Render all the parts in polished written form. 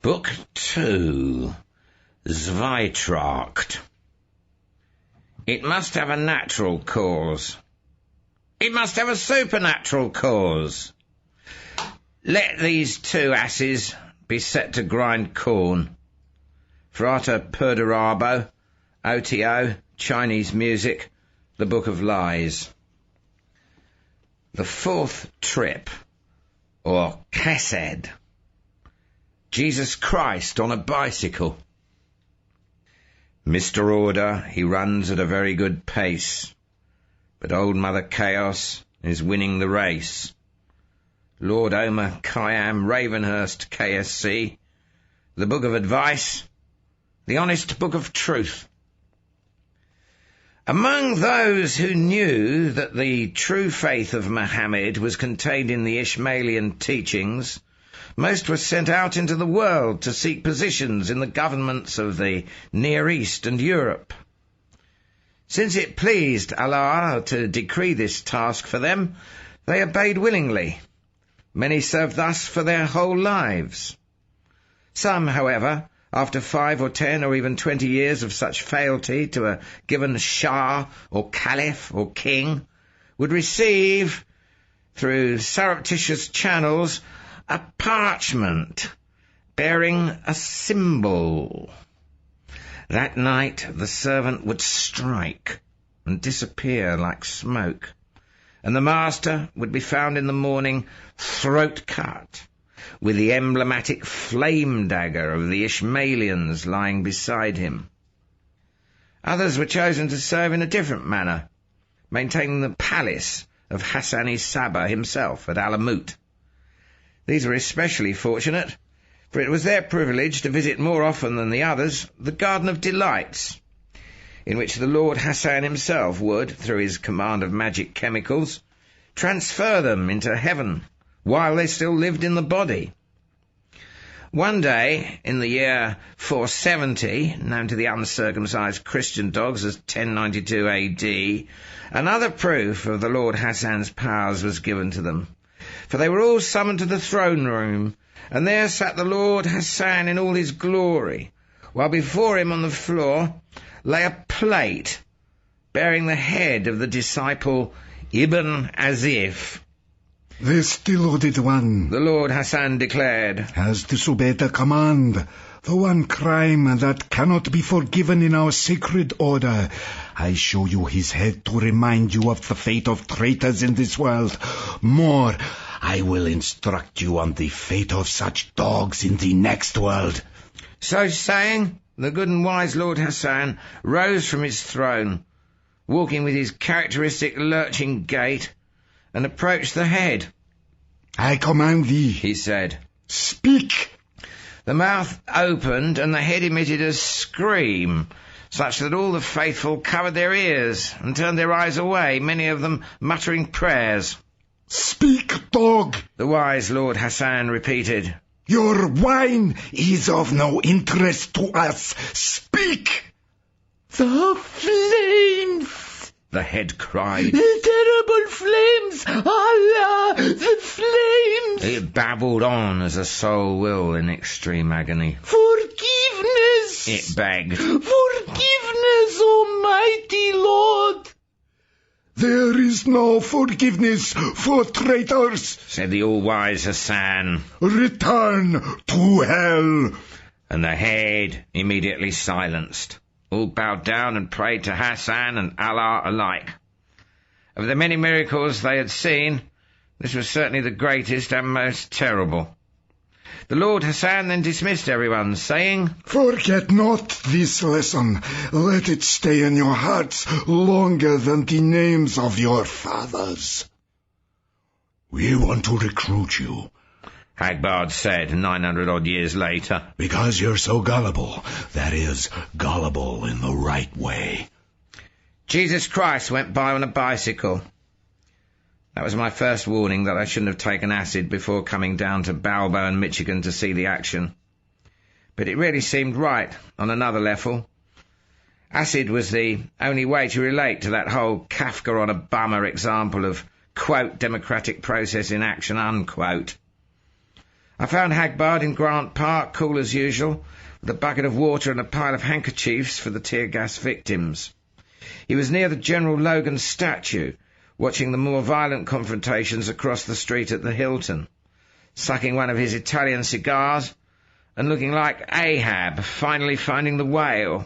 Book 2, Zweitracht. It must have a natural cause. It must have a supernatural cause. Let these two asses be set to grind corn. Frater Perdurabo, OTO, Chinese music, the Book of Lies. The fourth trip, or Chesed. Jesus Christ on a bicycle. Mr. Order, he runs at a very good pace, but old Mother Chaos is winning the race. Lord Omer Khayyam Ravenhurst KSC, the Book of Advice, the Honest Book of Truth. Among those who knew that the true faith of Muhammad was contained in the Ishmaelian teachings, most were sent out into the world to seek positions in the governments of the Near East and Europe. Since it pleased Allah to decree this task for them, they obeyed willingly. Many served thus for their whole lives. Some, however, after 5 or 10 or even 20 years of such fealty to a given Shah or Caliph or King, would receive, through surreptitious channels, a parchment bearing a symbol. That night the servant would strike and disappear like smoke, and the master would be found in the morning throat cut, with the emblematic flame dagger of the Ishmaelians lying beside him. Others were chosen to serve in a different manner, maintaining the palace of Hassan-i-Saba himself at Alamut. These were especially fortunate, for it was their privilege to visit more often than the others the Garden of Delights, in which the Lord Hassan himself would, through his command of magic chemicals, transfer them into heaven while they still lived in the body. One day, in the year 470, known to the uncircumcised Christian dogs as 1092 AD, another proof of the Lord Hassan's powers was given to them. For they were all summoned to the throne room, and there sat the Lord Hassan in all his glory, while before him on the floor lay a plate bearing the head of the disciple Ibn Azif. "The still-loaded one," the Lord Hassan declared, "has disobeyed the command, the one crime that cannot be forgiven in our sacred order. I show you his head to remind you of the fate of traitors in this world. More, I will instruct you on the fate of such dogs in the next world." So saying, the good and wise Lord Hassan rose from his throne, walking with his characteristic lurching gait, and approached the head. "I command thee," he said, "speak." The mouth opened, and the head emitted a scream, such that all the faithful covered their ears and turned their eyes away, many of them muttering prayers. "Speak, dog," the wise Lord Hassan repeated. "Your wine is of no interest to us. Speak." "The flames," the head cried. "The terrible flames! Allah, the flames!" It babbled on as a soul will in extreme agony. "Forgiveness!" it begged. "Forgiveness, Almighty Lord!" "There is no forgiveness for traitors," said the all-wise Hassan. "Return to hell." And the head immediately silenced. All bowed down and prayed to Hassan and Allah alike. Of the many miracles they had seen, this was certainly the greatest and most terrible. The Lord Hassan then dismissed everyone, saying, "Forget not this lesson. Let it stay in your hearts longer than the names of your fathers." "We want to recruit you," Hagbard said 900-odd years later. "Because you're so gullible. That is, gullible in the right way." Jesus Christ went by on a bicycle. That was my first warning that I shouldn't have taken acid before coming down to Balbo and Michigan to see the action. But it really seemed right on another level. Acid was the only way to relate to that whole Kafka on a bummer example of, quote, democratic process in action, unquote. I found Hagbard in Grant Park, cool as usual, with a bucket of water and a pile of handkerchiefs for the tear gas victims. He was near the General Logan statue, watching the more violent confrontations across the street at the Hilton, sucking one of his Italian cigars and looking like Ahab finally finding the whale.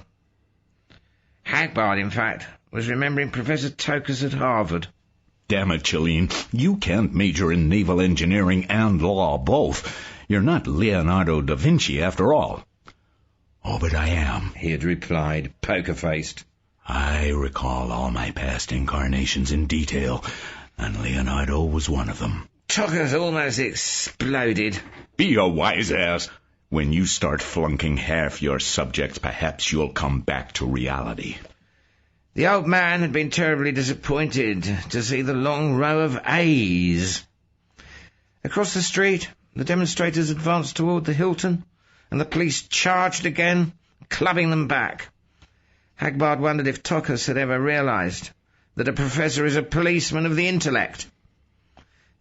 Hagbard, in fact, was remembering Professor Tokus at Harvard. Damn it, Chilean, you can't major in naval engineering and law both. You're not Leonardo da Vinci, after all. Oh, but I am, he had replied, poker-faced. I recall all my past incarnations in detail, and Leonardo was one of them. Tokus almost exploded. Be a wise ass. When you start flunking half your subjects, perhaps you'll come back to reality. The old man had been terribly disappointed to see the long row of A's. Across the street, the demonstrators advanced toward the Hilton, and the police charged again, clubbing them back. Hagbard wondered if Tokus had ever realized that a professor is a policeman of the intellect.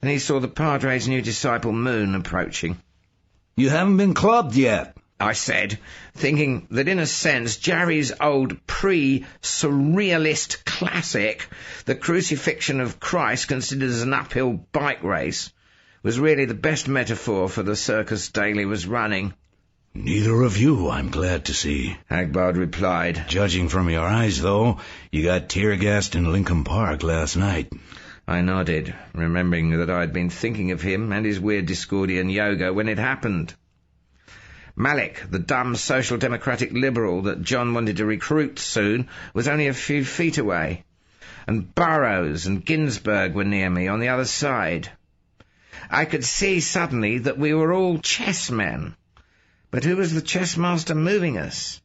Then he saw the Padre's new disciple Moon approaching. You haven't been clubbed yet, I said, thinking that in a sense Jarry's old pre-surrealist classic, The Crucifixion of Christ, considered as an uphill bike race, was really the best metaphor for the circus Daly was running. Neither of you, I'm glad to see, Hagbard replied. Judging from your eyes, though, you got tear-gassed in Lincoln Park last night. I nodded, remembering that I'd been thinking of him and his weird Discordian yoga when it happened. Malik, the dumb social democratic liberal that John wanted to recruit soon, was only a few feet away, and Burroughs and Ginsberg were near me on the other side. I could see suddenly that we were all chessmen, but who was the chess master moving us?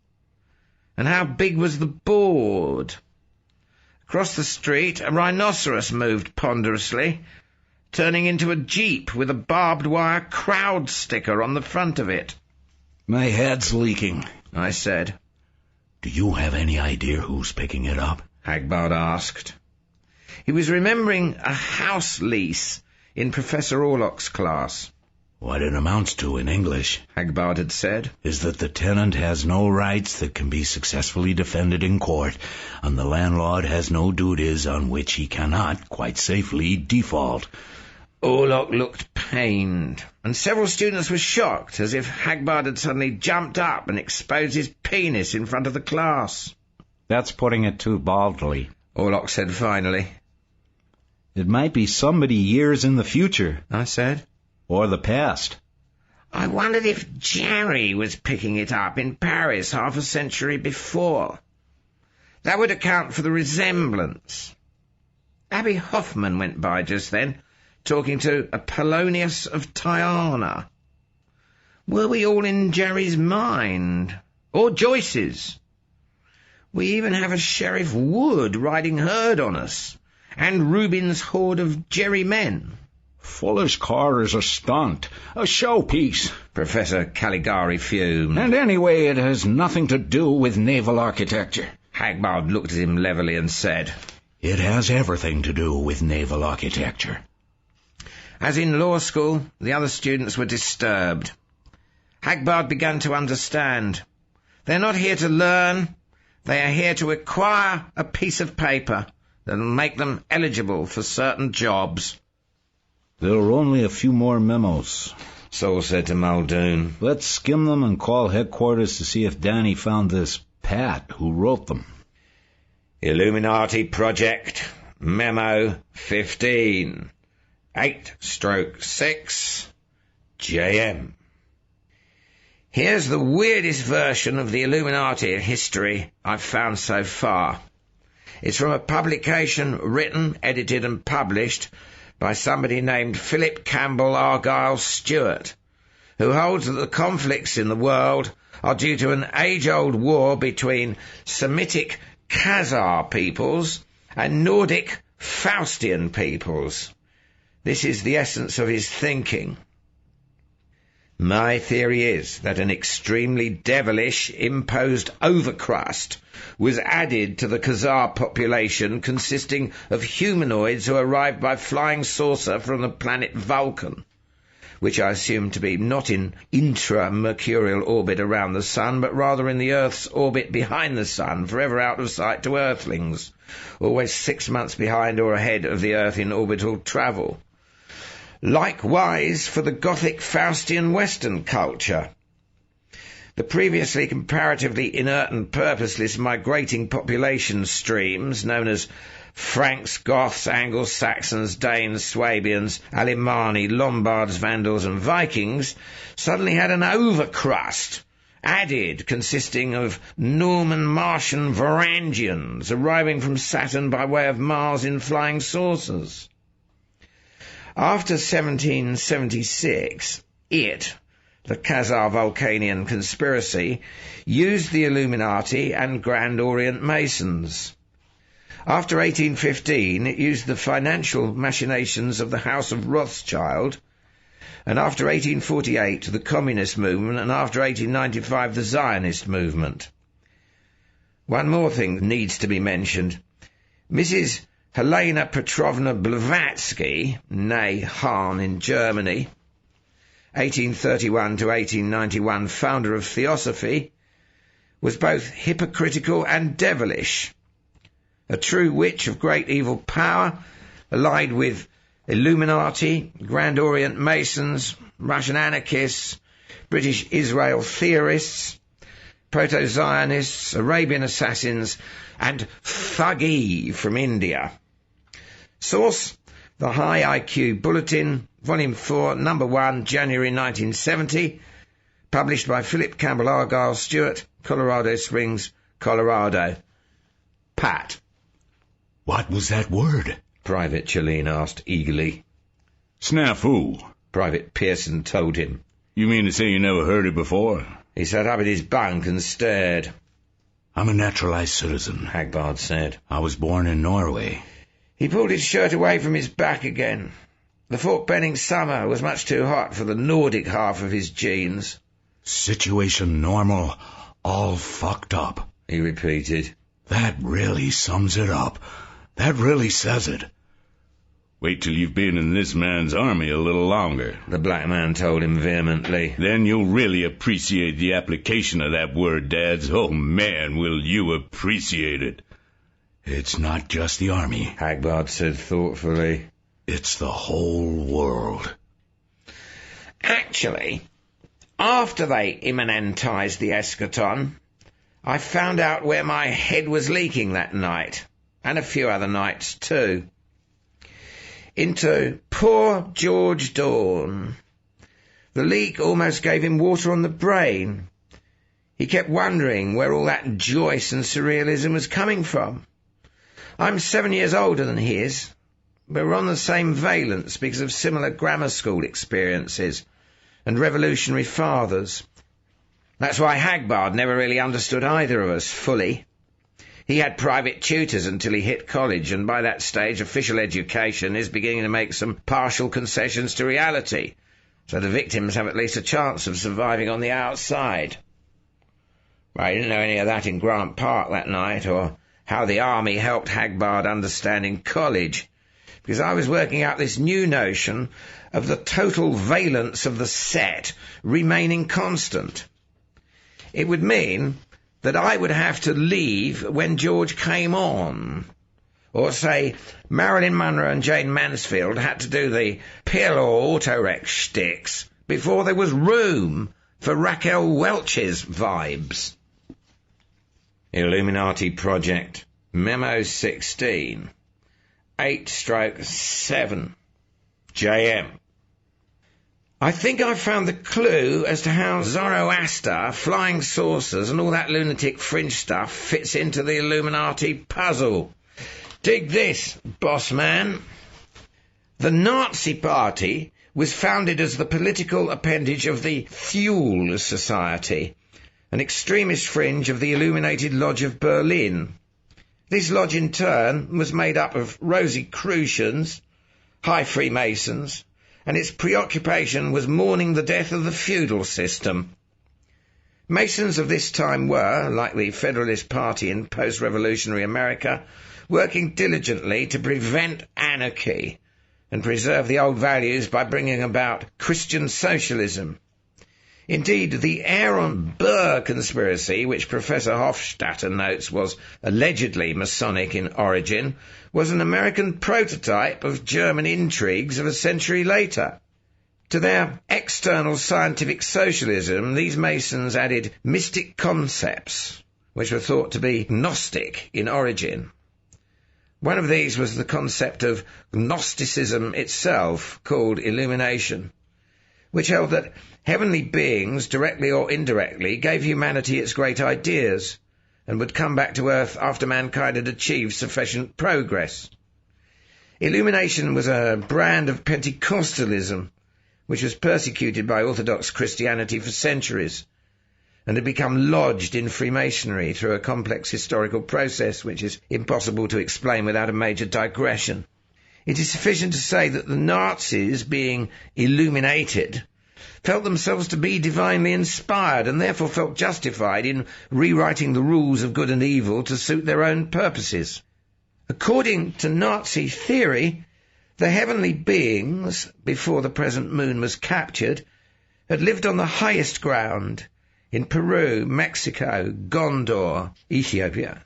And how big was the board? Across the street, a rhinoceros moved ponderously, turning into a jeep with a barbed wire crowd sticker on the front of it. My head's leaking, I said. Do you have any idea who's picking it up? Hagbard asked. He was remembering a house lease in Professor Orlock's class. What it amounts to in English, Hagbard had said, is that the tenant has no rights that can be successfully defended in court, and the landlord has no duties on which he cannot, quite safely, default. Orlock looked pained, and several students were shocked, as if Hagbard had suddenly jumped up and exposed his penis in front of the class. That's putting it too baldly, Orlock said finally. It might be somebody years in the future, I said. Or the past. I wondered if Jarry was picking it up in Paris half a century before. That would account for the resemblance. Abby Hoffman went by just then, talking to Apollonius of Tyana. Were we all in Jarry's mind? Or Joyce's? We even have a Sheriff Wood riding herd on us, and Rubin's horde of Jerry men. Fuller's car is a stunt, a showpiece, Professor Caligari fumed. And anyway, it has nothing to do with naval architecture. Hagbard looked at him levelly and said, It has everything to do with naval architecture. As in law school, the other students were disturbed. Hagbard began to understand. They're not here to learn. They are here to acquire a piece of paper that will make them eligible for certain jobs. There are only a few more memos, Saul said to Muldoon. Let's skim them and call headquarters to see if Danny found this Pat who wrote them. Illuminati Project, Memo 15, 8/6, JM. Here's the weirdest version of the Illuminati history I've found so far. It's from a publication written, edited and published by somebody named Philip Campbell Argyle Stewart, who holds that the conflicts in the world are due to an age-old war between Semitic Khazar peoples and Nordic Faustian peoples. This is the essence of his thinking. My theory is that an extremely devilish imposed overcrust was added to the Khazar population, consisting of humanoids who arrived by flying saucer from the planet Vulcan. which I assume to be not in intra-Mercurial orbit around the Sun, but rather in the Earth's orbit behind the Sun, forever out of sight to Earthlings, always 6 months behind or ahead of the Earth in orbital travel. Likewise for the Gothic Faustian Western culture. The previously comparatively inert and purposeless migrating population streams, known as Franks, Goths, Anglo-Saxons, Danes, Swabians, Alemanni, Lombards, Vandals and Vikings, suddenly had an overcrust added, consisting of Norman, Martian, Varangians, arriving from Saturn by way of Mars in flying saucers. After 1776, the Khazar-Vulcanian conspiracy, used the Illuminati and Grand Orient Masons. After 1815, it used the financial machinations of the House of Rothschild, and after 1848, the Communist movement, and after 1895, the Zionist movement. One more thing needs to be mentioned. Mrs. Helena Petrovna Blavatsky, née Hahn in Germany, 1831 to 1891, founder of Theosophy, was both hypocritical and devilish. A true witch of great evil power, allied with Illuminati, Grand Orient Masons, Russian anarchists, British Israel theorists, proto-Zionists, Arabian assassins, and Thuggee from India. Source: The High IQ Bulletin, Volume 4, Number 1, January 1970, published by Philip Campbell Argyle Stewart, Colorado Springs, Colorado. Pat. What was that word? Private Chalene asked eagerly. SNAFU. Private Pearson told him. You mean to say you never heard it before? He sat up in his bunk and stared. I'm a naturalized citizen, Hagbard said. I was born in Norway. He pulled his shirt away from his back again. The Fort Benning summer was much too hot for the Nordic half of his genes. Situation normal, all fucked up, he repeated. That really sums it up. That really says it. Wait till you've been in this man's army a little longer, the black man told him vehemently. Then you'll really appreciate the application of that word, Dads. Oh, man, will you appreciate it. It's not just the army, Hagbard said thoughtfully. It's the whole world. Actually, after they immanentized the eschaton, I found out where my head was leaking that night, and a few other nights too. Into poor George Dawn. The leak almost gave him water on the brain. He kept wondering where all that Joyce and surrealism was coming from. I'm 7 years older than he is. We're on the same valence because of similar grammar school experiences and revolutionary fathers. That's why Hagbard never really understood either of us fully. He had private tutors until he hit college, and by that stage official education is beginning to make some partial concessions to reality, so the victims have at least a chance of surviving on the outside. Well, I didn't know any of that in Grant Park that night, or how the army helped Hagbard understand in college, because I was working out this new notion of the total valence of the set remaining constant. It would mean that I would have to leave when George came on. Or say, Marilyn Monroe and Jane Mansfield had to do the pill or autorec shticks before there was room for Raquel Welch's vibes. Illuminati Project, Memo 16, 8/7, JM. I think I've found the clue as to how Zoroaster, flying saucers and all that lunatic fringe stuff fits into the Illuminati puzzle. Dig this, boss man. The Nazi Party was founded as the political appendage of the Thule Society, an extremist fringe of the Illuminated Lodge of Berlin. This lodge in turn was made up of Rosicrucians, high Freemasons, and its preoccupation was mourning the death of the feudal system. Masons of this time were, like the Federalist Party in post-revolutionary America, working diligently to prevent anarchy, and preserve the old values by bringing about Christian socialism. Indeed, the Aaron Burr conspiracy, which Professor Hofstadter notes was allegedly Masonic in origin, was an American prototype of German intrigues of a century later. To their external scientific socialism, these Masons added mystic concepts, which were thought to be Gnostic in origin. One of these was the concept of Gnosticism itself, called illumination, which held that heavenly beings, directly or indirectly, gave humanity its great ideas, and would come back to Earth after mankind had achieved sufficient progress. Illumination was a brand of Pentecostalism, which was persecuted by Orthodox Christianity for centuries, and had become lodged in Freemasonry through a complex historical process which is impossible to explain without a major digression. It is sufficient to say that the Nazis, being illuminated, felt themselves to be divinely inspired, and therefore felt justified in rewriting the rules of good and evil to suit their own purposes. According to Nazi theory, the heavenly beings, before the present moon was captured, had lived on the highest ground, in Peru, Mexico, Gondor, Ethiopia,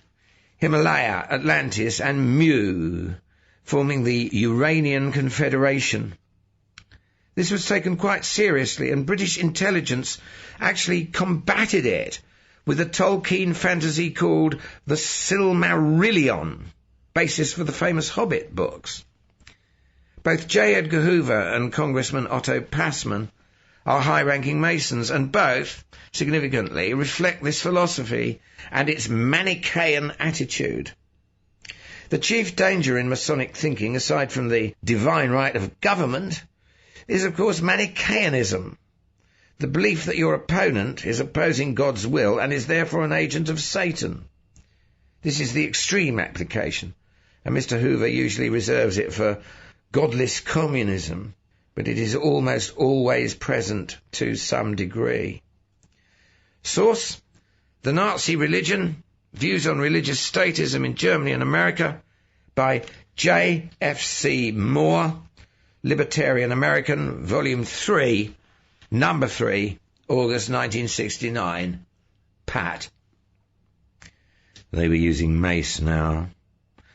Himalaya, Atlantis, and Mu, forming the Uranian Confederation. This was taken quite seriously, and British intelligence actually combated it with a Tolkien fantasy called the Silmarillion, basis for the famous Hobbit books. Both J. Edgar Hoover and Congressman Otto Passman are high-ranking Masons, and both, significantly, reflect this philosophy and its Manichaean attitude. The chief danger in Masonic thinking, aside from the divine right of government, is, of course, Manichaeanism, the belief that your opponent is opposing God's will and is therefore an agent of Satan. This is the extreme application, and Mr. Hoover usually reserves it for godless communism, but it is almost always present to some degree. Source: The Nazi Religion, Views on Religious Statism in Germany and America, by J.F.C. Moore, Libertarian American, Volume 3, Number 3, August 1969. Pat. They were using mace now,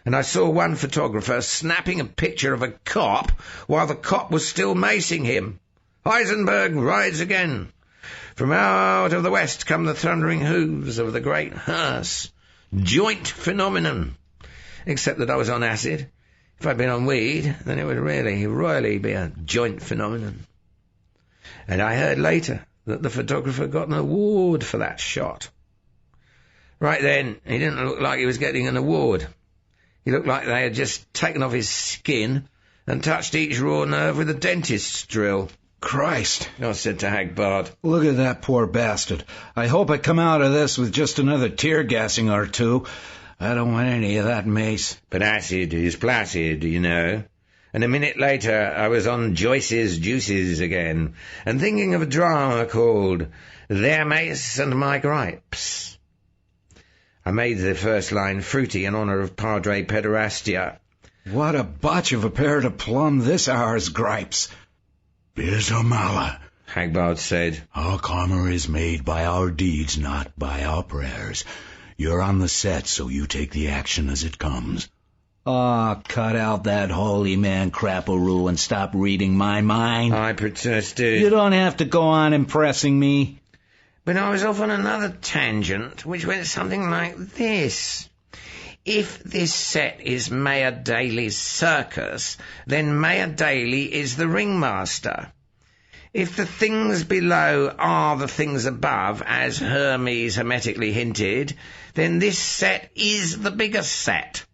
and I saw one photographer snapping a picture of a cop while the cop was still macing him. Heisenberg rides again. From out of the west come the thundering hooves of the great hearse. Joint phenomenon. Except that I was on acid. If I'd been on weed, then it would really, royally be a joint phenomenon. And I heard later that the photographer got an award for that shot. Right then, he didn't look like he was getting an award. He looked like they had just taken off his skin and touched each raw nerve with a dentist's drill. Christ, I said to Hagbard. Look at that poor bastard. I hope I come out of this with just another tear gassing or two. I don't want any of that mace. But acid is placid, you know. And a minute later I was on Joyce's Juices again, and thinking of a drama called Their Mace and My Gripes. I made the first line fruity in honour of Padre Pederastia. What a botch of a pair to plumb this hour's gripes. Bismillah, Hagbard said. Our karma is made by our deeds, not by our prayers. You're on the set, so you take the action as it comes. Cut out that holy man crapperoo and stop reading my mind. I protested. You don't have to go on impressing me. But I was off on another tangent, which went something like this. If this set is Mayor Daley's circus, then Mayor Daley is the ringmaster. If the things below are the things above, as Hermes hermetically hinted, then this set is the biggest set.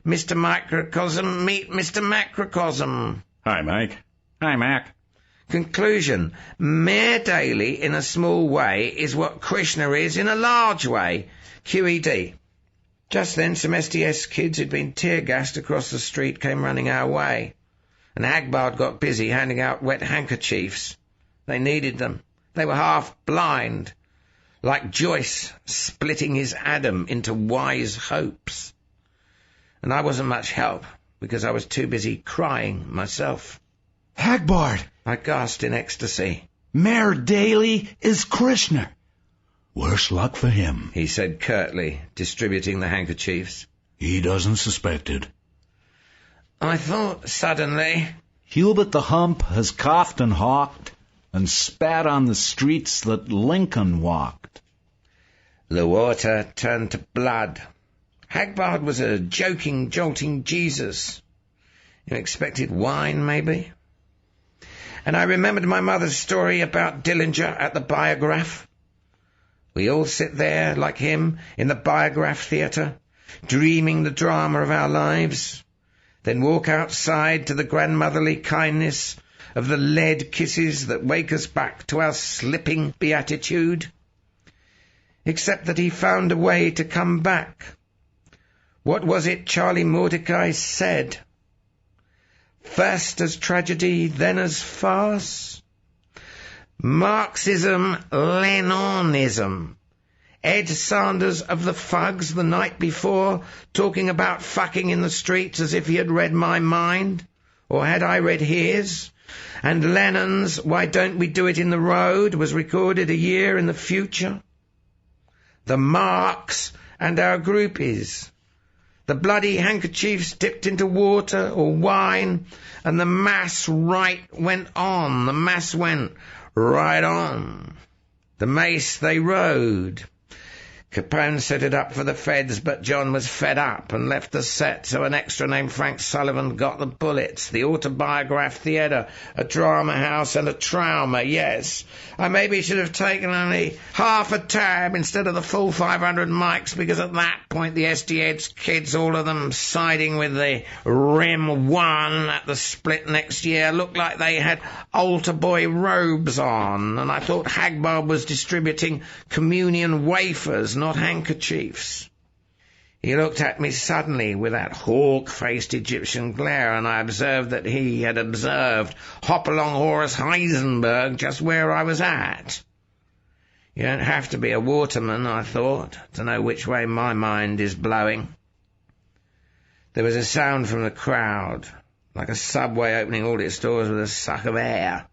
Mr. Microcosm, meet Mr. Macrocosm. Hi, Mike. Hi, Mac. Conclusion. Mayor Daley, in a small way, is what Krishna is in a large way. QED. Just then, some STS kids who'd been tear-gassed across the street came running our way, and Hagbard got busy handing out wet handkerchiefs. They needed them. They were half-blind, like Joyce splitting his Adam into wise hopes. And I wasn't much help. because I was too busy crying myself. Hagbard! I gasped in ecstasy. Mayor Daley is Krishna. Worse luck for him, he said curtly, distributing the handkerchiefs. He doesn't suspect it. I thought suddenly, Hubert the Hump has coughed and hawked and spat on the streets that Lincoln walked. The water turned to blood. Hagbard was a joking, jolting Jesus. You expected wine, maybe? And I remembered my mother's story about Dillinger at the Biograph. We all sit there, like him, in the Biograph Theatre, dreaming the drama of our lives, then walk outside to the grandmotherly kindness of the lead kisses that wake us back to our slipping beatitude. Except that he found a way to come back. What was it Charlie Mordecai said? First as tragedy, then as farce? Marxism, Leninism. Ed Sanders of the Fugs the night before, talking about fucking in the streets as if he had read my mind, or had I read his, and Lennon's Why Don't We Do It in the Road was recorded a year in the future. The Marx and our groupies. The bloody handkerchiefs dipped into water or wine, and the mass right went on. The mass went right on. The mace they rode. Capone set it up for the feds, but John was fed up and left the set, so an extra named Frank Sullivan got the bullets. The Autobiograph Theatre, a drama house and a trauma, yes. I maybe should have taken only half a tab instead of the full 500 mics, because at that point the SD-Eds kids, all of them siding with the Rim 1 at the split next year, looked like they had altar boy robes on, and I thought Hagbard was distributing communion wafers, not handkerchiefs. He looked at me suddenly with that hawk-faced Egyptian glare, and I observed that he had observed Hopalong Horace Heisenberg just where I was at. You don't have to be a waterman, I thought, to know which way my mind is blowing. There was a sound from the crowd, like a subway opening all its doors with a suck of air.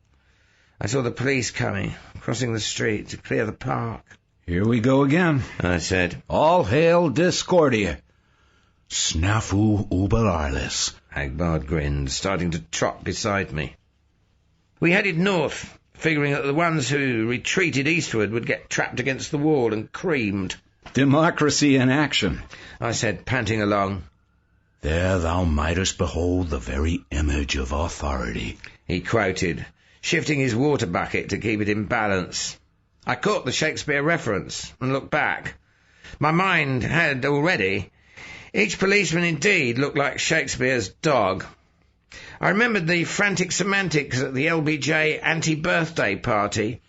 I saw the police coming, crossing the street to clear the park. Here we go again, I said. All hail Discordia. SNAFU uber alles. Hagbard grinned, starting to trot beside me. We headed north, figuring that the ones who retreated eastward would get trapped against the wall and creamed. Democracy in action, I said, panting along. There thou mightest behold the very image of authority, he quoted, shifting his water bucket to keep it in balance. I caught the Shakespeare reference and looked back. My mind had already. Each policeman indeed looked like Shakespeare's dog. I remembered the frantic semantics at the LBJ anti-birthday party,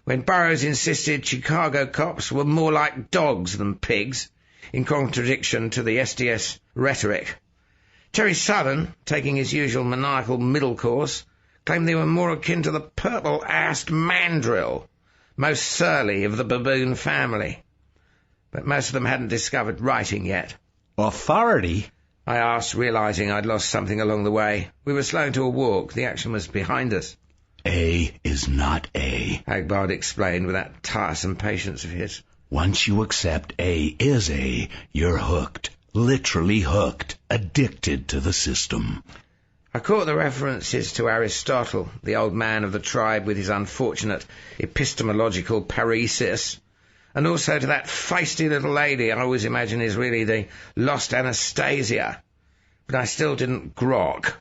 when Burroughs insisted Chicago cops were more like dogs than pigs, in contradiction to the SDS rhetoric. Terry Southern, taking his usual maniacal middle course, claimed they were more akin to the purple-assed mandrill, most surly of the baboon family. But most of them hadn't discovered writing yet. Authority? I asked, realizing I'd lost something along the way. We were slowing to a walk. The action was behind us. A is not A, Hagbard explained with that tiresome patience of his. Once you accept A is A, you're hooked. Literally hooked. Addicted to the system. I caught the references to Aristotle, the old man of the tribe with his unfortunate epistemological paresis, and also to that feisty little lady I always imagine is really the lost Anastasia. But I still didn't grok.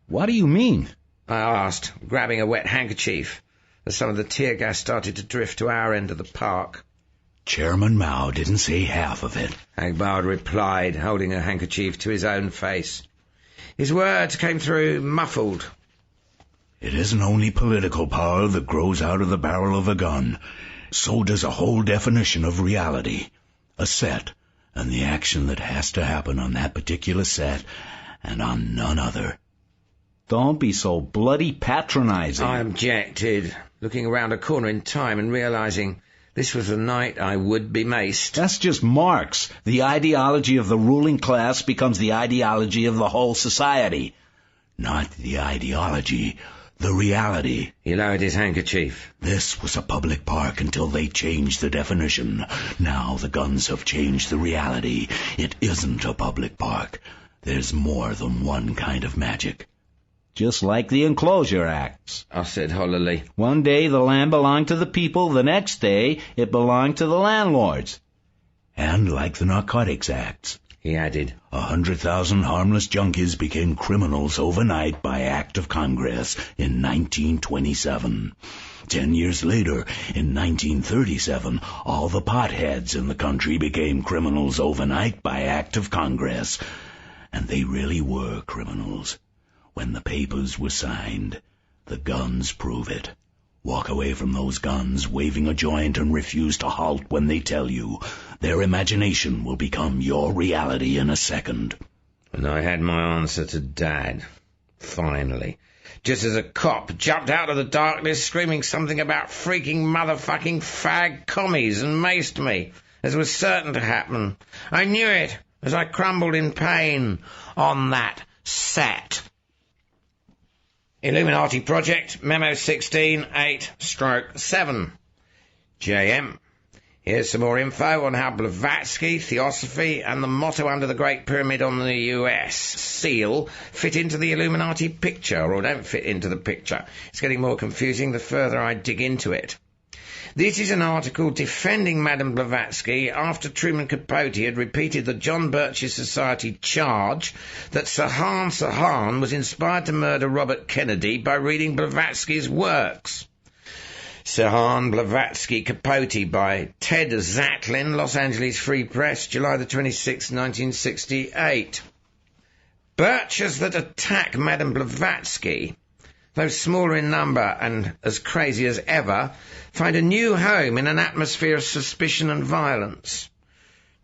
What do you mean? I asked, grabbing a wet handkerchief, as some of the tear gas started to drift to our end of the park. Chairman Mao didn't say half of it, Hagbard replied, holding a handkerchief to his own face. His words came through muffled. It isn't only political power that grows out of the barrel of a gun. So does a whole definition of reality. A set, and the action that has to happen on that particular set, and on none other. Don't be so bloody patronizing. I objected, looking around a corner in time and realizing This was the night I would be maced. That's just Marx. The ideology of the ruling class becomes the ideology of the whole society. Not the ideology, the reality. He lowered his handkerchief. This was a public park until they changed the definition. Now the guns have changed the reality. It isn't a public park. There's more than one kind of magic. Just like the Enclosure Acts, I said hollowly. One day the land belonged to the people, the next day it belonged to the landlords. And like the Narcotics Acts, he added, 100,000 harmless junkies became criminals overnight by act of Congress in 1927. 10 years later, in 1937, all the potheads in the country became criminals overnight by act of Congress. And they really were criminals. When the papers were signed, the guns prove it. Walk away from those guns, waving a joint, and refuse to halt when they tell you. Their imagination will become your reality in a second. And I had my answer to Dad. Finally. Just as a cop jumped out of the darkness screaming something about freaking motherfucking fag commies and maced me, as was certain to happen. I knew it as I crumbled in pain on that set. Illuminati Project, Memo 16-8/7. JM. Here's some more info on how Blavatsky, Theosophy, and the motto under the Great Pyramid on the US seal fit into the Illuminati picture, or don't fit into the picture. It's getting more confusing the further I dig into it. This is an article defending Madame Blavatsky after Truman Capote had repeated the John Birch's Society charge that Sirhan was inspired to murder Robert Kennedy by reading Blavatsky's works. Sirhan, Blavatsky, Capote by Ted Zatlin, Los Angeles Free Press, July the 26th, 1968. Birches that attack Madame Blavatsky, though smaller in number and as crazy as ever, find a new home in an atmosphere of suspicion and violence.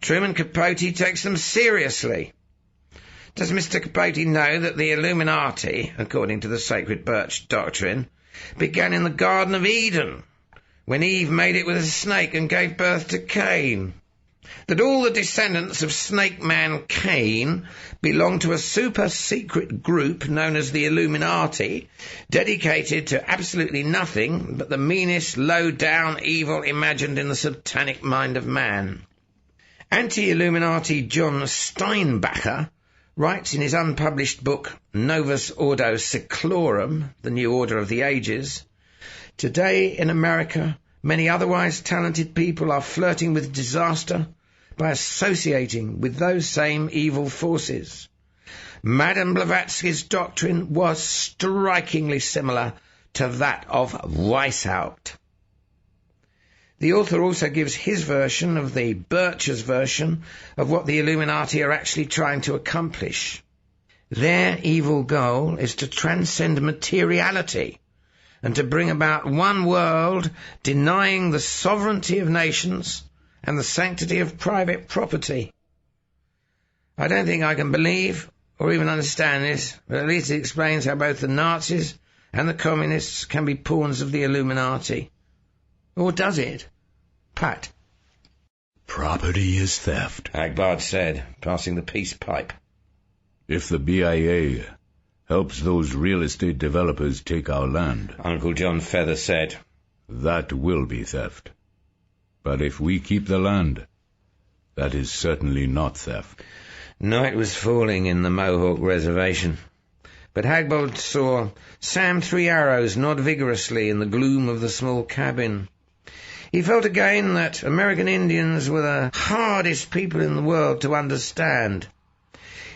Truman Capote takes them seriously. Does Mr. Capote know that the Illuminati, according to the sacred Birch doctrine, began in the Garden of Eden, when Eve made it with a snake and gave birth to Cain? That all the descendants of Snake Man Cain belong to a super-secret group known as the Illuminati, dedicated to absolutely nothing but the meanest, low-down evil imagined in the satanic mind of man. Anti-Illuminati John Steinbacher writes in his unpublished book Novus Ordo Seclorum, The New Order of the Ages, today in America, many otherwise talented people are flirting with disaster by associating with those same evil forces. Madame Blavatsky's doctrine was strikingly similar to that of Weishaupt. The author also gives his version of the Birch's version of what the Illuminati are actually trying to accomplish. Their evil goal is to transcend materiality and to bring about one world denying the sovereignty of nations and the sanctity of private property. I don't think I can believe or even understand this, but at least it explains how both the Nazis and the Communists can be pawns of the Illuminati. Or does it, Pat? Property is theft, Hagbard said, passing the peace pipe. If the BIA helps those real estate developers take our land, Uncle John Feather said, that will be theft. But if we keep the land, that is certainly not theft. Night was falling in the Mohawk reservation, but Hagbard saw Sam Three Arrows nod vigorously in the gloom of the small cabin. He felt again that American Indians were the hardest people in the world to understand.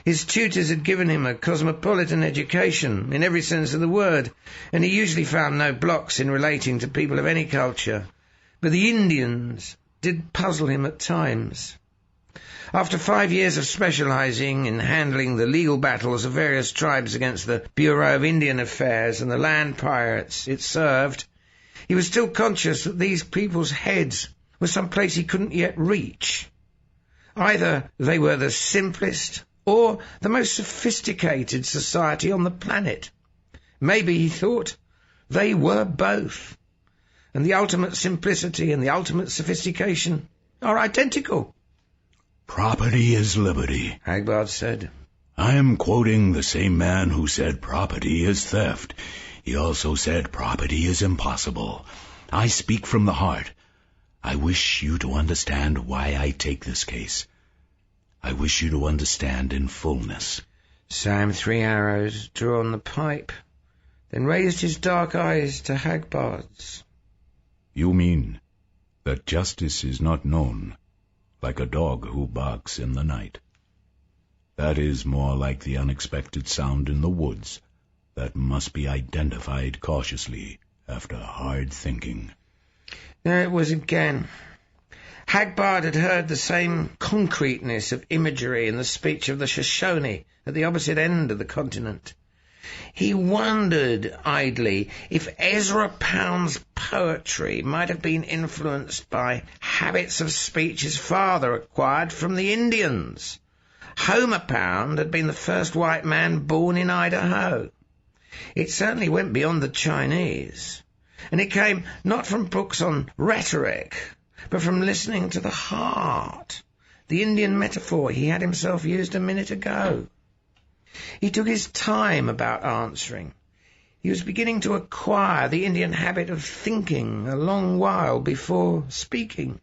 His tutors had given him a cosmopolitan education in every sense of the word, and he usually found no blocks in relating to people of any culture. But the Indians did puzzle him at times. After 5 years of specializing in handling the legal battles of various tribes against the Bureau of Indian Affairs and the land pirates it served, he was still conscious that these people's heads were someplace he couldn't yet reach. Either they were the simplest or the most sophisticated society on the planet. Maybe, he thought, they were both. and the ultimate simplicity and the ultimate sophistication are identical. Property is liberty, Hagbard said. I am quoting the same man who said property is theft. He also said property is impossible. I speak from the heart. I wish you to understand why I take this case. I wish you to understand in fullness. Sam Three Arrows drew on the pipe, then raised his dark eyes to Hagbard's. You mean that justice is not known, like a dog who barks in the night? That is more like the unexpected sound in the woods that must be identified cautiously after hard thinking. There it was again. Hagbard had heard the same concreteness of imagery in the speech of the Shoshone at the opposite end of the continent. He wondered idly if Ezra Pound's poetry might have been influenced by habits of speech his father acquired from the Indians. Homer Pound had been the first white man born in Idaho. It certainly went beyond the Chinese, and it came not from books on rhetoric, but from listening to the heart, the Indian metaphor he had himself used a minute ago. He took his time about answering. He was beginning to acquire the Indian habit of thinking a long while before speaking.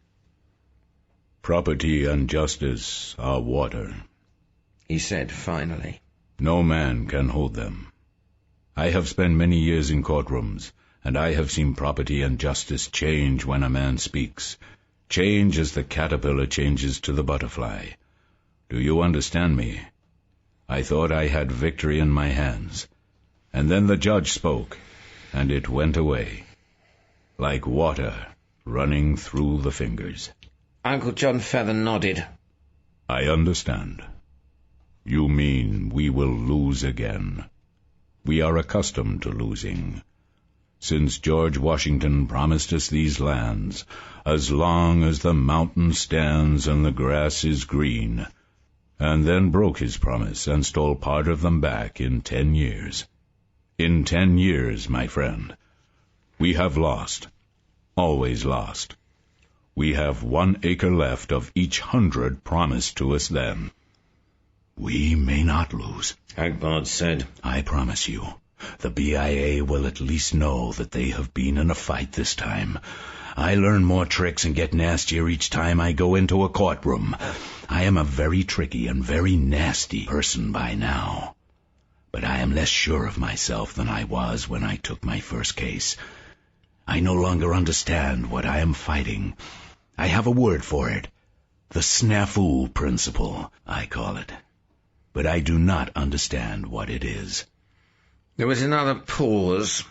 Property and justice are water, he said finally. No man can hold them. I have spent many years in courtrooms, and I have seen property and justice change when a man speaks. Change as the caterpillar changes to the butterfly. Do you understand me? I thought I had victory in my hands, and then the judge spoke, and it went away, like water running through the fingers. Uncle John Feather nodded. I understand. You mean we will lose again. We are accustomed to losing. Since George Washington promised us these lands, as long as the mountain stands and the grass is green, and then broke his promise and stole part of them back in 10 years. In 10 years, my friend, we have lost, always lost. We have 1 acre left of each 100 promised to us then. We may not lose, Hagbard said. I promise you. The BIA will at least know that they have been in a fight this time. I learn more tricks and get nastier each time I go into a courtroom. I am a very tricky and very nasty person by now. But I am less sure of myself than I was when I took my first case. I no longer understand what I am fighting. I have a word for it. The SNAFU principle, I call it. But I do not understand what it is. There was another pause.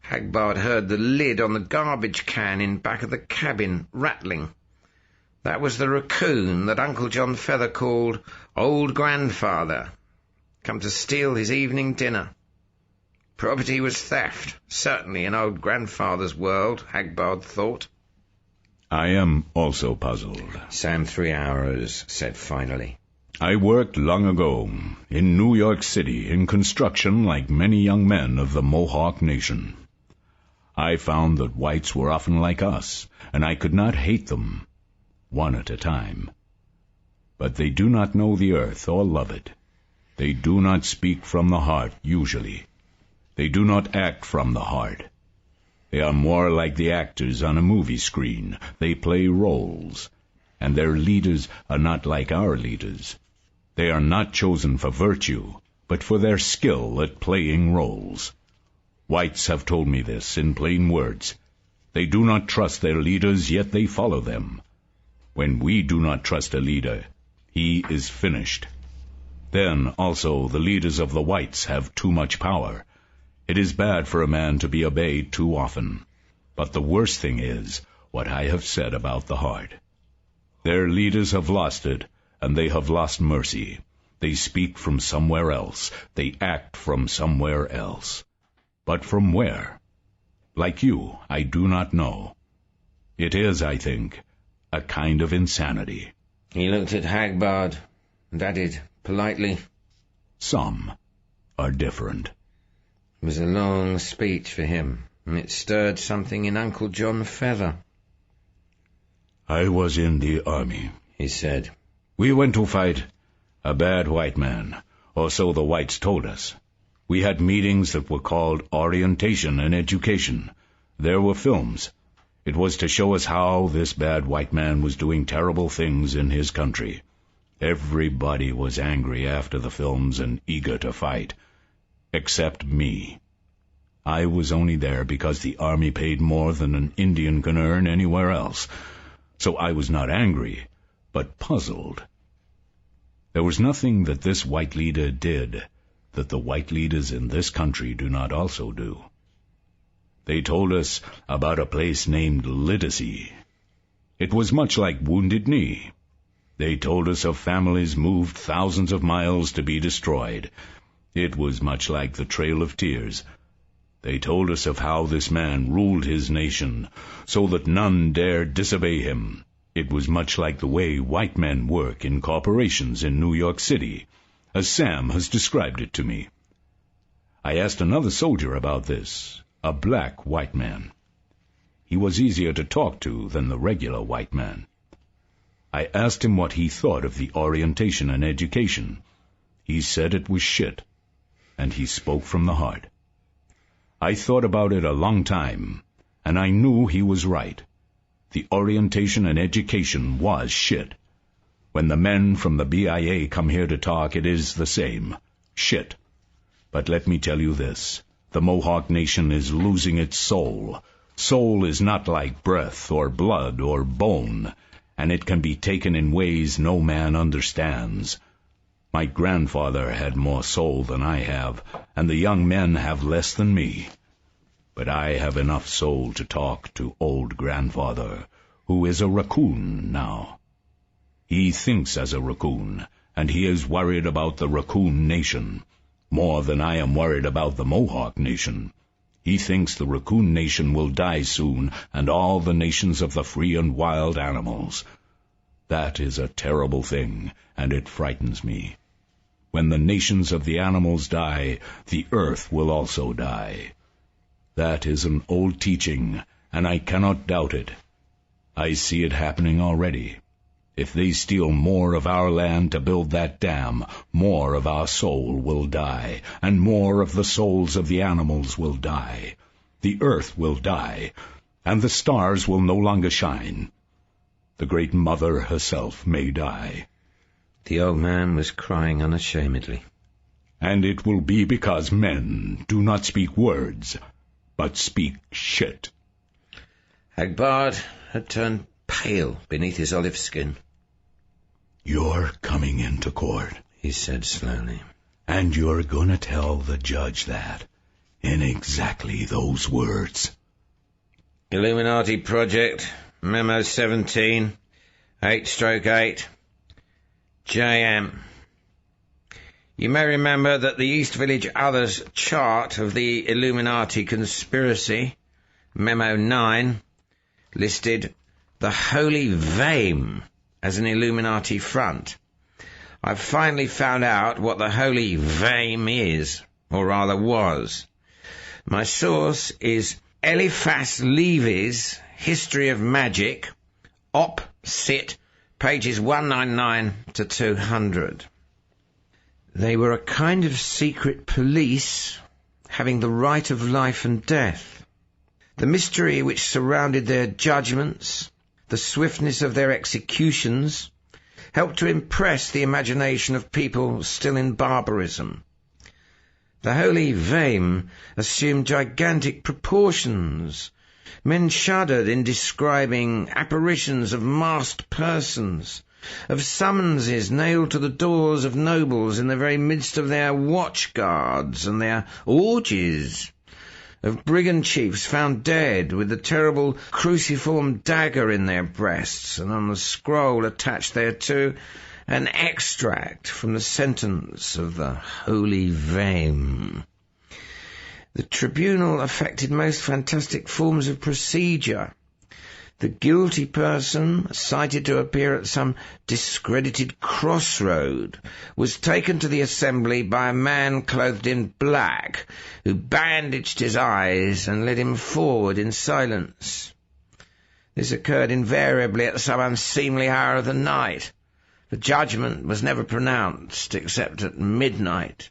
Hagbard heard the lid on the garbage can in back of the cabin rattling. That was the raccoon that Uncle John Feather called Old Grandfather, come to steal his evening dinner. Property was theft, certainly in Old Grandfather's world, Hagbard thought. I am also puzzled, Sam Three Arrows said finally. I worked long ago in New York City in construction like many young men of the Mohawk Nation. I found that whites were often like us, and I could not hate them, one at a time. But they do not know the earth or love it. They do not speak from the heart, usually. They do not act from the heart. They are more like the actors on a movie screen. They play roles, and their leaders are not like our leaders. They are not chosen for virtue, but for their skill at playing roles. Whites have told me this in plain words. They do not trust their leaders, yet they follow them. When we do not trust a leader, he is finished. Then, also, the leaders of the whites have too much power. It is bad for a man to be obeyed too often. But the worst thing is what I have said about the heart. Their leaders have lost it, and they have lost mercy. They speak from somewhere else. They act from somewhere else. But from where? Like you, I do not know. It is, I think, a kind of insanity. He looked at Hagbard and added politely, Some are different. It was a long speech for him, It stirred something in Uncle John Feather. "I was in the army," he said. "We went to fight a bad white man, or so the whites told us. We had meetings that were called orientation and education. There were films. It was to show us how this bad white man was doing terrible things in his country. Everybody was angry after the films and eager to fight, except me. I was only there because the army paid more than an Indian can earn anywhere else, so I was not angry, but puzzled. There was nothing that this white leader did that the white leaders in this country do not also do. They told us about a place named Lidice. It was much like Wounded Knee. They told us of families moved thousands of miles to be destroyed. It was much like the Trail of Tears. They told us of how this man ruled his nation, so that none dared disobey him. It was much like the way white men work in corporations in New York City, as Sam has described it to me. I asked another soldier about this, a black white man. He was easier to talk to than the regular white man. I asked him what he thought of the orientation and education. He said it was shit, and he spoke from the heart. I thought about it a long time, and I knew he was right. The orientation and education was shit. When the men from the BIA come here to talk, it is the same. Shit. But let me tell you this. The Mohawk Nation is losing its soul. Soul is not like breath or blood or bone, and it can be taken in ways no man understands. My grandfather had more soul than I have, and the young men have less than me. But I have enough soul to talk to old grandfather, who is a raccoon now. He thinks as a raccoon, and he is worried about the Raccoon Nation, more than I am worried about the Mohawk Nation. He thinks the Raccoon Nation will die soon, and all the nations of the free and wild animals. That is a terrible thing, and it frightens me. When the nations of the animals die, the earth will also die. That is an old teaching, and I cannot doubt it. I see it happening already. If they steal more of our land to build that dam, more of our soul will die, and more of the souls of the animals will die. The earth will die, and the stars will no longer shine. The Great Mother herself may die. The old man was crying unashamedly. And it will be because men do not speak words, but speak shit. Hagbard had turned pale beneath his olive skin. "You're coming into court," he said slowly. "and you're going to tell the judge that, in exactly those words." Illuminati Project, Memo 17, 8/8, JM. You may remember that the East Village Others chart of the Illuminati conspiracy, Memo 9, listed the Holy Vame as an Illuminati front. I've finally found out what the Holy Vame is, or rather was. My source is Eliphas Levy's History of Magic, Op. Cit., pages 199 to 200. They were a kind of secret police, having the right of life and death. The mystery which surrounded their judgments, the swiftness of their executions, helped to impress the imagination of people still in barbarism. The Holy Vame assumed gigantic proportions. Men shuddered in describing apparitions of masked persons, of summonses nailed to the doors of nobles in the very midst of their watch guards and their orgies, of brigand chiefs found dead with the terrible cruciform dagger in their breasts, and on the scroll attached thereto an extract from the sentence of the Holy Vame. The tribunal affected most fantastic forms of procedure. The guilty person, cited to appear at some discredited crossroad, was taken to the assembly by a man clothed in black, who bandaged his eyes and led him forward in silence. This occurred invariably at some unseemly hour of the night. The judgment was never pronounced except at midnight.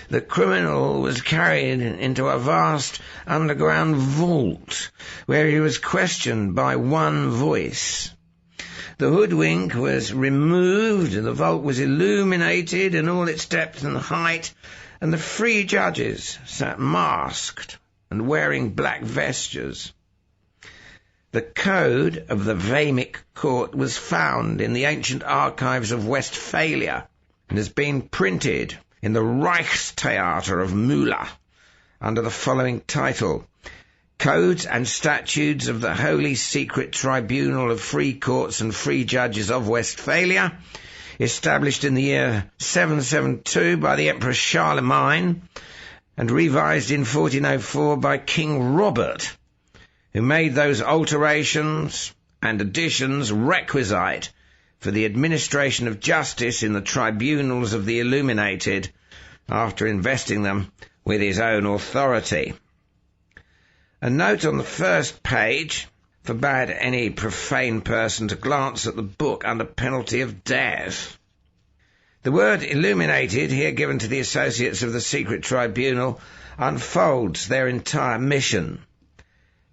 The criminal was carried into a vast underground vault, where he was questioned by one voice. The hoodwink was removed, the vault was illuminated in all its depth and height, and the three judges sat masked and wearing black vestures. The code of the Weymouth court was found in the ancient archives of Westphalia and has been printed in the Reichstheater of Müller under the following title: Codes and Statutes of the Holy Secret Tribunal of Free Courts and Free Judges of Westphalia, established in the year 772 by the Emperor Charlemagne and revised in 1404 by King Robert, who made those alterations and additions requisite for the administration of justice in the tribunals of the illuminated, after investing them with his own authority. A note on the first page forbade any profane person to glance at the book under penalty of death. The word illuminated, here given to the associates of the secret tribunal, unfolds their entire mission.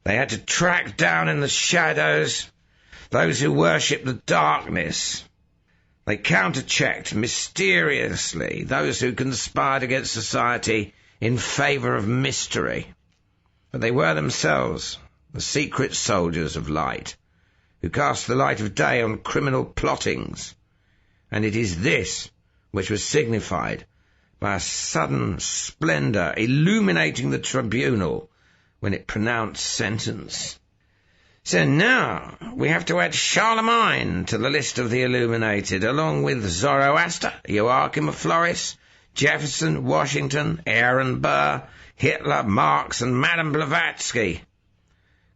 They had to track down in the shadows those who worshipped the darkness. They counterchecked mysteriously those who conspired against society in favour of mystery. But they were themselves the secret soldiers of light, who cast the light of day on criminal plottings. And it is this which was signified by a sudden splendour illuminating the tribunal when it pronounced sentence. So now we have to add Charlemagne to the list of the illuminated, along with Zoroaster, Joachim of Floris, Jefferson, Washington, Aaron Burr, Hitler, Marx, and Madame Blavatsky.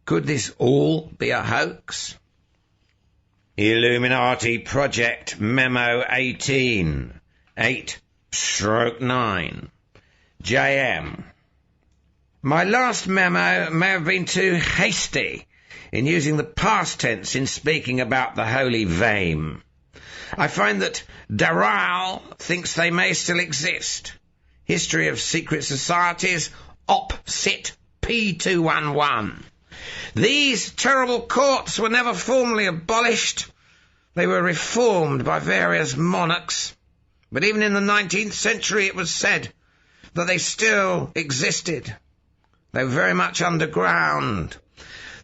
Could this all be a hoax? Illuminati Project Memo 18, 8/9, JM. My last memo may have been too hasty in using the past tense in speaking about the Holy Vame. I find that Daral thinks they may still exist. History of Secret Societies, Op. Cit. P211. These terrible courts were never formally abolished. They were reformed by various monarchs. But even in the 19th century it was said that they still existed. They were very much underground.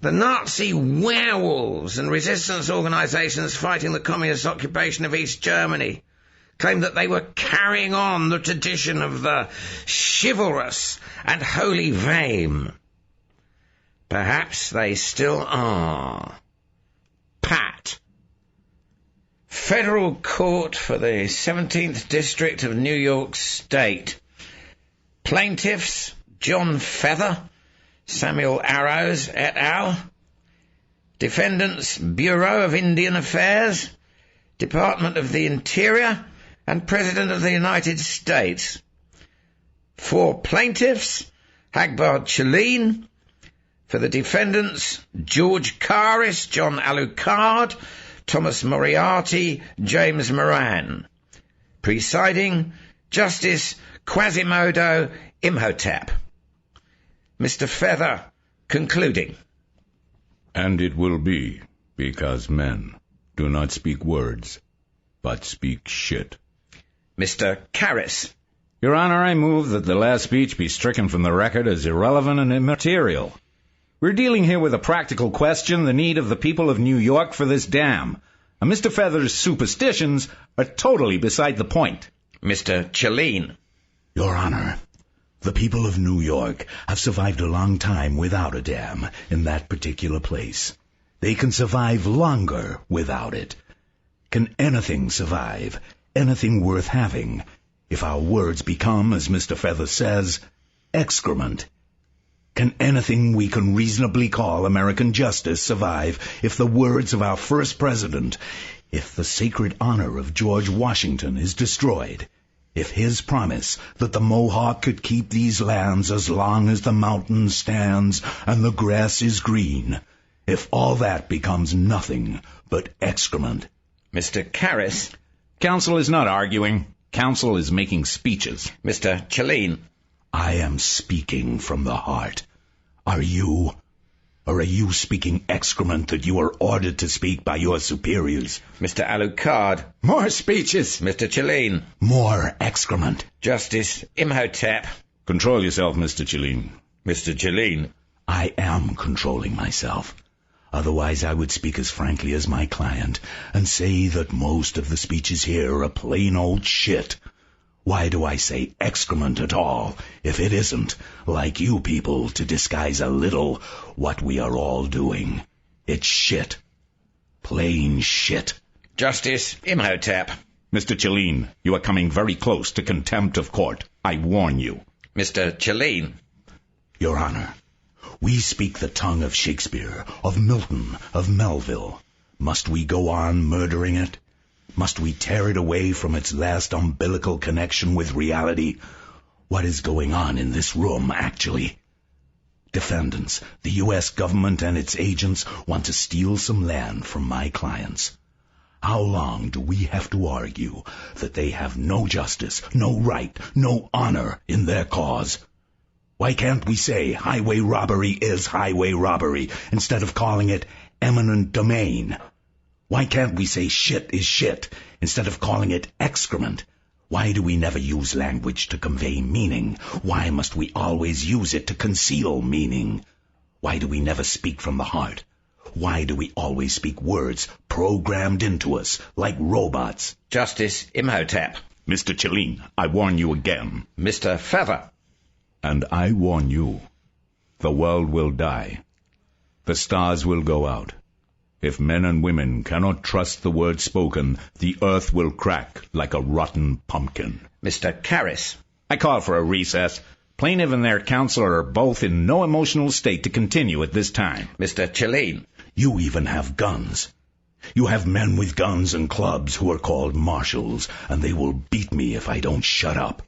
The Nazi werewolves and resistance organizations fighting the communist occupation of East Germany claimed that they were carrying on the tradition of the chivalrous and holy Vame. Perhaps they still are. Pat. Federal Court for the 17th District of New York State. Plaintiffs John Feather, Samuel Arrows et al. Defendants Bureau of Indian Affairs, Department of the Interior, and President of the United States. 4 plaintiffs, Hagbard Chelene. For the defendants, George Caris, John Alucard, Thomas Moriarty, James Moran. Presiding, Justice Quasimodo Imhotep. Mr. Feather, concluding. And it will be, because men do not speak words, but speak shit. Mr. Caris. Your Honor, I move that the last speech be stricken from the record as irrelevant and immaterial. We're dealing here with a practical question, the need of the people of New York for this dam. And Mr. Feather's superstitions are totally beside the point. Mr. Chelene. Your Honor, the people of New York have survived a long time without a dam in that particular place. They can survive longer without it. Can anything survive, anything worth having, if our words become, as Mr. Feather says, excrement? Can anything we can reasonably call American justice survive if the words of our first president, if the sacred honor of George Washington is destroyed, if his promise that the Mohawk could keep these lands as long as the mountain stands and the grass is green, if all that becomes nothing but excrement? Mr. Karras. Council is not arguing. Council is making speeches. Mr. Chelene. I am speaking from the heart. Are you? Or are you speaking excrement that you are ordered to speak by your superiors? Mr. Alucard. More speeches. Mr. Chelene. More excrement. Justice Imhotep. Control yourself, Mr. Chelene. Mr. Chelene. I am controlling myself. Otherwise I would speak as frankly as my client and say that most of the speeches here are plain old shit. Why do I say excrement at all, if it isn't, like you people, to disguise a little what we are all doing? It's shit. Plain shit. Justice Imhotep. Mr. Chelene, you are coming very close to contempt of court. I warn you. Mr. Chelene. Your Honor, we speak the tongue of Shakespeare, of Milton, of Melville. Must we go on murdering it? Must we tear it away from its last umbilical connection with reality? What is going on in this room, actually? Defendants, the U.S. government and its agents want to steal some land from my clients. How long do we have to argue that they have no justice, no right, no honor in their cause? Why can't we say highway robbery is highway robbery instead of calling it eminent domain? Why can't we say shit is shit instead of calling it excrement? Why do we never use language to convey meaning? Why must we always use it to conceal meaning? Why do we never speak from the heart? Why do we always speak words programmed into us like robots? Justice Imhotep. Mr. Chelene, I warn you again. Mr. Feather. And I warn you. The world will die. The stars will go out. If men and women cannot trust the word spoken, the earth will crack like a rotten pumpkin. Mr. Karras. I call for a recess. Plaintiff and their counsel are both in no emotional state to continue at this time. Mr. Chelene. You even have guns. You have men with guns and clubs who are called marshals, and they will beat me if I don't shut up.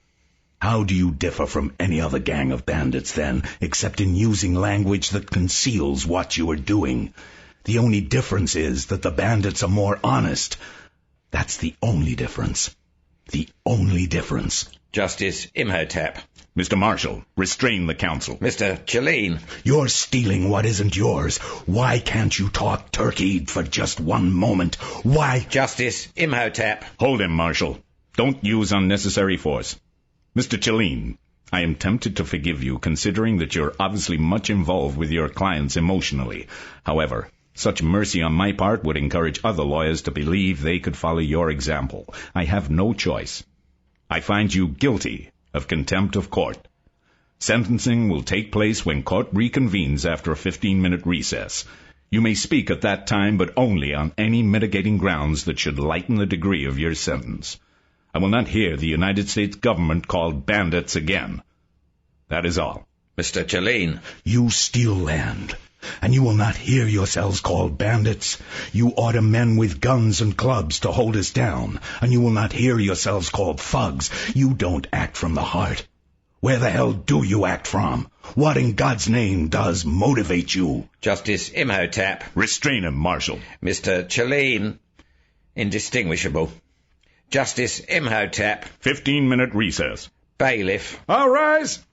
How do you differ from any other gang of bandits, then, except in using language that conceals what you are doing? The only difference is that the bandits are more honest. That's the only difference. The only difference. Justice Imhotep. Mr. Marshall, restrain the counsel. Mr. Chelene. You're stealing what isn't yours. Why can't you talk turkey for just one moment? Why? Justice Imhotep. Hold him, Marshall. Don't use unnecessary force. Mr. Chelene, I am tempted to forgive you, considering that you're obviously much involved with your clients emotionally. However, such mercy on my part would encourage other lawyers to believe they could follow your example. I have no choice. I find you guilty of contempt of court. Sentencing will take place when court reconvenes after a 15-minute recess. You may speak at that time, but only on any mitigating grounds that should lighten the degree of your sentence. I will not hear the United States government called bandits again. That is all. Mr. Chelene. You steal land, and you will not hear yourselves called bandits. You order men with guns and clubs to hold us down, and you will not hear yourselves called thugs. You don't act from the heart. Where the hell do you act from? What in God's name does motivate you? Justice Imhotep. Restrain him, Marshal. Mr. Chelene. Indistinguishable. Justice Imhotep. 15-minute recess. Bailiff. All rise.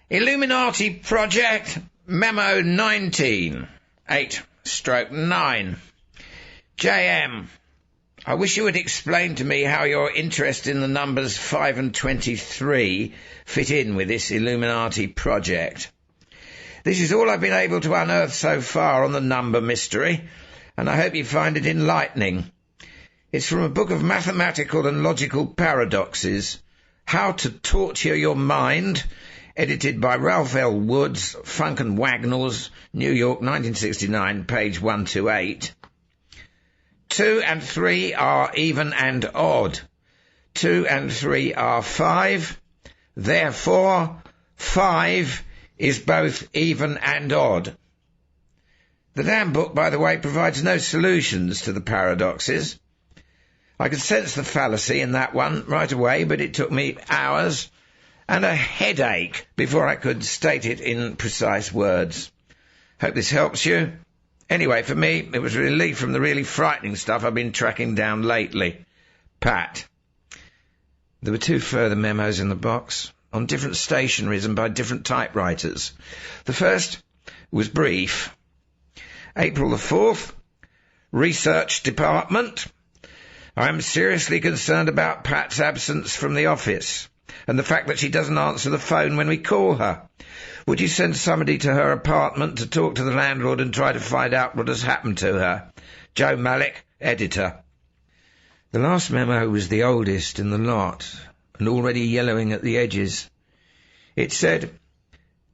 Illuminati Project, Memo 19, 8/9. JM, I wish you would explain to me how your interest in the numbers 5 and 23 fit in with this Illuminati project. This is all I've been able to unearth so far on the number mystery, and I hope you find it enlightening. It's from a book of mathematical and logical paradoxes, How to Torture Your Mind, edited by Ralph L. Woods, Funk and Wagnalls, New York, 1969, page 128. 2 and 3 are even and odd. 2 and 3 are 5. Therefore, 5 is both even and odd. The damn book, by the way, provides no solutions to the paradoxes. I could sense the fallacy in that one right away, but it took me hours and a headache before I could state it in precise words. Hope this helps you. Anyway, for me, it was a relief from the really frightening stuff I've been tracking down lately. Pat. There were 2 further memos in the box, on different stationaries and by different typewriters. The first was brief. April the 4th, Research Department. I am seriously concerned about Pat's absence from the office, and the fact that she doesn't answer the phone when we call her. Would you send somebody to her apartment to talk to the landlord and try to find out what has happened to her? Joe Malik, editor. The last memo was the oldest in the lot, and already yellowing at the edges. It said,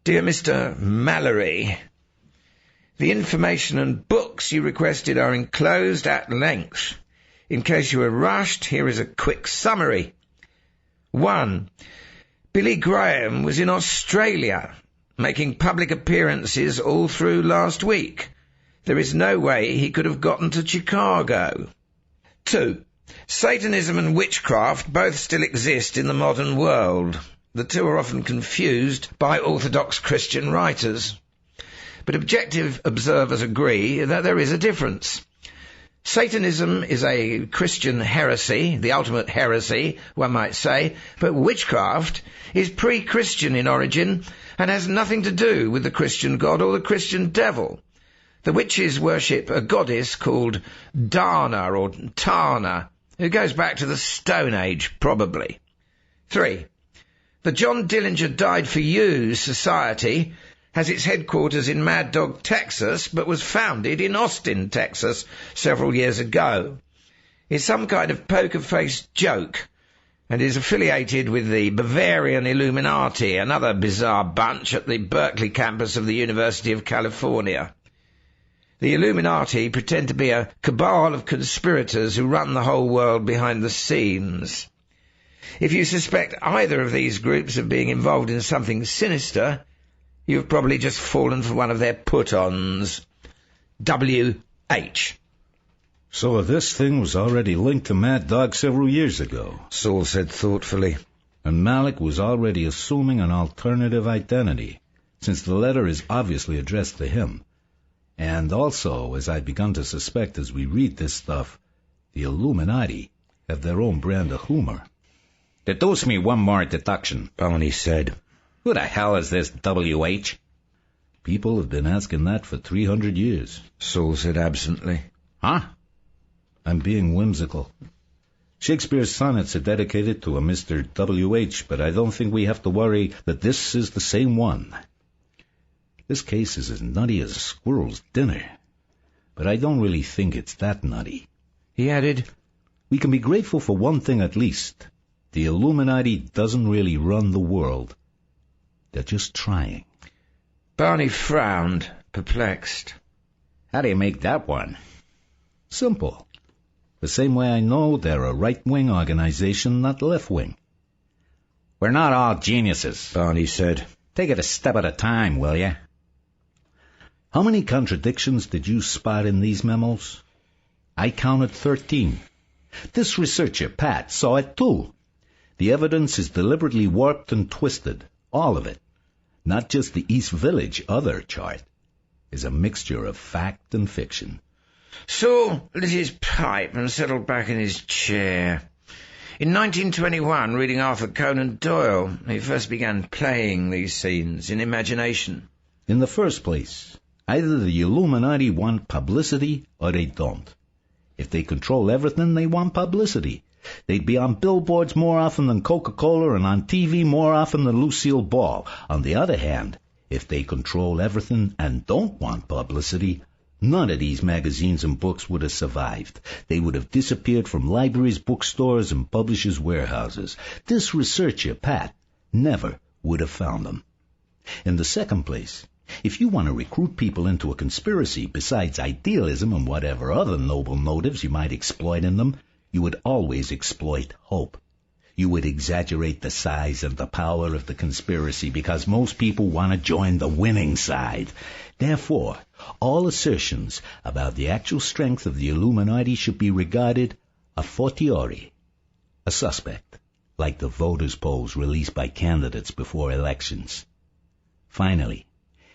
Dear Mr. Mallory, the information and books you requested are enclosed at length. In case you were rushed, here is a quick summary. 1. Billy Graham was in Australia, making public appearances all through last week. There is no way he could have gotten to Chicago. 2. Satanism and witchcraft both still exist in the modern world. The two are often confused by Orthodox Christian writers. But objective observers agree that there is a difference. Satanism is a Christian heresy, the ultimate heresy, one might say, but witchcraft is pre-Christian in origin and has nothing to do with the Christian God or the Christian devil. The witches worship a goddess called Dana or Tana, who goes back to the Stone Age, probably. 3. The John Dillinger Died for You Society has its headquarters in Mad Dog, Texas, but was founded in Austin, Texas, several years ago. It's some kind of poker-faced joke, and is affiliated with the Bavarian Illuminati, another bizarre bunch at the Berkeley campus of the University of California. The Illuminati pretend to be a cabal of conspirators who run the whole world behind the scenes. If you suspect either of these groups of being involved in something sinister, you've probably just fallen for one of their put-ons. W.H. So this thing was already linked to Mad Dog several years ago, Saul said thoughtfully. And Malik was already assuming an alternative identity, since the letter is obviously addressed to him. And also, as I've begun to suspect as we read this stuff, the Illuminati have their own brand of humor. Deduce me one more deduction, Barney said. Who the hell is this W.H.? People have been asking that for 300 years, Saul said absently. Huh? I'm being whimsical. Shakespeare's sonnets are dedicated to a Mr. W.H., but I don't think we have to worry that this is the same one. This case is as nutty as a squirrel's dinner, but I don't really think it's that nutty. He added, We can be grateful for one thing at least. The Illuminati doesn't really run the world. They're just trying. Barney frowned, perplexed. How do you make that one? Simple. The same way I know they're a right-wing organization, not left-wing. We're not all geniuses, Barney said. Take it a step at a time, will you? How many contradictions did you spot in these memos? I counted 13. This researcher, Pat, saw it too. The evidence is deliberately warped and twisted, all of it. Not just the East Village other chart. Is a mixture of fact and fiction. Saul lit his pipe and settled back in his chair. In 1921, reading Arthur Conan Doyle, he first began playing these scenes in imagination. In the first place, either the Illuminati want publicity or they don't. If they control everything, they want publicity. They'd be on billboards more often than Coca-Cola and on TV more often than Lucille Ball. On the other hand, if they control everything and don't want publicity, none of these magazines and books would have survived. They would have disappeared from libraries, bookstores, and publishers' warehouses. This researcher, Pat, never would have found them. In the second place, if you want to recruit people into a conspiracy besides idealism and whatever other noble motives you might exploit in them, you would always exploit hope. You would exaggerate the size and the power of the conspiracy because most people want to join the winning side. Therefore, all assertions about the actual strength of the Illuminati should be regarded a fortiori, a suspect, like the voters' polls released by candidates before elections. Finally,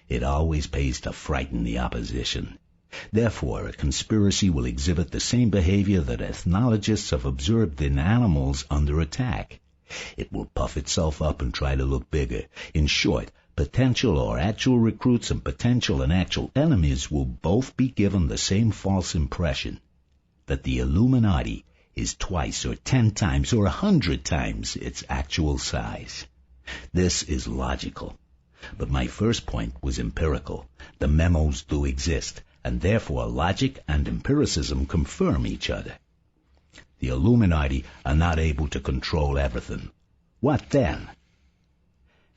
it always pays to frighten the opposition. Therefore, a conspiracy will exhibit the same behavior that ethnologists have observed in animals under attack. It will puff itself up and try to look bigger. In short, potential or actual recruits and potential and actual enemies will both be given the same false impression, that the Illuminati is twice or 10 times or 100 times its actual size. This is logical. But my first point was empirical. The memos do exist, and therefore logic and empiricism confirm each other. The Illuminati are not able to control everything. What then?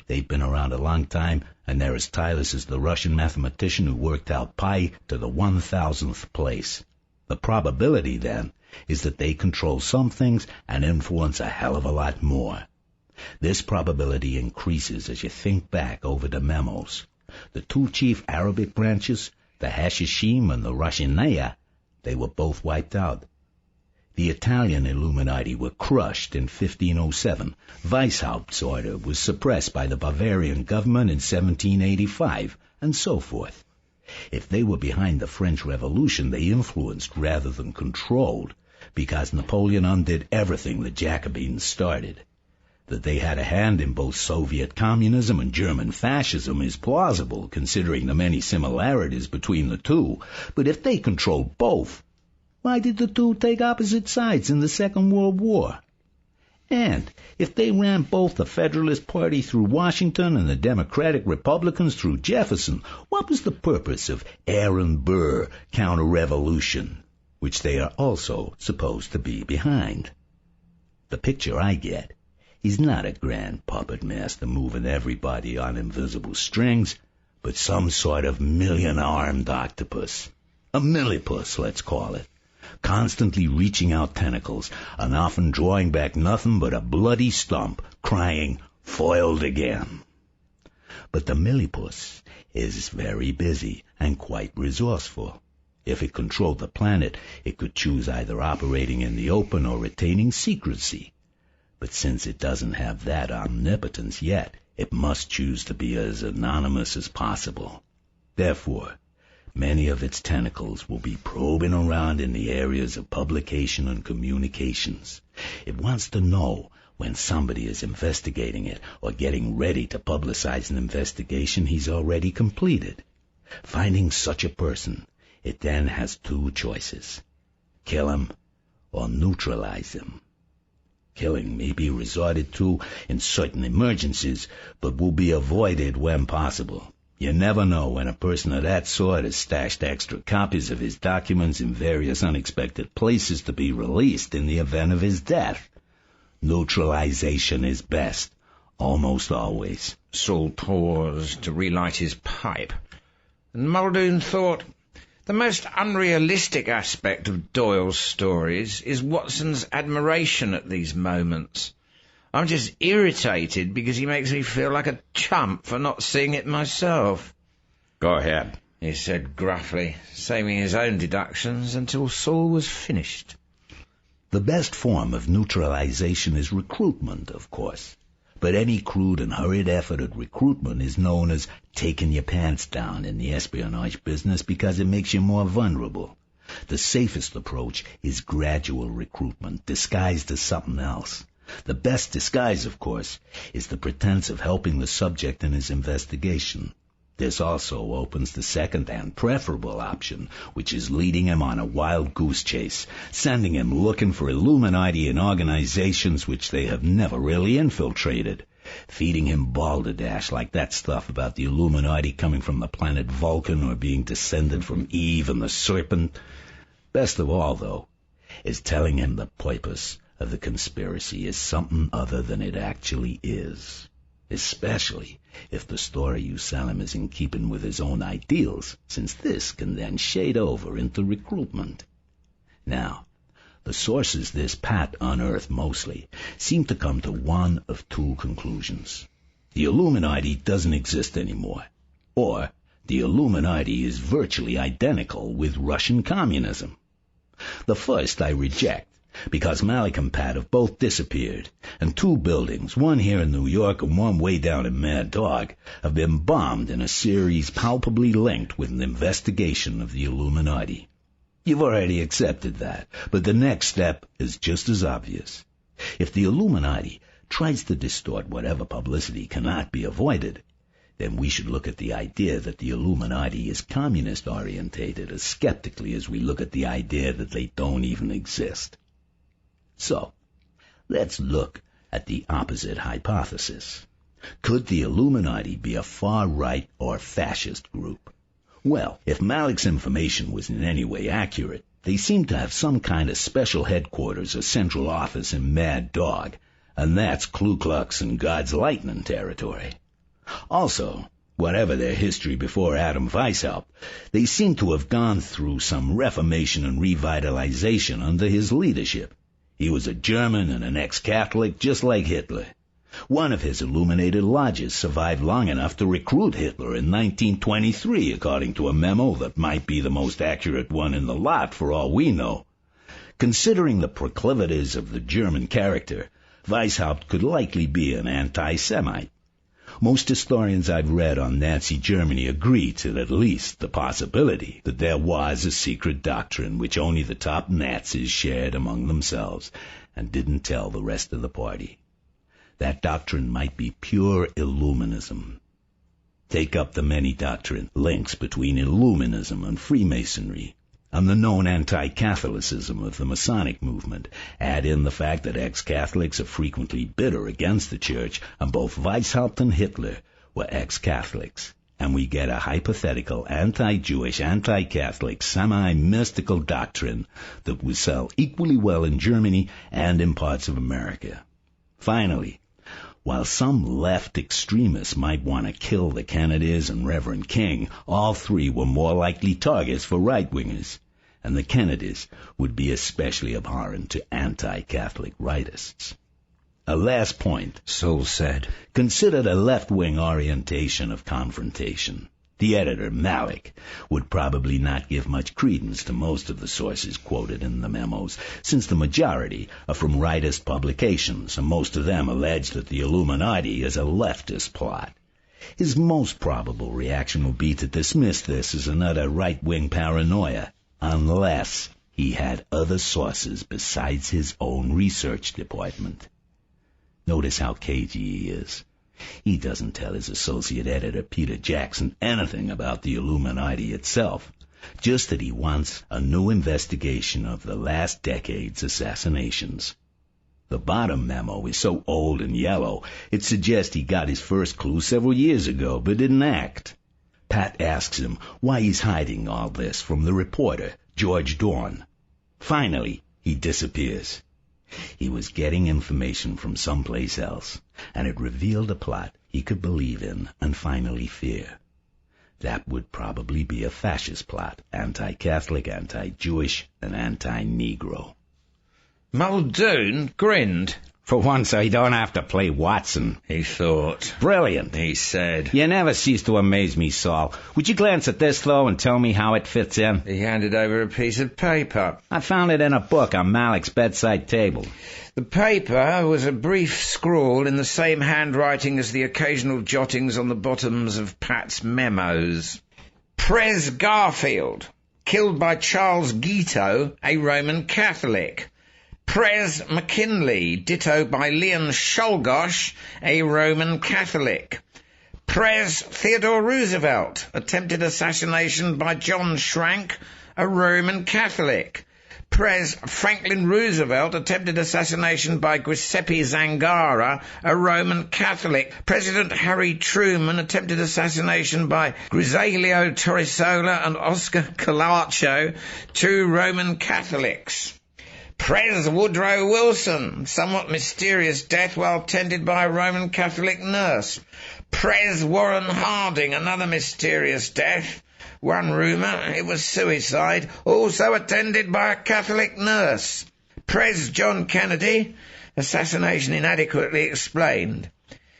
They've been around a long time, and they're as tireless as the Russian mathematician who worked out pi to the 1,000th place. The probability, then, is that they control some things and influence a hell of a lot more. This probability increases as you think back over the memos. The 2 chief Arabic branches, the Hashishim and the Rashinaya, they were both wiped out. The Italian Illuminati were crushed in 1507. Weishaupt's order was suppressed by the Bavarian government in 1785, and so forth. If they were behind the French Revolution, they influenced rather than controlled, because Napoleon undid everything the Jacobins started. That they had a hand in both Soviet communism and German fascism is plausible, considering the many similarities between the two. But if they controlled both, why did the two take opposite sides in the Second World War? And if they ran both the Federalist Party through Washington and the Democratic Republicans through Jefferson, what was the purpose of Aaron Burr counter-revolution, which they are also supposed to be behind? The picture I get, he's not a grand puppet master moving everybody on invisible strings, but some sort of million-armed octopus. A millipus, let's call it. Constantly reaching out tentacles and often drawing back nothing but a bloody stump, crying, "Foiled again." But the millipus is very busy and quite resourceful. If it controlled the planet, it could choose either operating in the open or retaining secrecy. But since it doesn't have that omnipotence yet, it must choose to be as anonymous as possible. Therefore, many of its tentacles will be probing around in the areas of publication and communications. It wants to know when somebody is investigating it or getting ready to publicize an investigation he's already completed. Finding such a person, it then has 2 choices: kill him or neutralize him. Killing may be resorted to in certain emergencies, but will be avoided when possible. You never know when a person of that sort has stashed extra copies of his documents in various unexpected places to be released in the event of his death. Neutralization is best, almost always. Saul paused to relight his pipe, and Muldoon thought, the most unrealistic aspect of Doyle's stories is Watson's admiration at these moments. I'm just irritated because he makes me feel like a chump for not seeing it myself. Go ahead, he said gruffly, saving his own deductions until Saul was finished. The best form of neutralization is recruitment, of course. But any crude and hurried effort at recruitment is known as taking your pants down in the espionage business because it makes you more vulnerable. The safest approach is gradual recruitment, disguised as something else. The best disguise, of course, is the pretense of helping the subject in his investigation. This also opens the second and preferable option, which is leading him on a wild goose chase, sending him looking for Illuminati in organizations which they have never really infiltrated, feeding him balderdash like that stuff about the Illuminati coming from the planet Vulcan or being descended from Eve and the serpent. Best of all, though, is telling him the purpose of the conspiracy is something other than it actually is. Especially if the story you sell him is in keeping with his own ideals, since this can then shade over into recruitment. Now, The sources this Pat unearthed mostly seem to come to one of two conclusions. The Illuminati doesn't exist anymore, or the Illuminati is virtually identical with Russian communism. The first I reject, because Malik and Pat have both disappeared, and two buildings, one here in New York and one way down in Mad Dog, have been bombed in a series palpably linked with an investigation of the Illuminati. You've already accepted that, but the next step is just as obvious. If the Illuminati tries to distort whatever publicity cannot be avoided, then we should look at the idea that the Illuminati is communist-orientated as skeptically as we look at the idea that they don't even exist. So, let's look at the opposite hypothesis. Could the Illuminati be a far-right or fascist group? Well, if Malik's information was in any way accurate, they seem to have some kind of special headquarters or central office in Mad Dog, and that's Ku Klux and God's Lightning territory. Also, whatever their history before Adam Weishaupt, they seem to have gone through some reformation and revitalization under his leadership. He was a German and an ex-Catholic just like Hitler. One of his illuminated lodges survived long enough to recruit Hitler in 1923, according to a memo that might be the most accurate one in the lot for all we know. Considering the proclivities of the German character, Weishaupt could likely be an anti-Semite. Most historians I've read on Nazi Germany agree to at least the possibility that there was a secret doctrine which only the top Nazis shared among themselves and didn't tell the rest of the party. That doctrine might be pure Illuminism. Take up the many doctrine links between Illuminism and Freemasonry, and the known anti-Catholicism of the Masonic movement. Add in the fact that ex-Catholics are frequently bitter against the Church, and both Weishaupt and Hitler were ex-Catholics, and we get a hypothetical anti-Jewish, anti-Catholic, semi-mystical doctrine that would sell equally well in Germany and in parts of America. Finally, while some left extremists might want to kill the Kennedys and Reverend King, all three were more likely targets for right-wingers, and the Kennedys would be especially abhorrent to anti-Catholic rightists. A last point, Saul said. Consider the left-wing orientation of confrontation. The editor, Malik, would probably not give much credence to most of the sources quoted in the memos, since the majority are from rightist publications, and most of them allege that the Illuminati is a leftist plot. His most probable reaction will be to dismiss this as another right-wing paranoia, unless he had other sources besides his own research department. Notice how cagey he is. He doesn't tell his associate editor, Peter Jackson, anything about the Illuminati itself, just that he wants a new investigation of the last decade's assassinations. The bottom memo is so old and yellow, it suggests he got his first clue several years ago, but didn't act. Pat asks him why he's hiding all this from the reporter, George Dorn. Finally, he disappears. He was getting information from someplace else, and it revealed a plot he could believe in and finally fear. That would probably be a fascist plot, anti-Catholic, anti-Jewish, and anti-Negro. Muldoon grinned. For once I don't have to play Watson, He thought. Brilliant. He said. You never cease to amaze me, Saul. Would you glance at this, though, and tell me how it fits in? He handed over a piece of paper. I found it in a book on Malik's bedside table. The paper was a brief scrawl in the same handwriting as the occasional jottings on the bottoms of Pat's memos. Pres Garfield, killed by Charles Guiteau, a Roman Catholic. Pres McKinley, ditto by Leon Czolgosz, a Roman Catholic. Pres Theodore Roosevelt, attempted assassination by John Schrank, a Roman Catholic. Pres Franklin Roosevelt, attempted assassination by Giuseppe Zangara, a Roman Catholic. President Harry Truman, attempted assassination by Griselio Torrisola and Oscar Colacho, two Roman Catholics. Pres Woodrow Wilson, somewhat mysterious death while tended by a Roman Catholic nurse. Pres Warren Harding, another mysterious death. One rumour, it was suicide, also attended by a Catholic nurse. Pres John Kennedy, assassination inadequately explained.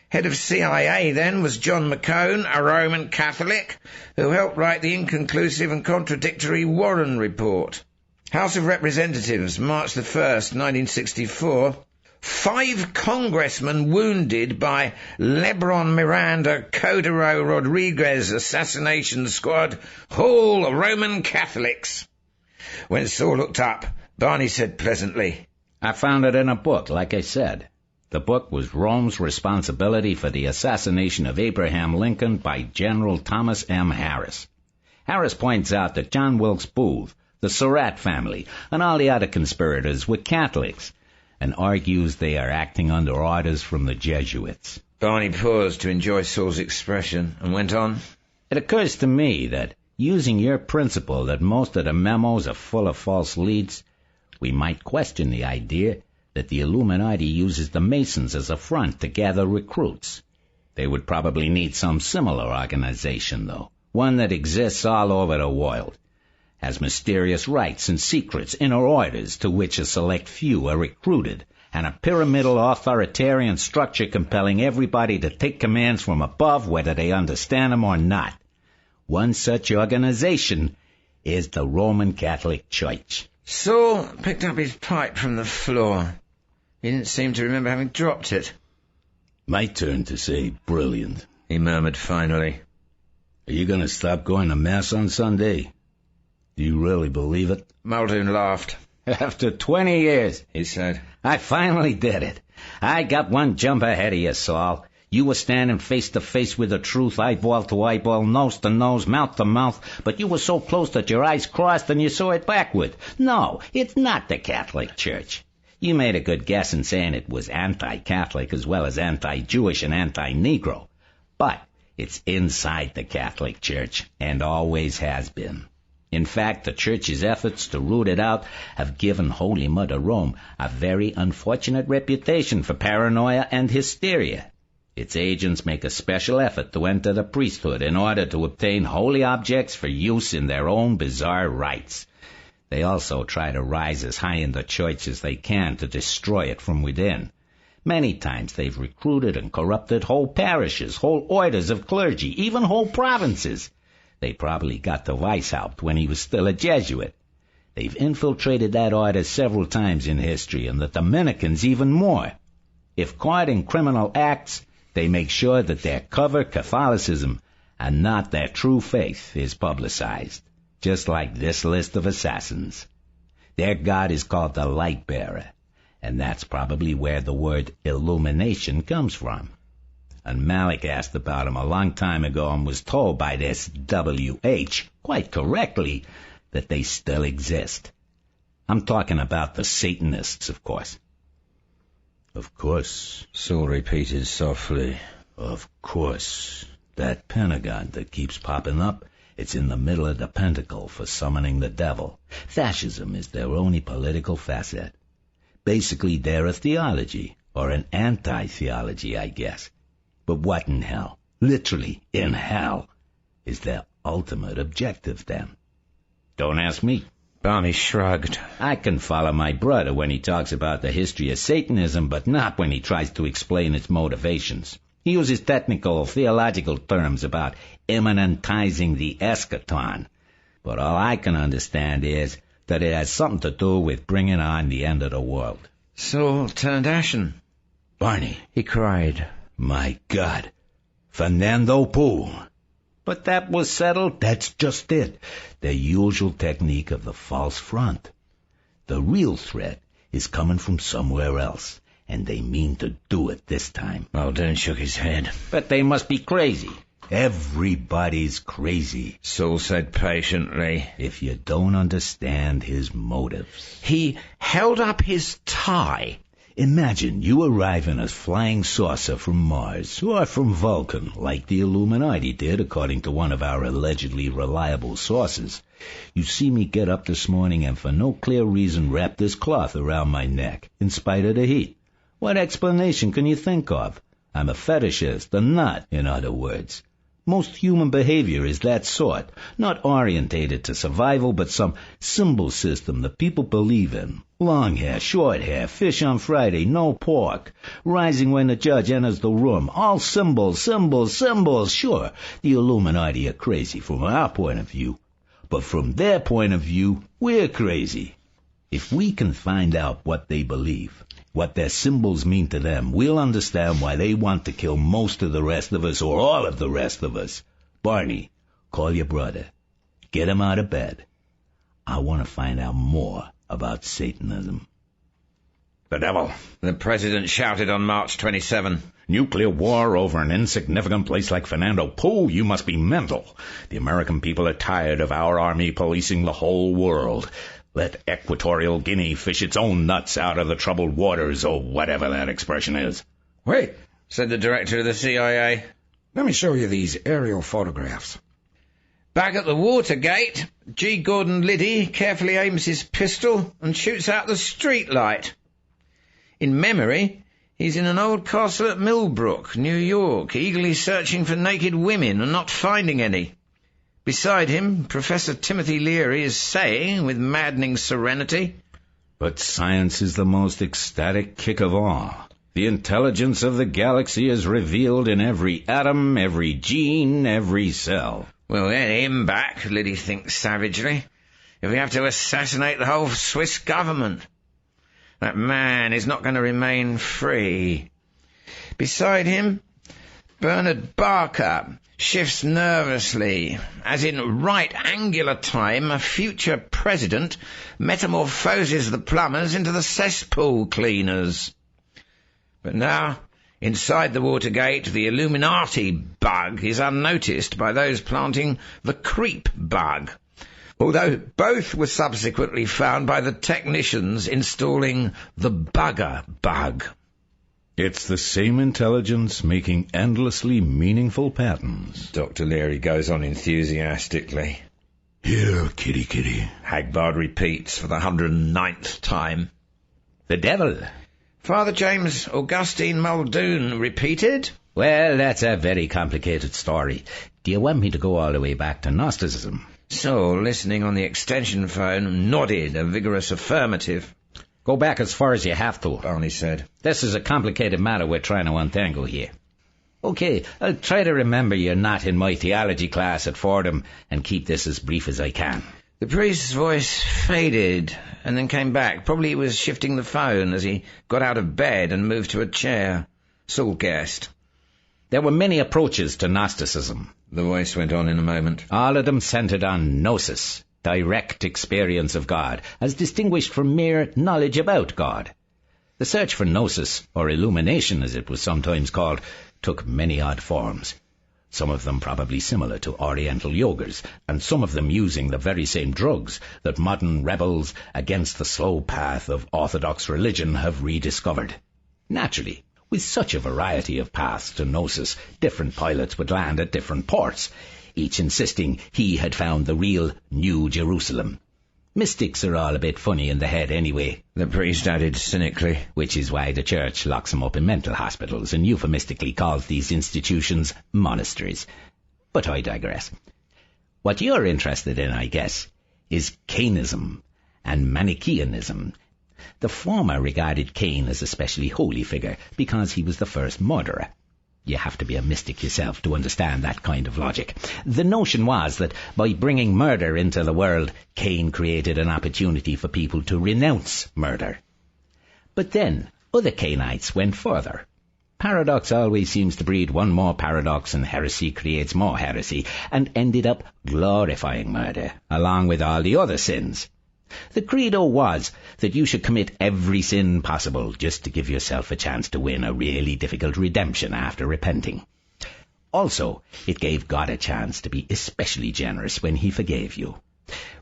Head of CIA then was John McCone, a Roman Catholic, who helped write the inconclusive and contradictory Warren Report. House of Representatives, March the 1st, 1964. 5 congressmen wounded by Lebron Miranda Cordero Rodriguez assassination squad, all Roman Catholics. When Saul looked up, Barney said pleasantly, I found it in a book, like I said. The book was Rome's Responsibility for the Assassination of Abraham Lincoln by General Thomas M. Harris. Harris points out that John Wilkes Booth, the Surratt family, and all the other conspirators were Catholics, and argues they are acting under orders from the Jesuits. Barney paused to enjoy Saul's expression and went on. It occurs to me that, using your principle that most of the memos are full of false leads, we might question the idea that the Illuminati uses the Masons as a front to gather recruits. They would probably need some similar organization, though, one that exists all over the world, has mysterious rites and secrets, inner orders to which a select few are recruited, and a pyramidal authoritarian structure compelling everybody to take commands from above whether they understand them or not. One such organization is the Roman Catholic Church. Saul picked up his pipe from the floor. He didn't seem to remember having dropped it. My turn to say brilliant, he murmured finally. Are you going to stop going to Mass on Sunday? Do you really believe it? Muldoon laughed. After 20 years, he said, I finally did it. I got one jump ahead of you, Saul. You were standing face to face with the truth, eyeball to eyeball, nose to nose, mouth to mouth, but you were so close that your eyes crossed and you saw it backward. No, it's not the Catholic Church. You made a good guess in saying it was anti-Catholic as well as anti-Jewish and anti-Negro. But it's inside the Catholic Church and always has been. In fact, the Church's efforts to root it out have given Holy Mother Rome a very unfortunate reputation for paranoia and hysteria. Its agents make a special effort to enter the priesthood in order to obtain holy objects for use in their own bizarre rites. They also try to rise as high in the Church as they can to destroy it from within. Many times they've recruited and corrupted whole parishes, whole orders of clergy, even whole provinces. They probably got the Weishaupt when he was still a Jesuit. They've infiltrated that order several times in history, and the Dominicans even more. If caught in criminal acts, they make sure that their cover Catholicism and not their true faith is publicized, just like this list of assassins. Their god is called the Light Bearer, and that's probably where the word illumination comes from. And Malik asked about him a long time ago and was told by this W.H., quite correctly, that they still exist. I'm talking about the Satanists, of course. Of course, Saul repeated softly. Of course. That pentagon that keeps popping up, it's in the middle of the pentacle for summoning the devil. Fascism is their only political facet. Basically, they're a theology, or an anti-theology, I guess. But what in hell, literally in hell, is their ultimate objective then? Don't ask me. Barney shrugged. I can follow my brother when he talks about the history of Satanism, but not when he tries to explain its motivations. He uses technical, theological terms about immanentizing the eschaton. But all I can understand is that it has something to do with bringing on the end of the world. Saul turned ashen. Barney, he cried. My God, Fernando Poo. But that was settled. That's just it. The usual technique of the false front. The real threat is coming from somewhere else, and they mean to do it this time. Muldoon shook his head. But they must be crazy. Everybody's crazy, Saul said patiently, if you don't understand his motives. He held up his tie. Imagine you arrive in a flying saucer from Mars, or from Vulcan, like the Illuminati did, according to one of our allegedly reliable sources. You see me get up this morning and for no clear reason wrap this cloth around my neck, in spite of the heat. What explanation can you think of? I'm a fetishist, a nut, in other words. Most human behavior is that sort, not orientated to survival, but some symbol system that people believe in. Long hair, short hair, fish on Friday, no pork, rising when the judge enters the room. All symbols, symbols, symbols. Sure, the Illuminati are crazy from our point of view, but from their point of view, we're crazy. If we can find out what they believe, what their symbols mean to them, we'll understand why they want to kill most of the rest of us, or all of the rest of us. Barney, call your brother. Get him out of bed. I want to find out more about Satanism. The devil, the president shouted on March 27. Nuclear war over an insignificant place like Fernando Poo? You must be mental. The American people are tired of our army policing the whole world. Let Equatorial Guinea fish its own nuts out of the troubled waters, or whatever that expression is. Wait, said the director of the CIA. Let me show you these aerial photographs. Back at the Watergate, G. Gordon Liddy carefully aims his pistol and shoots out the street light. In memory, he's in an old castle at Millbrook, New York, eagerly searching for naked women and not finding any. Beside him, Professor Timothy Leary is saying, with maddening serenity, "But science is the most ecstatic kick of all. The intelligence of the galaxy is revealed in every atom, every gene, every cell." We'll get him back, Liddy thinks savagely, if we have to assassinate the whole Swiss government. That man is not going to remain free. Beside him, Bernard Barker shifts nervously, as in right angular time a future president metamorphoses the plumbers into the cesspool cleaners. But now, inside the Watergate, the Illuminati bug is unnoticed by those planting the creep bug, although both were subsequently found by the technicians installing the bugger bug. It's the same intelligence making endlessly meaningful patterns. Dr. Leary goes on enthusiastically. Here, kitty kitty. Hagbard repeats for the 109th time. The devil. Father James Augustine Muldoon repeated. Well, that's a very complicated story. Do you want me to go all the way back to Gnosticism? Saul, listening on the extension phone, nodded a vigorous affirmative. Go back as far as you have to, Barney said. This is a complicated matter we're trying to untangle here. Okay, I'll try to remember you're not in my theology class at Fordham and keep this as brief as I can. The priest's voice faded and then came back. Probably he was shifting the phone as he got out of bed and moved to a chair. Saul guessed. There were many approaches to Gnosticism. The voice went on in a moment. All of them centered on gnosis, direct experience of God, as distinguished from mere knowledge about God. The search for gnosis, or illumination as it was sometimes called, took many odd forms. Some of them probably similar to Oriental yogas, and some of them using the very same drugs that modern rebels against the slow path of orthodox religion have rediscovered. Naturally, with such a variety of paths to gnosis, different pilots would land at different ports, each insisting he had found the real New Jerusalem. Mystics are all a bit funny in the head anyway, the priest added cynically, which is why the church locks them up in mental hospitals and euphemistically calls these institutions monasteries. But I digress. What you're interested in, I guess, is Cainism and Manichaeanism. The former regarded Cain as a specially holy figure because he was the first murderer. You have to be a mystic yourself to understand that kind of logic. The notion was that by bringing murder into the world, Cain created an opportunity for people to renounce murder. But then, other Cainites went further. Paradox always seems to breed one more paradox, and heresy creates more heresy, and ended up glorifying murder, along with all the other sins. The credo was that you should commit every sin possible just to give yourself a chance to win a really difficult redemption after repenting. Also, it gave God a chance to be especially generous when he forgave you.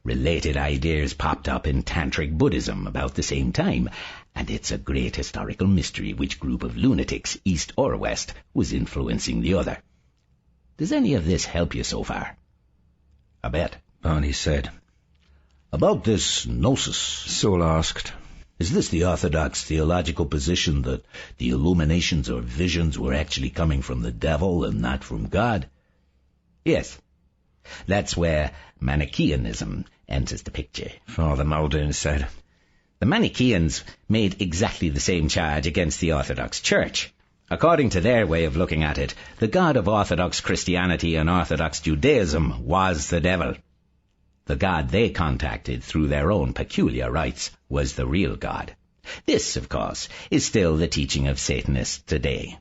Related ideas popped up in Tantric Buddhism about the same time, and it's a great historical mystery which group of lunatics, east or west, was influencing the other. Does any of this help you so far? I bet, Barney said. About this gnosis, Saul asked, is this the orthodox theological position that the illuminations or visions were actually coming from the devil and not from God? Yes. That's where Manichaeanism enters the picture. Father Muldoon said. The Manichaeans made exactly the same charge against the Orthodox Church. According to their way of looking at it, the God of Orthodox Christianity and Orthodox Judaism was the devil. The God they contacted through their own peculiar rites was the real God. This, of course, is still the teaching of Satanists today.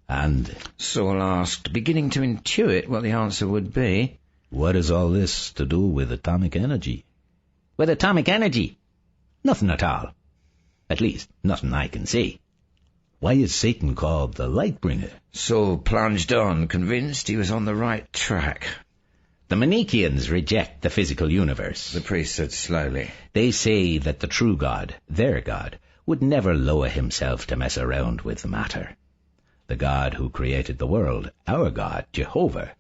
And Saul asked, beginning to intuit what the answer would be. What has all this to do with atomic energy? With atomic energy? Nothing at all. At least, nothing I can see. Why is Satan called the Lightbringer? Saul plunged on, convinced he was on the right track. The Manichaeans reject the physical universe. The priest said slowly. They say that the true God, their God, would never lower himself to mess around with matter. The God who created the world, our God, Jehovah,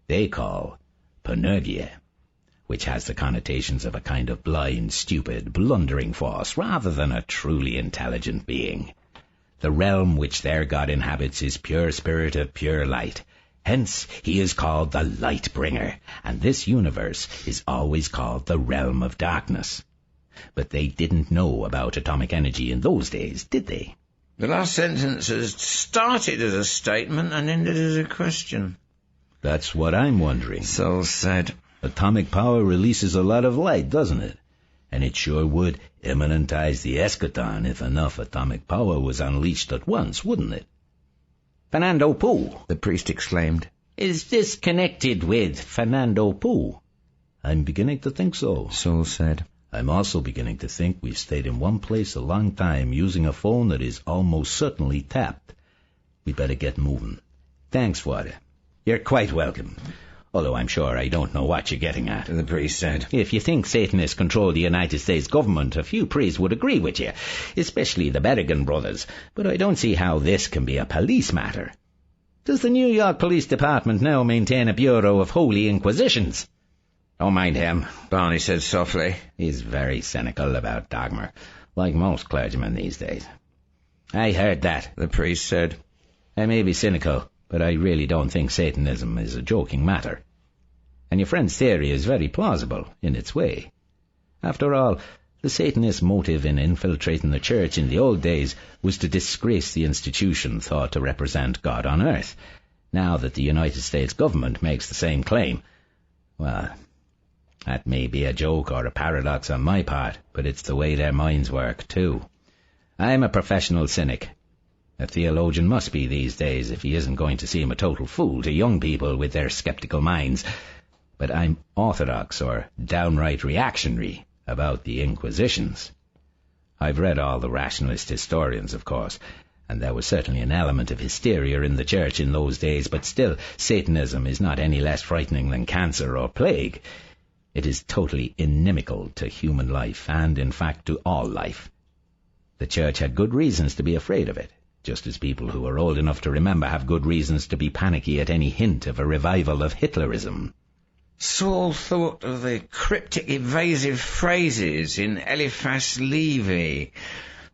they call Panergia, which has the connotations of a kind of blind, stupid, blundering force rather than a truly intelligent being. The realm which their God inhabits is pure spirit of pure light. Hence, he is called the Lightbringer, and this universe is always called the realm of darkness. But they didn't know about atomic energy in those days, did they? The last sentence has started as a statement and ended as a question. That's what I'm wondering. Saul said. Atomic power releases a lot of light, doesn't it? And it sure would immanentize the eschaton if enough atomic power was unleashed at once, wouldn't it? Fernando Poo, the priest exclaimed. Is this connected with Fernando Poo? I'm beginning to think so, Saul said. I'm also beginning to think we've stayed in one place a long time using a phone that is almost certainly tapped. We better get moving. Thanks, Father. You're quite welcome. Although I'm sure I don't know what you're getting at. The priest said. If you think Satanists control the United States government, a few priests would agree with you, especially the Berrigan brothers, but I don't see how this can be a police matter. Does the New York Police Department now maintain a Bureau of Holy Inquisitions? Don't mind him, Barney said softly. He's very cynical about dogma, like most clergymen these days. I heard that, the priest said. I may be cynical, but I really don't think Satanism is a joking matter. And your friend's theory is very plausible in its way. After all, the Satanist motive in infiltrating the church in the old days was to disgrace the institution thought to represent God on earth. Now that the United States government makes the same claim, well, that may be a joke or a paradox on my part, but it's the way their minds work, too. I'm a professional cynic. A theologian must be these days if he isn't going to seem a total fool to young people with their skeptical minds. But I'm orthodox or downright reactionary about the Inquisitions. I've read all the rationalist historians, of course, and there was certainly an element of hysteria in the church in those days, but still, Satanism is not any less frightening than cancer or plague. It is totally inimical to human life, and in fact to all life. The church had good reasons to be afraid of it, just as people who are old enough to remember have good reasons to be panicky at any hint of a revival of Hitlerism. Saul thought of the cryptic evasive phrases in Eliphas Levi,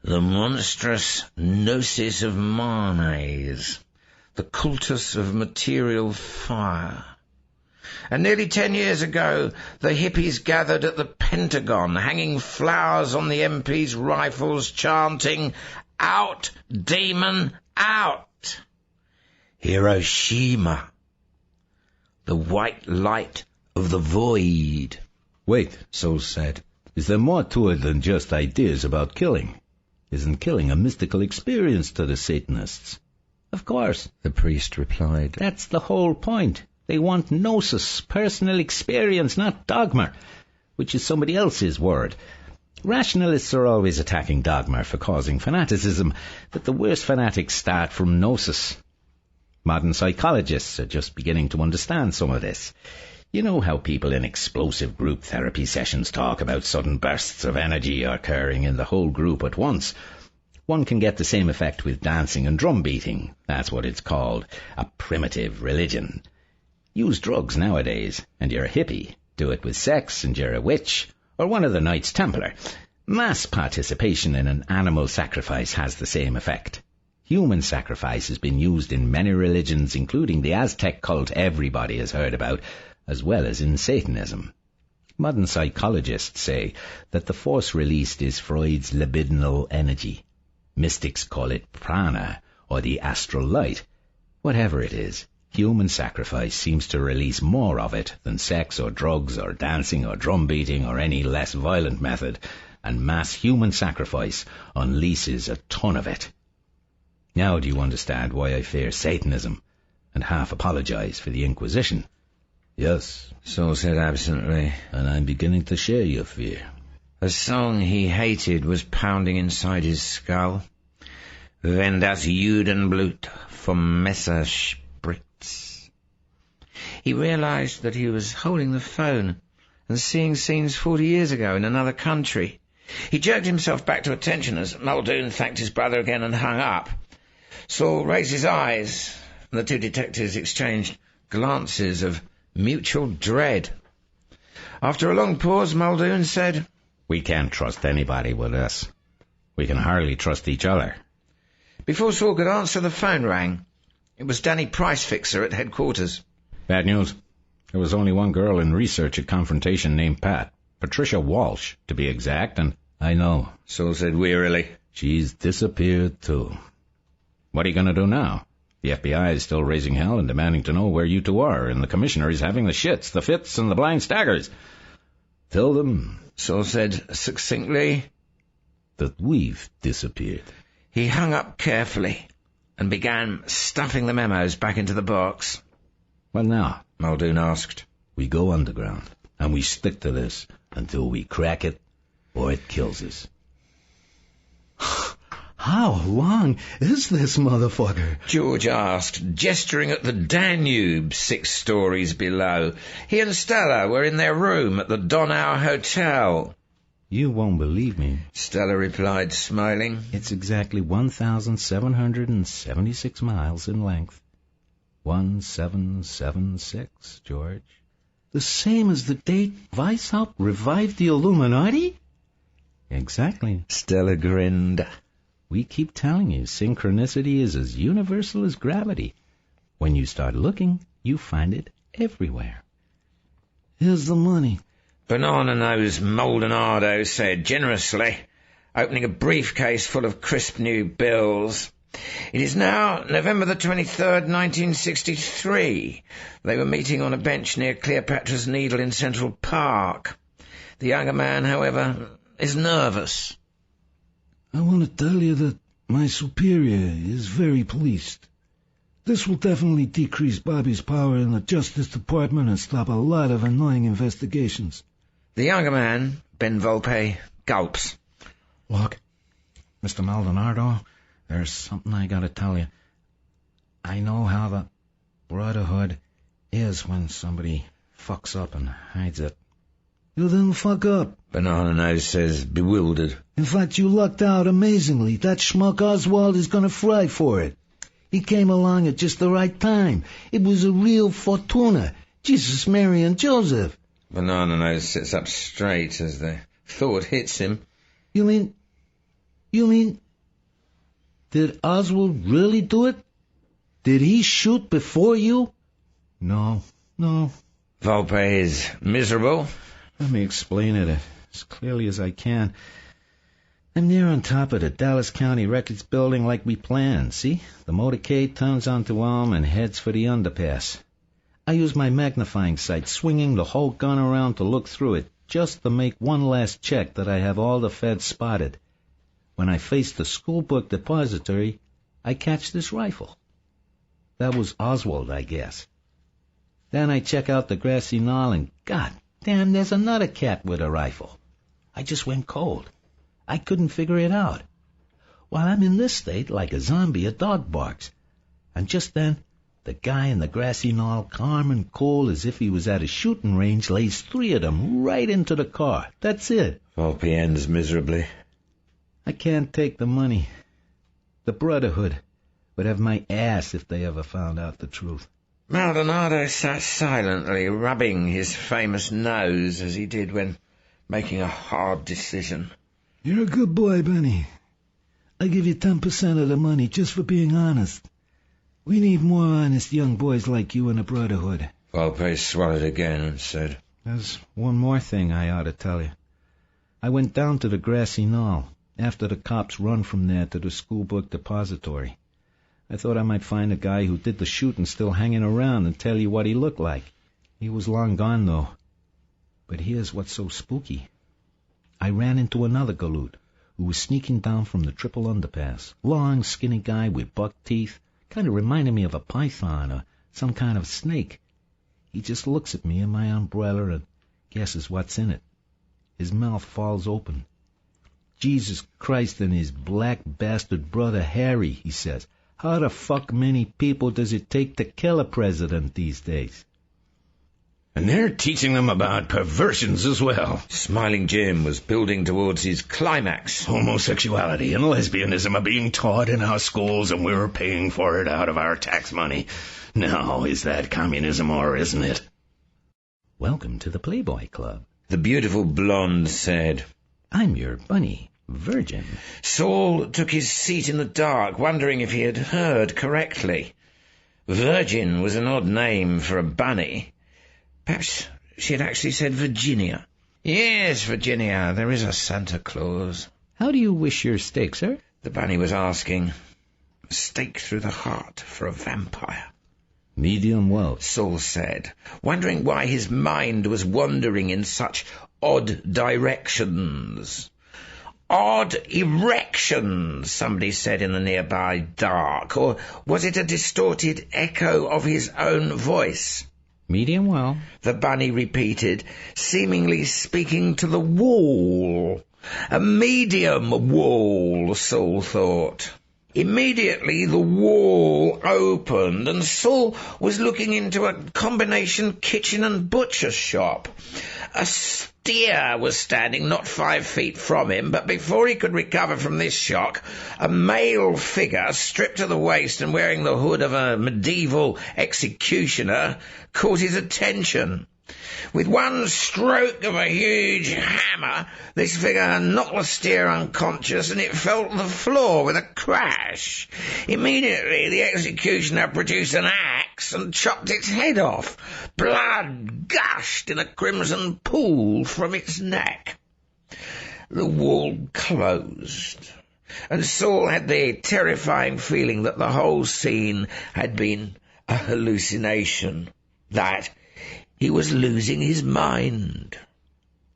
the monstrous gnosis of Manes, the cultus of material fire. And nearly 10 years ago, the hippies gathered at the Pentagon, hanging flowers on the MPs' rifles, chanting, "Out, demon, out!" Hiroshima, the white light of the void. Wait, Saul said. Is there more to it than just ideas about killing? Isn't killing a mystical experience to the Satanists? Of course, the priest replied. That's the whole point. They want gnosis, personal experience, not dogma, which is somebody else's word. Rationalists are always attacking dogma for causing fanaticism, but the worst fanatics start from gnosis. Modern psychologists are just beginning to understand some of this. You know how people in explosive group therapy sessions talk about sudden bursts of energy occurring in the whole group at once? One can get the same effect with dancing and drum beating. That's what it's called, a primitive religion. Use drugs nowadays, and you're a hippie. Do it with sex, and you're a witch, or one of the Knights Templar. Mass participation in an animal sacrifice has the same effect. Human sacrifice has been used in many religions, including the Aztec cult everybody has heard about, as well as in Satanism. Modern psychologists say that the force released is Freud's libidinal energy. Mystics call it prana, or the astral light. Whatever it is, human sacrifice seems to release more of it than sex or drugs or dancing or drum beating or any less violent method, and mass human sacrifice unleashes a ton of it. Now do you understand why I fear Satanism and half apologize for the Inquisition? Yes, Saul said absently. And I'm beginning to share your fear. A song he hated was pounding inside his skull. Wenn das Judenblut vom Messer spritzt. He realized that he was holding the phone and seeing scenes 40 years ago in another country. He jerked himself back to attention as Muldoon thanked his brother again and hung up. Saul raised his eyes, and the two detectives exchanged glances of mutual dread. After a long pause, Muldoon said, "We can't trust anybody with us. We can hardly trust each other." Before Saul could answer, the phone rang. It was Danny Pricefixer at headquarters. Bad news. There was only one girl in research at Confrontation named Pat. Patricia Walsh, to be exact, and I know, Saul said wearily. She's disappeared, too. What are you going to do now? The FBI is still raising hell and demanding to know where you two are, and the commissioner is having the shits, the fits, and the blind staggers. Tell them, Saul said succinctly, that we've disappeared. He hung up carefully and began stuffing the memos back into the box. What now? Muldoon asked. We go underground, and we stick to this until we crack it or it kills us. How long is this motherfucker? George asked, gesturing at the Danube 6 stories below. He and Stella were in their room at the Donau Hotel. You won't believe me, Stella replied, smiling. It's exactly 1,776 miles in length. 1776, George. The same as the date Weishaupt revived the Illuminati? Exactly. Stella grinned. We keep telling you, synchronicity is as universal as gravity. When you start looking, you find it everywhere. Here's the money. Banana-nosed Maldonado said generously, opening a briefcase full of crisp new bills. It is now November the 23rd, 1963. They were meeting on a bench near Cleopatra's Needle in Central Park. The younger man, however, is nervous. I want to tell you that my superior is very pleased. This will definitely decrease Bobby's power in the Justice Department and stop a lot of annoying investigations. The younger man, Ben Volpe, gulps. Look, Mr. Maldonado, there's something I gotta tell you. I know how the Brotherhood is when somebody fucks up and hides it. You didn't fuck up, Banana Nose says, bewildered. In fact, you lucked out amazingly. That schmuck Oswald is gonna fry for it. He came along at just the right time. It was a real fortuna. Jesus, Mary, and Joseph. Banana Nose sits up straight as the thought hits him. You mean, did Oswald really do it? Did he shoot before you? No. Volpe is miserable. Let me explain it as clearly as I can. I'm near on top of the Dallas County Records building like we planned, see? The motorcade turns onto Elm and heads for the underpass. I use my magnifying sight, swinging the whole gun around to look through it, just to make one last check that I have all the feds spotted. When I face the schoolbook depository, I catch this rifle. That was Oswald, I guess. Then I check out the grassy knoll and, God damn, there's another cat with a rifle. I just went cold. I couldn't figure it out. While I'm in this state, like a zombie, a dog barks. And just then, the guy in the grassy knoll, calm and cool as if he was at a shooting range, lays 3 of them right into the car. That's it. Volpe ends miserably. I can't take the money. The Brotherhood would have my ass if they ever found out the truth. Maldonado sat silently, rubbing his famous nose as he did when making a hard decision. You're a good boy, Benny. I give you 10% of the money just for being honest. We need more honest young boys like you in the Brotherhood. Volpe swallowed again and said, There's one more thing I ought to tell you. I went down to the grassy knoll after the cops run from there to the schoolbook depository. I thought I might find a guy who did the shooting still hanging around and tell you what he looked like. He was long gone, though. But here's what's so spooky. I ran into another galoot who was sneaking down from the triple underpass. Long, skinny guy with buck teeth. Kind of reminded me of a python or some kind of snake. He just looks at me and my umbrella and guesses what's in it. His mouth falls open. Jesus Christ and his black bastard brother Harry, he says. How the fuck many people does it take to kill a president these days? And they're teaching them about perversions as well. Smiling Jim was building towards his climax. Homosexuality and lesbianism are being taught in our schools, and we're paying for it out of our tax money. Now, is that communism or isn't it? Welcome to the Playboy Club. The beautiful blonde said, I'm your bunny, Virgin. Saul took his seat in the dark, wondering if he had heard correctly. Virgin was an odd name for a bunny. Perhaps she had actually said Virginia. Yes, Virginia, there is a Santa Claus. How do you wish your steak, sir? The bunny was asking. A stake through the heart for a vampire. Medium well, Saul said, wondering why his mind was wandering in such odd directions. Odd erections, somebody said in the nearby dark, or was it a distorted echo of his own voice? Medium well, the bunny repeated, seemingly speaking to the wall. A medium wall, Saul thought. Immediately the wall opened and Saul was looking into a combination kitchen and butcher shop. A steer was standing not 5 feet from him, but before he could recover from this shock, a male figure, stripped to the waist and wearing the hood of a medieval executioner, caught his attention. With one stroke of a huge hammer, this figure knocked the steer unconscious, and it fell to the floor with a crash. Immediately, the executioner produced an axe and chopped its head off. Blood gushed in a crimson pool from its neck. The wall closed, and Saul had the terrifying feeling that the whole scene had been a hallucination, that he was losing his mind.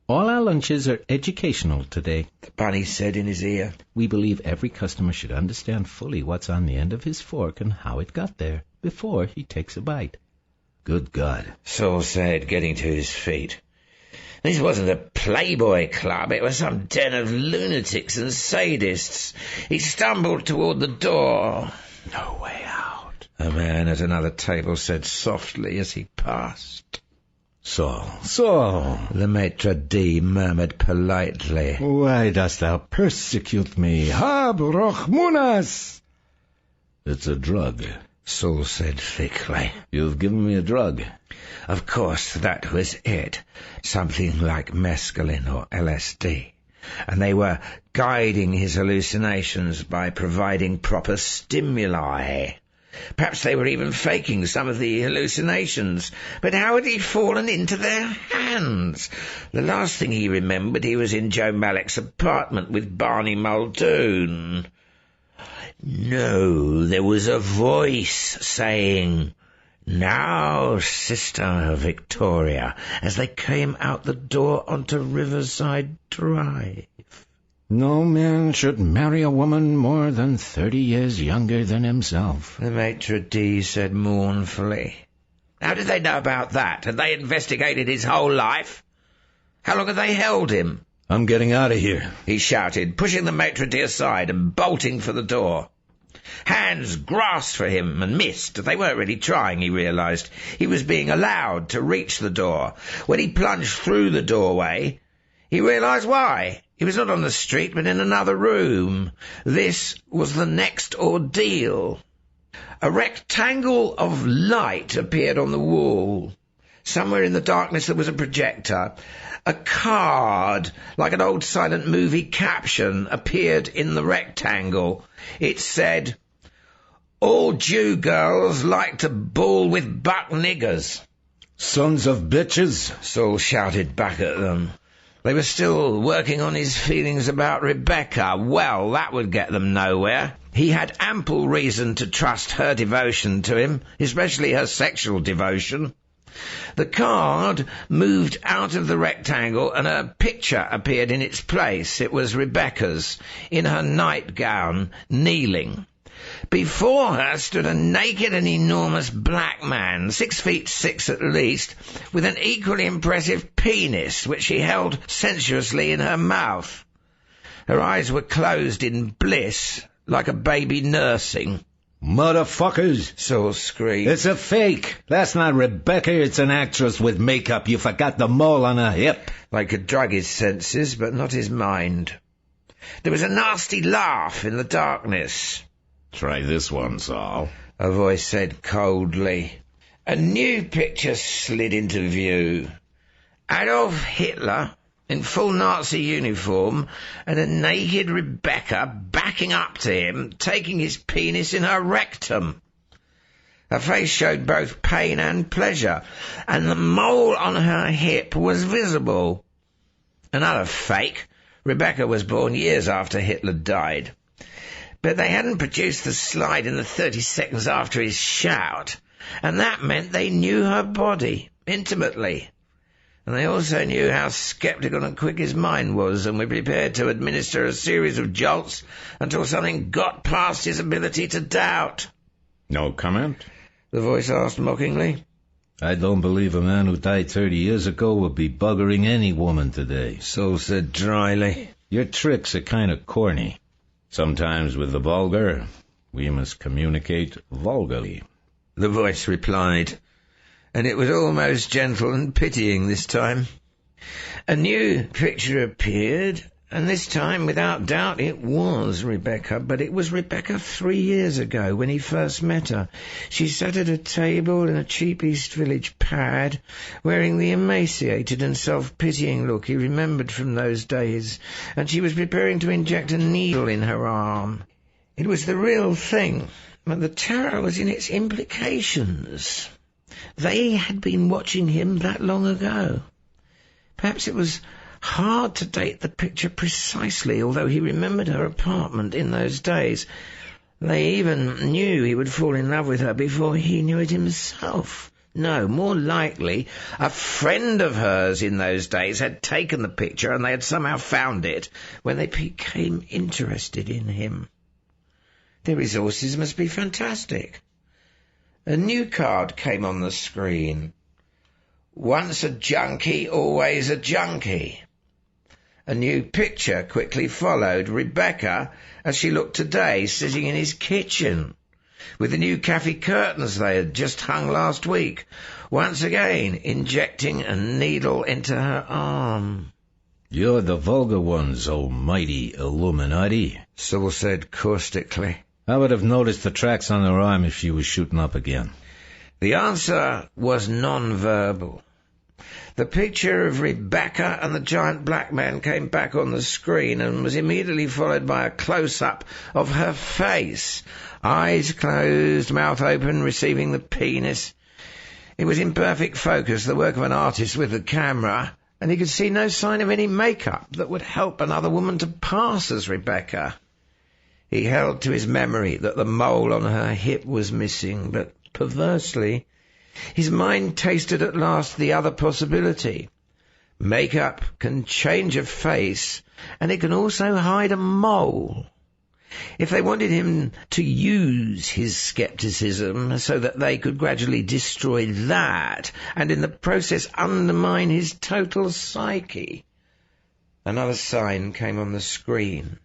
All our lunches are educational today, the bunny said in his ear. We believe every customer should understand fully what's on the end of his fork and how it got there before he takes a bite. Good God, Saul said, getting to his feet. This wasn't a Playboy club, it was some den of lunatics and sadists. He stumbled toward the door. No way out, a man at another table said softly as he passed. Saul, Saul, the maitre d' murmured politely. Why dost thou persecute me? Hab rochmunas! It's a drug, Saul said thickly. You've given me a drug. Of course, that was it. Something like mescaline or LSD. And they were guiding his hallucinations by providing proper stimuli. Perhaps they were even faking some of the hallucinations. But how had he fallen into their hands? The last thing he remembered, he was in Joe Malek's apartment with Barney Muldoon. No, there was a voice saying, "Now, Sister Victoria," as they came out the door onto Riverside Drive. No man should marry a woman more than 30 years younger than himself, the maitre d' said mournfully. How did they know about that? Had they investigated his whole life? How long had they held him? I'm getting out of here, he shouted, pushing the maitre d' aside and bolting for the door. Hands grasped for him and missed. They weren't really trying, he realized. He was being allowed to reach the door. When he plunged through the doorway, he realized why. He was not on the street, but in another room. This was the next ordeal. A rectangle of light appeared on the wall. Somewhere in the darkness there was a projector. A card, like an old silent movie caption, appeared in the rectangle. It said, "All Jew girls like to ball with buck niggers." Sons of bitches, Saul shouted back at them. They were still working on his feelings about Rebecca. Well, that would get them nowhere. He had ample reason to trust her devotion to him, especially her sexual devotion. The card moved out of the rectangle and a picture appeared in its place. It was Rebecca's, in her nightgown, kneeling. Before her stood a naked and enormous black man, 6'6" at least, with an equally impressive penis, which she held sensuously in her mouth. Her eyes were closed in bliss, like a baby nursing. "Motherfuckers!" Saul screamed. "It's a fake! That's not Rebecca, it's an actress with makeup. You forgot the mole on her hip." They could drug his senses, but not his mind. There was a nasty laugh in the darkness. Try this one, Saul, a voice said coldly. A new picture slid into view. Adolf Hitler, in full Nazi uniform, and a naked Rebecca backing up to him, taking his penis in her rectum. Her face showed both pain and pleasure, and the mole on her hip was visible. Another fake. Rebecca was born years after Hitler died. But they hadn't produced the slide in the 30 seconds after his shout, and that meant they knew her body intimately. And they also knew how sceptical and quick his mind was, and were prepared to administer a series of jolts until something got past his ability to doubt. No comment? The voice asked mockingly. "I don't believe a man who died 30 years ago would be buggering any woman today," Saul said dryly. "Your tricks are kind of corny." "Sometimes with the vulgar, we must communicate vulgarly," the voice replied, and it was almost gentle and pitying this time. A new picture appeared, and this time, without doubt, it was Rebecca, but it was Rebecca 3 years ago when he first met her. She sat at a table in a cheap East Village pad, wearing the emaciated and self-pitying look he remembered from those days, and she was preparing to inject a needle in her arm. It was the real thing, but the terror was in its implications. They had been watching him that long ago. Perhaps it was hard to date the picture precisely, although he remembered her apartment in those days. They even knew he would fall in love with her before he knew it himself. No, more likely, a friend of hers in those days had taken the picture and they had somehow found it when they became interested in him. Their resources must be fantastic. A new card came on the screen. Once a junkie, always a junkie. A new picture quickly followed. Rebecca, as she looked today, sitting in his kitchen, with the new cafe curtains they had just hung last week, once again injecting a needle into her arm. "You're the vulgar ones, almighty Illuminati," Saul said caustically. "I would have noticed the tracks on her arm if she was shooting up again." The answer was non-verbal. The picture of Rebecca and the giant black man came back on the screen and was immediately followed by a close-up of her face, eyes closed, mouth open, receiving the penis. It was in perfect focus, the work of an artist with the camera, and he could see no sign of any makeup that would help another woman to pass as Rebecca. He held to his memory that the mole on her hip was missing, but perversely, his mind tasted at last the other possibility. Makeup can change a face, and it can also hide a mole. If they wanted him to use his skepticism so that they could gradually destroy that, and in the process undermine his total psyche. Another sign came on the screen.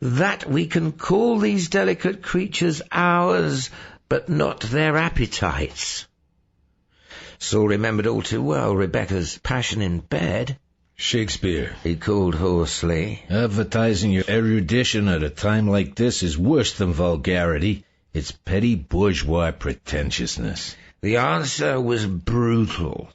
That we can call these delicate creatures ours, but not their appetites. Saul remembered all too well Rebecca's passion in bed. "Shakespeare," he called hoarsely. "Advertising your erudition at a time like this is worse than vulgarity. It's petty bourgeois pretentiousness." The answer was brutal.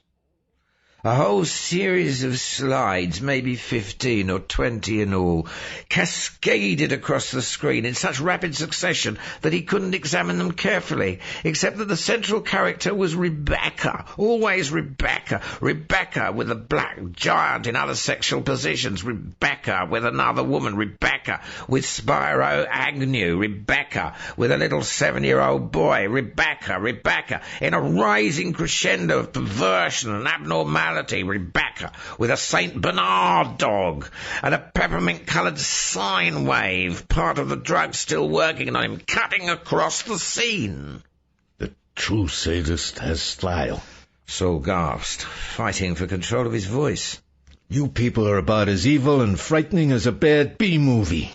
A whole series of slides, maybe 15 or 20 in all, cascaded across the screen in such rapid succession that he couldn't examine them carefully, except that the central character was Rebecca, always Rebecca, Rebecca with a black giant in other sexual positions, Rebecca with another woman, Rebecca with Spyro Agnew, Rebecca with a little 7-year-old boy, Rebecca, in a rising crescendo of perversion and abnormality, Rebecca with a Saint Bernard dog and a peppermint-coloured sine wave, part of the drug still working on him, cutting across the scene. The true sadist has style. Saul gasped, fighting for control of his voice. You people are about as evil and frightening as a bad B-movie.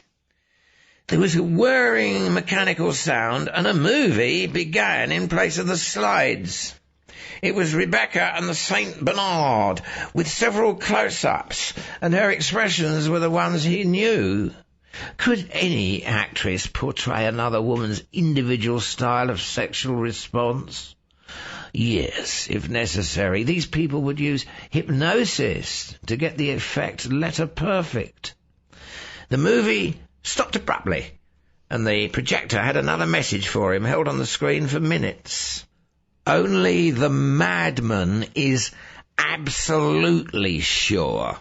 There was a whirring mechanical sound, and a movie began in place of the slides. It was Rebecca and the Saint Bernard, with several close-ups, and her expressions were the ones he knew. Could any actress portray another woman's individual style of sexual response? Yes, if necessary. These people would use hypnosis to get the effect letter perfect. The movie stopped abruptly, and the projector had another message for him, held on the screen for minutes. Only the madman is absolutely sure.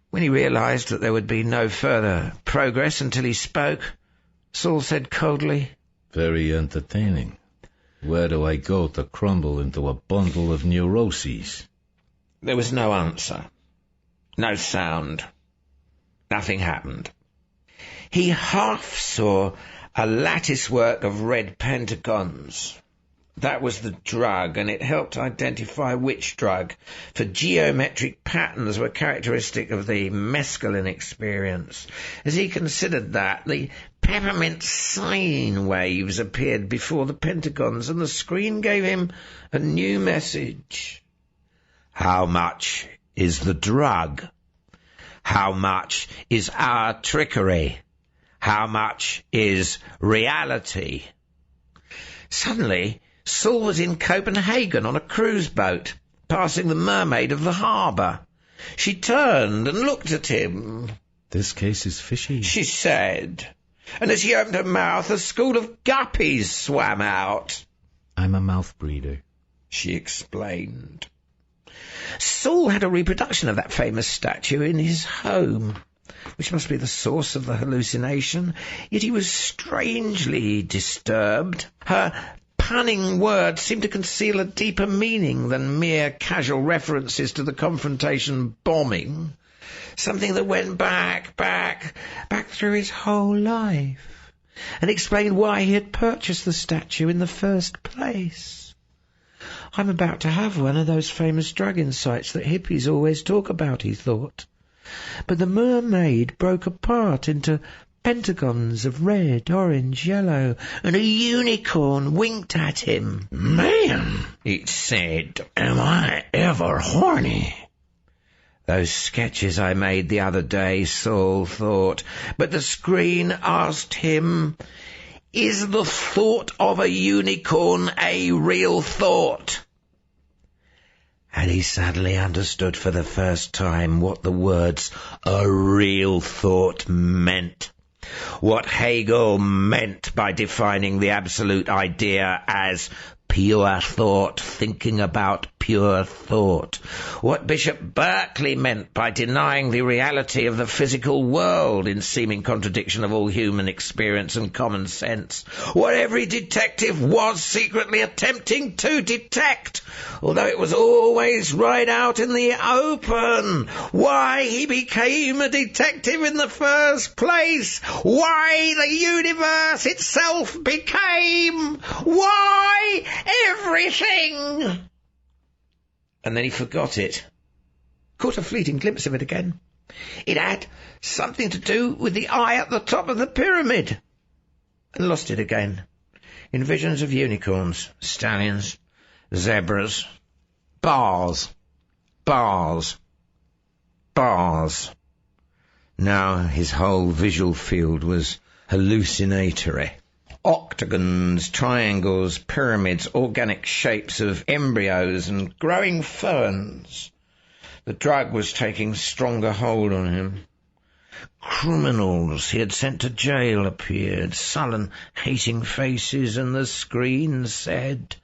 When he realized that there would be no further progress until he spoke, Saul said coldly, Very entertaining. Where do I go to crumble into a bundle of neuroses? There was no answer. No sound. Nothing happened. He half saw a latticework of red pentagons. That was the drug, and it helped identify which drug, for geometric patterns were characteristic of the mescaline experience. As he considered that, the peppermint sine waves appeared before the pentagons, and the screen gave him a new message. How much is the drug? How much is our trickery? How much is reality? Suddenly, Saul was in Copenhagen on a cruise boat, passing the mermaid of the harbour. She turned and looked at him. This case is fishy, she said, and as she opened her mouth, a school of guppies swam out. I'm a mouth breeder, she explained. Saul had a reproduction of that famous statue in his home, which must be the source of the hallucination, yet he was strangely disturbed. Her punning words seemed to conceal a deeper meaning than mere casual references to the confrontation bombing, something that went back through his whole life, and explained why he had purchased the statue in the first place. I'm about to have one of those famous drug insights that hippies always talk about, he thought. But the mermaid broke apart into pentagons of red, orange, yellow, and a unicorn winked at him. Man, it said, am I ever horny? Those sketches I made the other day, Saul thought, but the screen asked him, is the thought of a unicorn a real thought? And he suddenly understood for the first time what the words a real thought meant. What Hegel meant by defining the absolute idea as pure thought, thinking about pure thought. What Bishop Berkeley meant by denying the reality of the physical world in seeming contradiction of all human experience and common sense. What every detective was secretly attempting to detect, although it was always right out in the open. Why he became a detective in the first place. Why the universe itself became. Why everything. And then he forgot it. Caught a fleeting glimpse of it again. It had something to do with the eye at the top of the pyramid. And lost it again. In visions of unicorns, stallions, zebras, bars. Now his whole visual field was hallucinatory. Octagons, triangles, pyramids, organic shapes of embryos and growing ferns. The drug was taking stronger hold on him. Criminals he had sent to jail appeared, sullen, hating faces, and the screen said,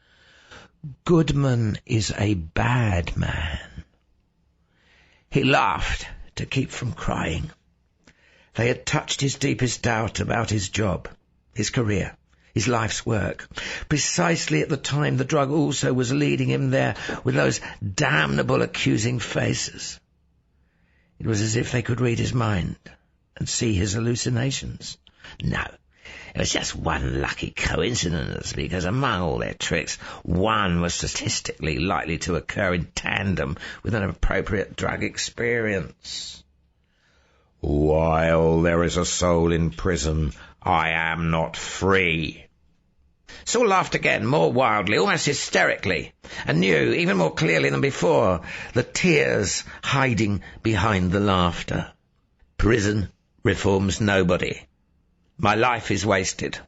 "Goodman is a bad man." He laughed to keep from crying. They had touched his deepest doubt about his job, his career, his life's work. Precisely at the time the drug also was leading him there with those damnable accusing faces. It was as if they could read his mind and see his hallucinations. No, it was just one lucky coincidence, because among all their tricks, one was statistically likely to occur in tandem with an appropriate drug experience. "While there is a soul in prison, I am not free." Saul laughed again, more wildly, almost hysterically, and knew, even more clearly than before, the tears hiding behind the laughter. "Prison reforms nobody. My life is wasted.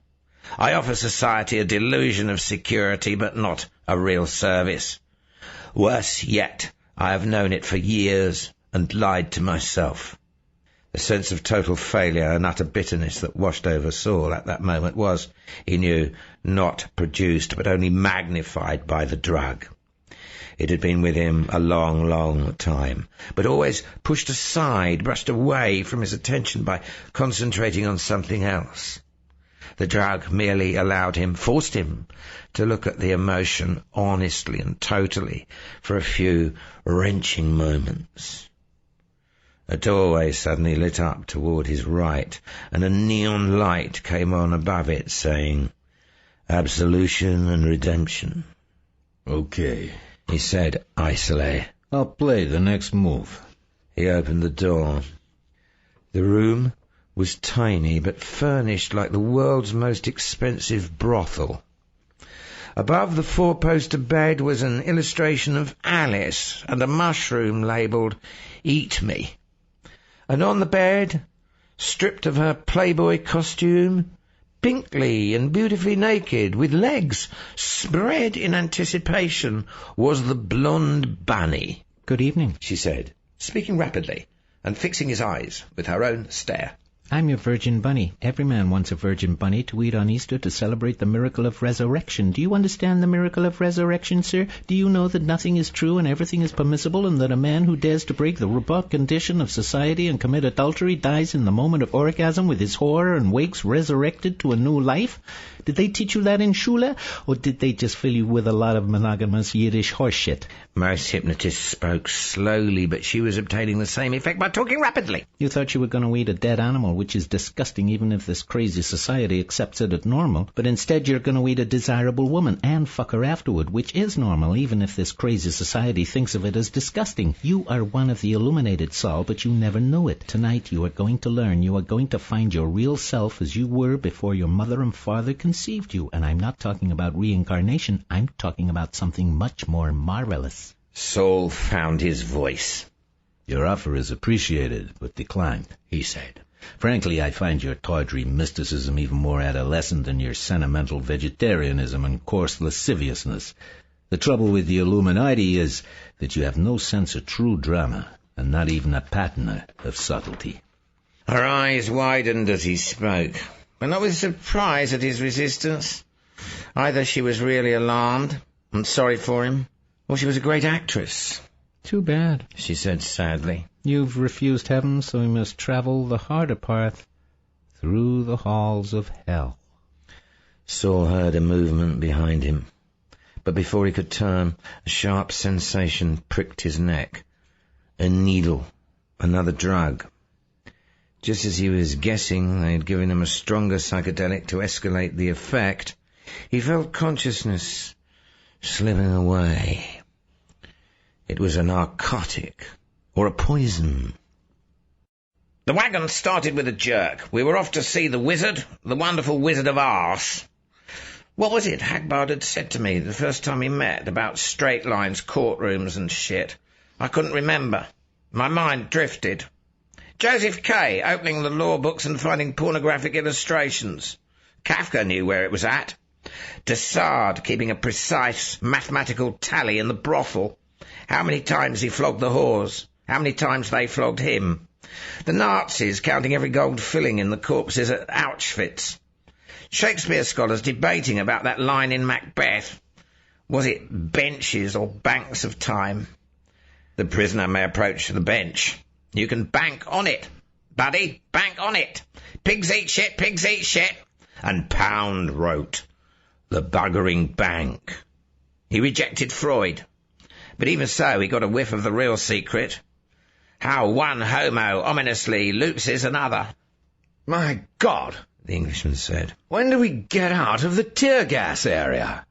I offer society a delusion of security, but not a real service. Worse yet, I have known it for years and lied to myself." The sense of total failure and utter bitterness that washed over Saul at that moment was, he knew, not produced but only magnified by the drug. It had been with him a long, long time, but always pushed aside, brushed away from his attention by concentrating on something else. The drug merely allowed him, forced him, to look at the emotion honestly and totally for a few wrenching moments. A doorway suddenly lit up toward his right, and a neon light came on above it, saying, "Absolution and Redemption." "Okay," he said icily. "I'll play the next move." He opened the door. The room was tiny, but furnished like the world's most expensive brothel. Above the four-poster bed was an illustration of Alice and a mushroom labelled "Eat Me." And on the bed, stripped of her Playboy costume, pinkly and beautifully naked, with legs spread in anticipation, was the blonde bunny. "Good evening," she said, speaking rapidly and fixing his eyes with her own stare. "I'm your virgin bunny. Every man wants a virgin bunny to eat on Easter to celebrate the miracle of resurrection. Do you understand the miracle of resurrection, sir? Do you know that nothing is true and everything is permissible, and that a man who dares to break the robust condition of society and commit adultery dies in the moment of orgasm with his horror and wakes resurrected to a new life? Did they teach you that in Schule, or did they just fill you with a lot of monogamous Yiddish horseshit?" Most hypnotists spoke slowly, but she was obtaining the same effect by talking rapidly. "You thought you were going to eat a dead animal, which is disgusting even if this crazy society accepts it as normal, but instead you're going to eat a desirable woman and fuck her afterward, which is normal even if this crazy society thinks of it as disgusting. You are one of the illuminated, Saul, but you never knew it. Tonight you are going to learn. You are going to find your real self as you were before your mother and father conceived you, and I'm not talking about reincarnation. I'm talking about something much more marvelous." Saul found his voice. "Your offer is appreciated, but declined," he said. "Frankly, I find your tawdry mysticism even more adolescent than your sentimental vegetarianism and coarse lasciviousness. The trouble with the Illuminati is that you have no sense of true drama, and not even a patina of subtlety." Her eyes widened as he spoke, but not with surprise at his resistance. Either she was really alarmed and sorry for him, or she was a great actress. "Too bad," she said sadly. "You've refused heaven, so we must travel the harder path through the halls of hell." Saul heard a movement behind him, but before he could turn, a sharp sensation pricked his neck. A needle, another drug. Just as he was guessing they had given him a stronger psychedelic to escalate the effect, he felt consciousness slipping away. It was a narcotic, or a poison. The wagon started with a jerk. We were off to see the wizard, the wonderful Wizard of Arse. What was it Hagbard had said to me the first time we met about straight lines, courtrooms and shit? I couldn't remember. My mind drifted. Joseph K. opening the law books and finding pornographic illustrations. Kafka knew where it was at. Dessard keeping a precise mathematical tally in the brothel. How many times he flogged the whores? How many times they flogged him? The Nazis counting every gold filling in the corpses at Auschwitz. Shakespeare scholars debating about that line in Macbeth. Was it benches or banks of time? The prisoner may approach the bench. You can bank on it, buddy, bank on it. Pigs eat shit, pigs eat shit. And Pound wrote, the buggering bank. He rejected Freud, but even so he got a whiff of the real secret. How one homo ominously looses another. My God, the Englishman said. When do we get out of the tear gas area?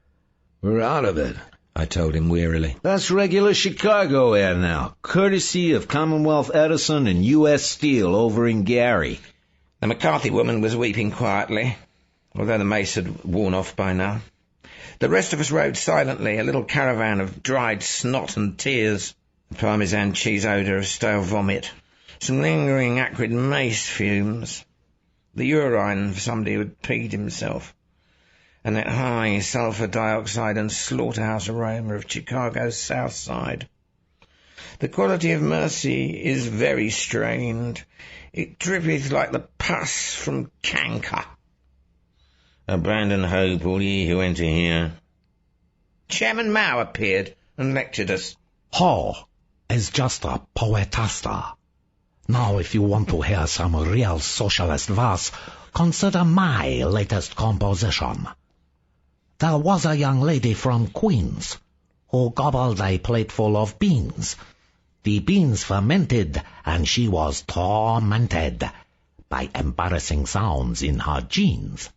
We're out of it, I told him wearily. That's regular Chicago air now, courtesy of Commonwealth Edison and U.S. Steel over in Gary. The McCarthy woman was weeping quietly, although the mace had worn off by now. The rest of us rode silently, a little caravan of dried snot and tears, the Parmesan cheese odour of stale vomit, some lingering acrid mace fumes, the urine of somebody who had peed himself, and that high sulphur dioxide and slaughterhouse aroma of Chicago's south side. The quality of mercy is very strained. It drippeth like the pus from canker. Abandon hope, all ye who enter here. Chairman Mao appeared and lectured us. Ho is just a poetasta. Now, if you want to hear some real socialist verse, consider my latest composition. There was a young lady from Queens who gobbled a plateful of beans. The beans fermented, and she was tormented by embarrassing sounds in her jeans.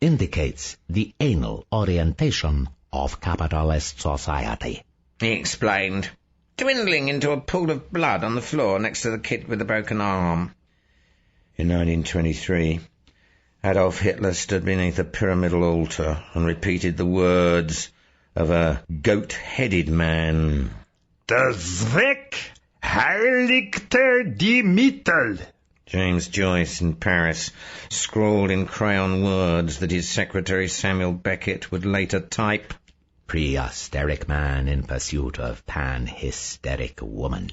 Indicates the anal orientation of capitalist society. He explained, dwindling into a pool of blood on the floor next to the kid with the broken arm. In 1923, Adolf Hitler stood beneath a pyramidal altar and repeated the words of a goat-headed man. Der Zweck heiligte die Mittel. James Joyce in Paris scrawled in crayon words that his secretary Samuel Beckett would later type. Pre-hysteric man in pursuit of pan-hysteric woman.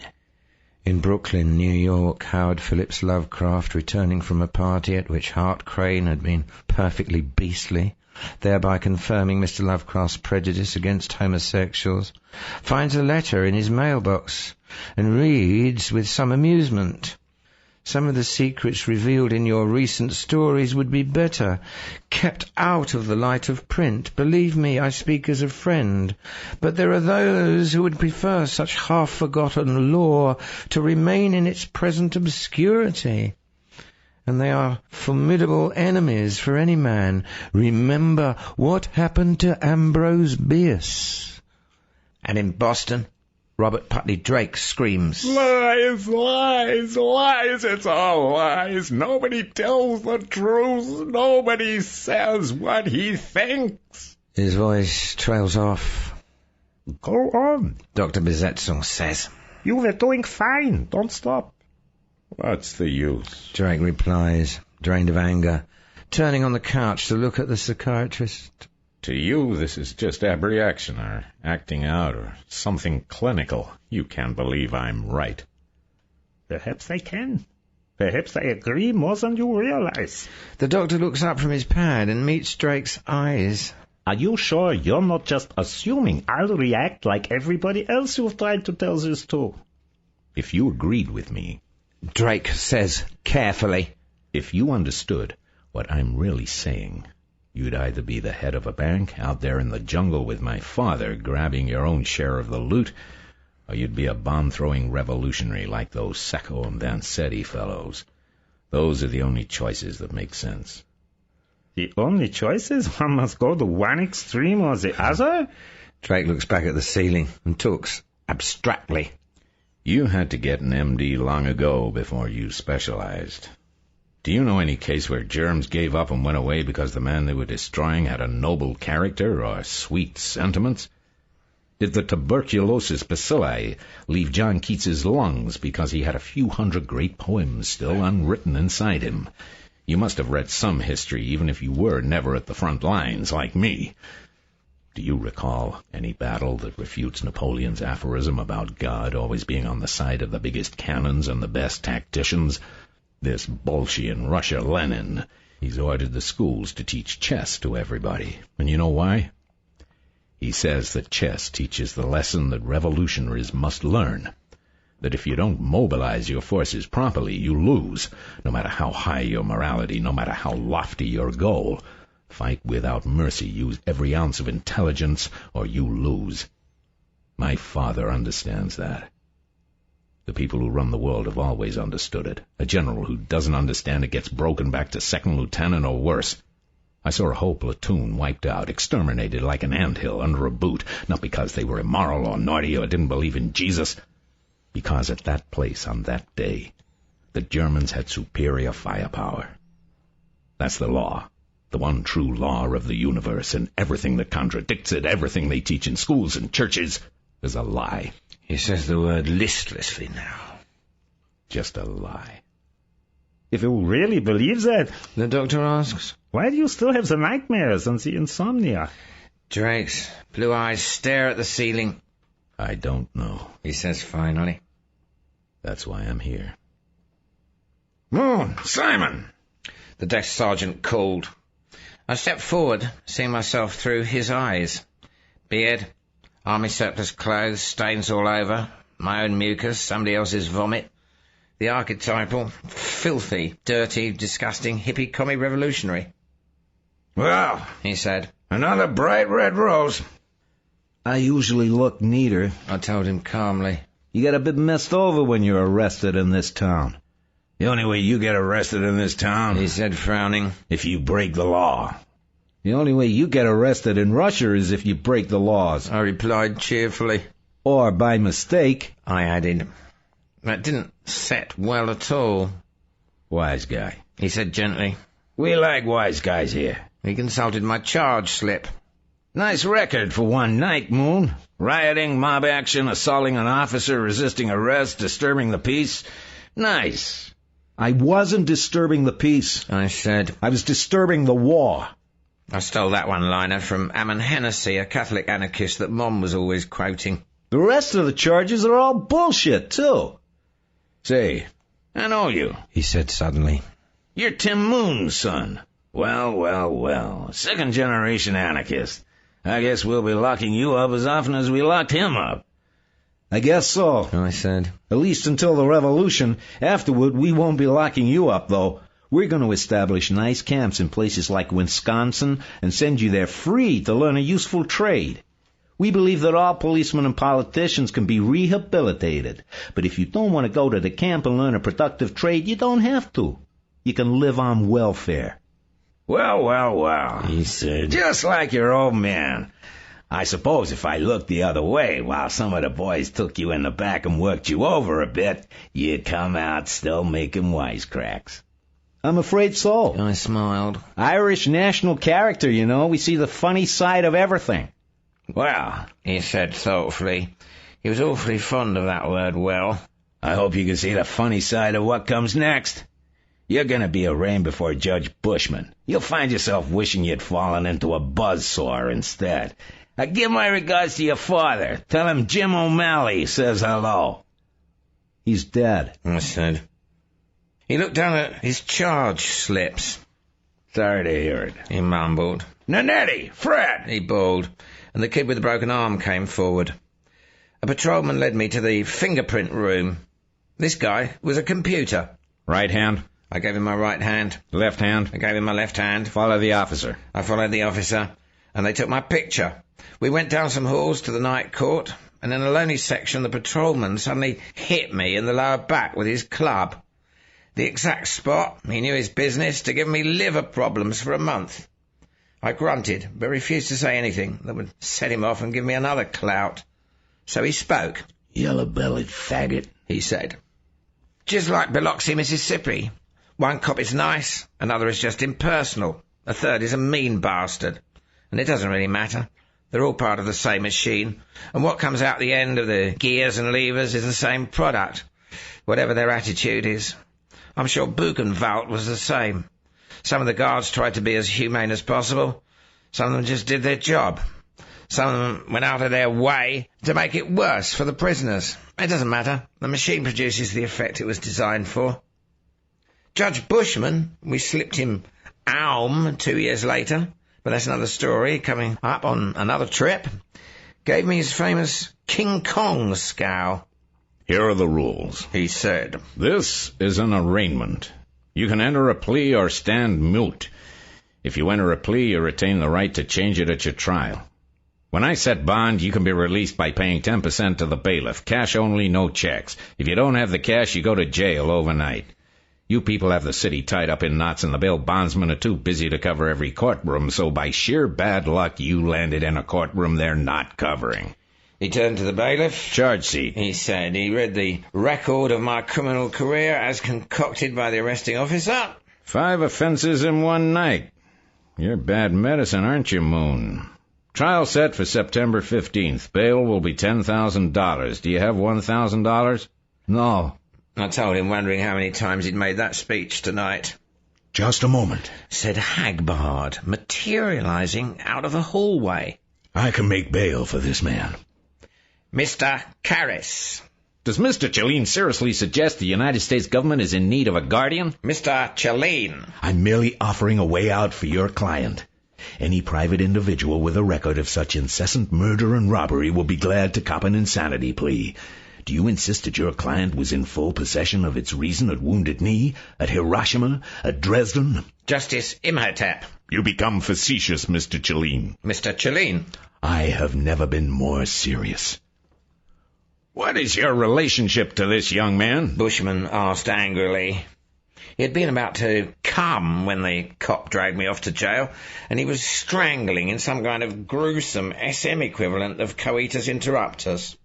In Brooklyn, New York, Howard Phillips Lovecraft, returning from a party at which Hart Crane had been perfectly beastly, thereby confirming Mr. Lovecraft's prejudice against homosexuals, finds a letter in his mailbox and reads with some amusement. Some of the secrets revealed in your recent stories would be better kept out of the light of print. Believe me, I speak as a friend. But there are those who would prefer such half-forgotten lore to remain in its present obscurity. And they are formidable enemies for any man. Remember what happened to Ambrose Bierce. And in Boston, Robert Putney Drake screams, Lies, lies, lies, it's all lies. Nobody tells the truth. Nobody says what he thinks. His voice trails off. Go on. Dr. Bezetzel says. You were doing fine. Don't stop. What's the use? Drake replies, drained of anger, turning on the couch to look at the psychiatrist. To you, this is just abreaction or acting out or something clinical. You can't believe I'm right. Perhaps I can. Perhaps I agree more than you realize. The doctor looks up from his pad and meets Drake's eyes. Are you sure you're not just assuming I'll react like everybody else you've tried to tell this to? If you agreed with me, Drake says carefully, if you understood what I'm really saying, you'd either be the head of a bank out there in the jungle with my father grabbing your own share of the loot, or you'd be a bomb-throwing revolutionary like those Sacco and Vanzetti fellows. Those are the only choices that make sense. The only choices? One must go to one extreme or the other? Drake looks back at the ceiling and talks abstractly. You had to get an MD long ago before you specialized. Do you know any case where germs gave up and went away because the man they were destroying had a noble character or sweet sentiments? Did the tuberculosis bacilli leave John Keats's lungs because he had a few hundred great poems still unwritten inside him? You must have read some history, even if you were never at the front lines like me. Do you recall any battle that refutes Napoleon's aphorism about God always being on the side of the biggest cannons and the best tacticians? This Bolshevikin Russia Lenin, he's ordered the schools to teach chess to everybody. And you know why? He says that chess teaches the lesson that revolutionaries must learn. That if you don't mobilize your forces properly, you lose, no matter how high your morality, no matter how lofty your goal. Fight without mercy, use every ounce of intelligence, or you lose. My father understands that. The people who run the world have always understood it. A general who doesn't understand it gets broken back to second lieutenant or worse. I saw a whole platoon wiped out, exterminated like an anthill under a boot, not because they were immoral or naughty or didn't believe in Jesus, because at that place on that day, the Germans had superior firepower. That's the law. The one true law of the universe, and everything that contradicts it, everything they teach in schools and churches, is a lie. He says the word listlessly now. Just a lie. If you really believe that, The doctor asks. why do you still have the nightmares and the insomnia? Drake's blue eyes stare at the ceiling. I don't know. He says finally. That's why I'm here. Moon, Simon! The desk sergeant called. I stepped forward, seeing myself through his eyes. Beard, army surplus clothes, stains all over, my own mucus, somebody else's vomit. The archetypal, filthy, dirty, disgusting, hippie commie revolutionary. Well, He said. another bright red rose. I usually look neater. I told him calmly. You get a bit messed over when you're arrested in this town. The only way you get arrested in this town He said, frowning. if you break the law. The only way you get arrested in Russia is if you break the laws. I replied cheerfully. Or by mistake. I added. That didn't set well at all. Wise guy. He said gently. We like wise guys here. He consulted my charge slip. Nice record for one night, Moon. Rioting, mob action, assaulting an officer, resisting arrest, disturbing the peace. Nice. I wasn't disturbing the peace. I said. I was disturbing the war. I stole that one-liner from Ammon Hennessy, a Catholic anarchist that Mom was always quoting. The rest of the charges are all bullshit, too. Say, I know you. He said suddenly. You're Tim Moon's son. Well. Second-generation anarchist. I guess we'll be locking you up as often as we locked him up. I guess so. I said. At least until the revolution. Afterward, we won't be locking you up, though. We're going to establish nice camps in places like Wisconsin and send you there free to learn a useful trade. We believe that all policemen and politicians can be rehabilitated. But if you don't want to go to the camp and learn a productive trade, you don't have to. You can live on welfare. Well, He said. just like your old man. I suppose if I looked the other way while some of the boys took you in the back and worked you over a bit, you'd come out still making wisecracks. I'm afraid so. I smiled. Irish national character, you know. We see the funny side of everything. Well, He said thoughtfully. He was awfully fond of that word, well. I hope you can see the funny side of what comes next. You're gonna be arraigned before Judge Bushman. You'll find yourself wishing you'd fallen into a buzzsaw instead. Give my regards to your father. Tell him Jim O'Malley says hello. He's dead. I said. He looked down at his charge slips. Sorry to hear it. He mumbled. Nanetti, Fred! He bawled, and the kid with the broken arm came forward. A patrolman led me to the fingerprint room. This guy was a computer. Right hand, I gave him my right hand. left hand. I gave him my left hand. Follow the officer. I followed the officer, and they took my picture. We went down some halls to the night court, and in a lonely section the patrolman suddenly hit me in the lower back with his club. The exact spot, he knew his business, to give me liver problems for a month. I grunted, but refused to say anything that would set him off and give me another clout. So he spoke. Yellow-bellied faggot, He said. Just like Biloxi, Mississippi. One cop is nice, another is just impersonal, a third is a mean bastard. And it doesn't really matter. They're all part of the same machine, and what comes out the end of the gears and levers is the same product, whatever their attitude is. I'm sure Buchenwald was the same. Some of the guards tried to be as humane as possible. Some of them just did their job. Some of them went out of their way to make it worse for the prisoners. It doesn't matter. The machine produces the effect it was designed for. Judge Bushman, we slipped him Aum 2 years later, but that's another story coming up on another trip, gave me his famous King Kong scowl. Here are the rules, He said. This is an arraignment. You can enter a plea or stand mute. If you enter a plea, you retain the right to change it at your trial. When I set bond, you can be released by paying 10% to the bailiff. Cash only, no checks. If you don't have the cash, you go to jail overnight. You people have the city tied up in knots, and the bail bondsmen are too busy to cover every courtroom, so by sheer bad luck, you landed in a courtroom they're not covering. He turned to the bailiff. Charge seat. He said. He read the record of my criminal career as concocted by the arresting officer. 5 offenses in one night. You're bad medicine, aren't you, Moon? Trial set for September 15th. Bail will be $10,000. Do you have $1,000? No. I told him, wondering how many times he'd made that speech tonight. Just a moment. Said Hagbard, materializing out of the hallway. I can make bail for this man. Mr. Karras. Does Mr. Chelleen seriously suggest the United States government is in need of a guardian? Mr. Chelleen. I'm merely offering a way out for your client. Any private individual with a record of such incessant murder and robbery will be glad to cop an insanity plea. Do you insist that your client was in full possession of its reason at Wounded Knee, at Hiroshima, at Dresden? Justice Imhotep. You become facetious, Mr. Chelleen. Mr. Chelleen. I have never been more serious. What is your relationship to this young man? Bushman asked angrily. He had been about to come when the cop dragged me off to jail, and he was strangling in some kind of gruesome SM equivalent of coitus interruptus.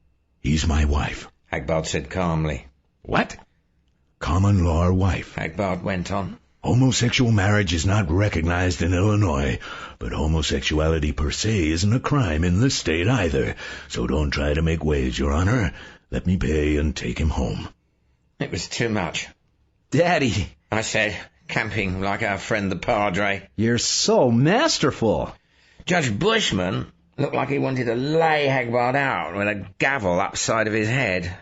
He's my wife. Hagbard said calmly. What? Common law wife. Hagbard went on. Homosexual marriage is not recognized in Illinois, but homosexuality per se isn't a crime in this state either. So don't try to make waves, Your Honor. Let me pay and take him home. It was too much. Daddy, I said, camping like our friend the Padre. you're so masterful. Judge Bushman looked like he wanted to lay Hagbard out with a gavel upside of his head,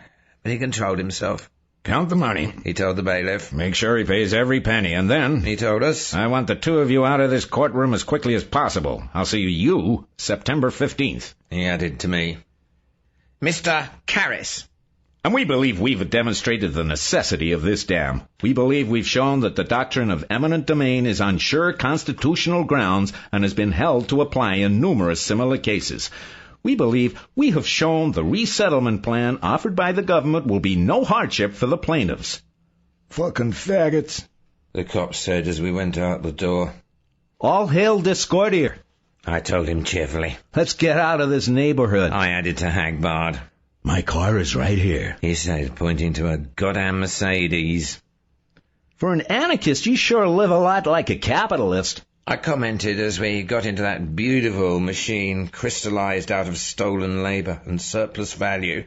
but he controlled himself. Count the money. He told the bailiff. Make sure he pays every penny, and then... He told us. I want the 2 of you out of this courtroom as quickly as possible. I'll see you September 15th. He added to me. Mr. Karras. And we believe we've demonstrated the necessity of this dam. We believe we've shown that the doctrine of eminent domain is on sure constitutional grounds and has been held to apply in numerous similar cases. We believe we have shown the resettlement plan offered by the government will be no hardship for the plaintiffs. Fucking faggots, The cop said as we went out the door. All hail Discordia. I told him cheerfully. Let's get out of this neighborhood. I added to Hagbard. My car is right here. He said, pointing to a goddamn Mercedes. For an anarchist, you sure live a lot like a capitalist. I commented as we got into that beautiful machine crystallized out of stolen labor and surplus value.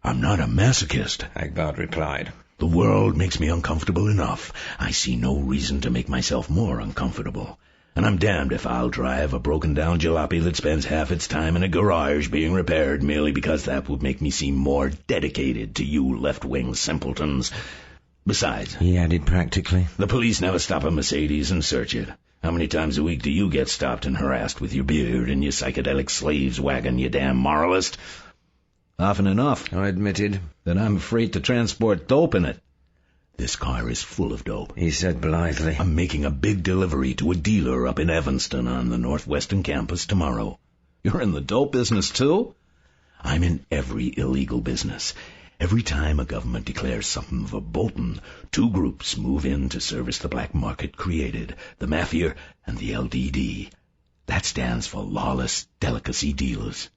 I'm not a masochist. Hagbard replied. The world makes me uncomfortable enough. I see no reason to make myself more uncomfortable. And I'm damned if I'll drive a broken-down jalopy that spends half its time in a garage being repaired merely because that would make me seem more dedicated to you left-wing simpletons. Besides, He added practically. the police never stop a Mercedes and search it. How many times a week do you get stopped and harassed with your beard and your psychedelic slaves wagon, you damn moralist? Often enough. I admitted. Then I'm afraid to transport dope in it. This car is full of dope. He said blithely. I'm making a big delivery to a dealer up in Evanston on the northwestern campus tomorrow. You're in the dope business, too? I'm in every illegal business. Every time a government declares something verboten, 2 groups move in to service the black market created, the mafia and the LDD. That stands for lawless delicacy dealers.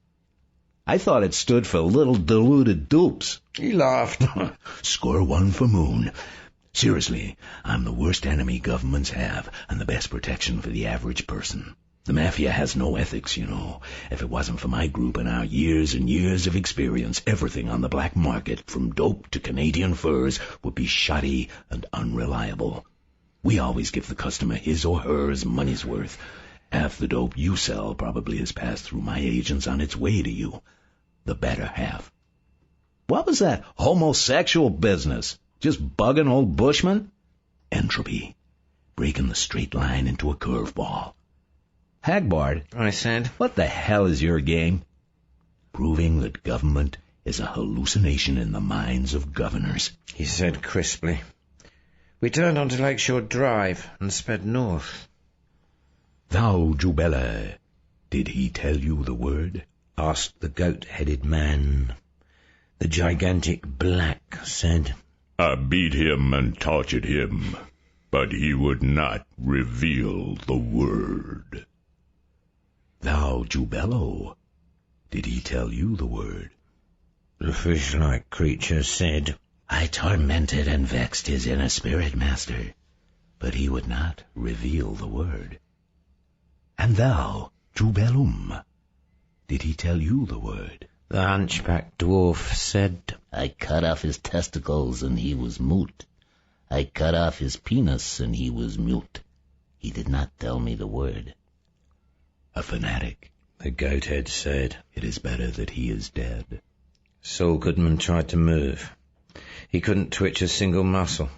I thought it stood for little diluted dupes. He laughed. Score 1 for Moon. Seriously, I'm the worst enemy governments have and the best protection for the average person. The mafia has no ethics, you know. If it wasn't for my group and our years and years of experience, everything on the black market, from dope to Canadian furs, would be shoddy and unreliable. We always give the customer his or hers money's worth. Half the dope you sell probably has passed through my agents on its way to you. The better half. What was that homosexual business? Just bugging old Bushman? Entropy. Breaking the straight line into a curveball. Hagbard, I said. What the hell is your game? Proving that government is a hallucination in the minds of governors, he said crisply. We turned onto Lakeshore Drive and sped north. Thou, Jubela, did he tell you the word? Asked the goat-headed man. The gigantic black said, I beat him and tortured him, but he would not reveal the word. Thou, Jubelo, did he tell you the word? The fish-like creature said, I tormented and vexed his inner spirit, master, but he would not reveal the word. And thou, Jubelum, did he tell you the word? The hunchback dwarf said, I cut off his testicles and he was mute. I cut off his penis and he was mute. He did not tell me the word. A fanatic, the goathead said. It is better that he is dead. Saul Goodman tried to move. He couldn't twitch a single muscle.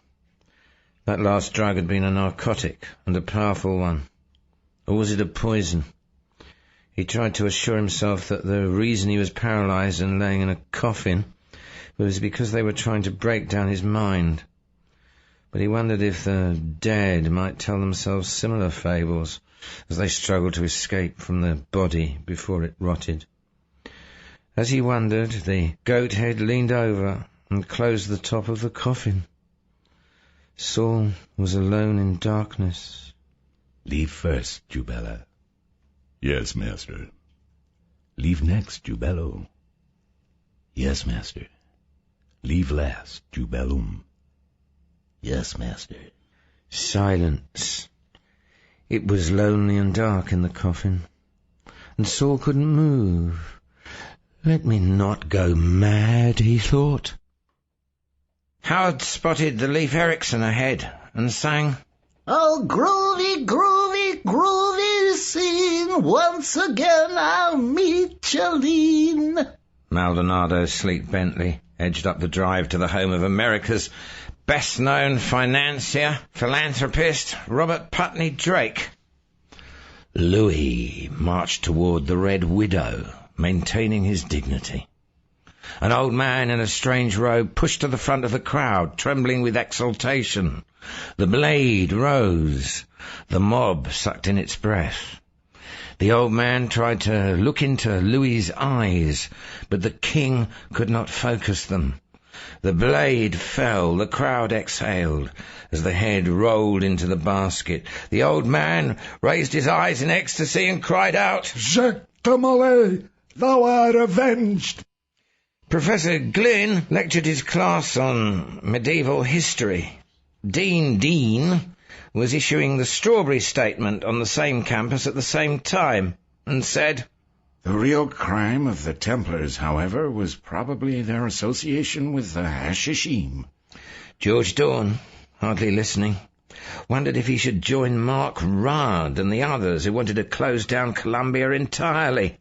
That last drug had been a narcotic, and a powerful one. Or was it a poison? He tried to assure himself that the reason he was paralyzed and laying in a coffin was because they were trying to break down his mind. But he wondered if the dead might tell themselves similar fables as they struggled to escape from the body before it rotted. As he wondered, the goat head leaned over and closed the top of the coffin. Saul was alone in darkness. Leave first, Jubela. Yes, master. Leave next, Jubelo. Yes, master. Leave last, Jubelum. Yes, master. Silence. It was lonely and dark in the coffin, and Saul couldn't move. Let me not go mad, he thought. Howard spotted the Leif Erikson ahead and sang, Oh, groovy, groovy, groovy scene, once again I'll meet Jolene. Maldonado's sleek Bentley edged up the drive to the home of America's best-known financier, philanthropist, Robert Putney Drake. Louis marched toward the Red Widow, maintaining his dignity. An old man in a strange robe pushed to the front of the crowd, trembling with exultation. The blade rose. The mob sucked in its breath. The old man tried to look into Louis's eyes, but the king could not focus them. The blade fell. The crowd exhaled as the head rolled into the basket. The old man raised his eyes in ecstasy and cried out, Jacques de Molay, thou art avenged! Professor Glynn lectured his class on medieval history. Dean Dean was issuing the Strawberry Statement on the same campus at the same time, and said, The real crime of the Templars, however, was probably their association with the Hashishim. George Dorn, hardly listening, wondered if he should join Mark Rudd and the others who wanted to close down Columbia entirely.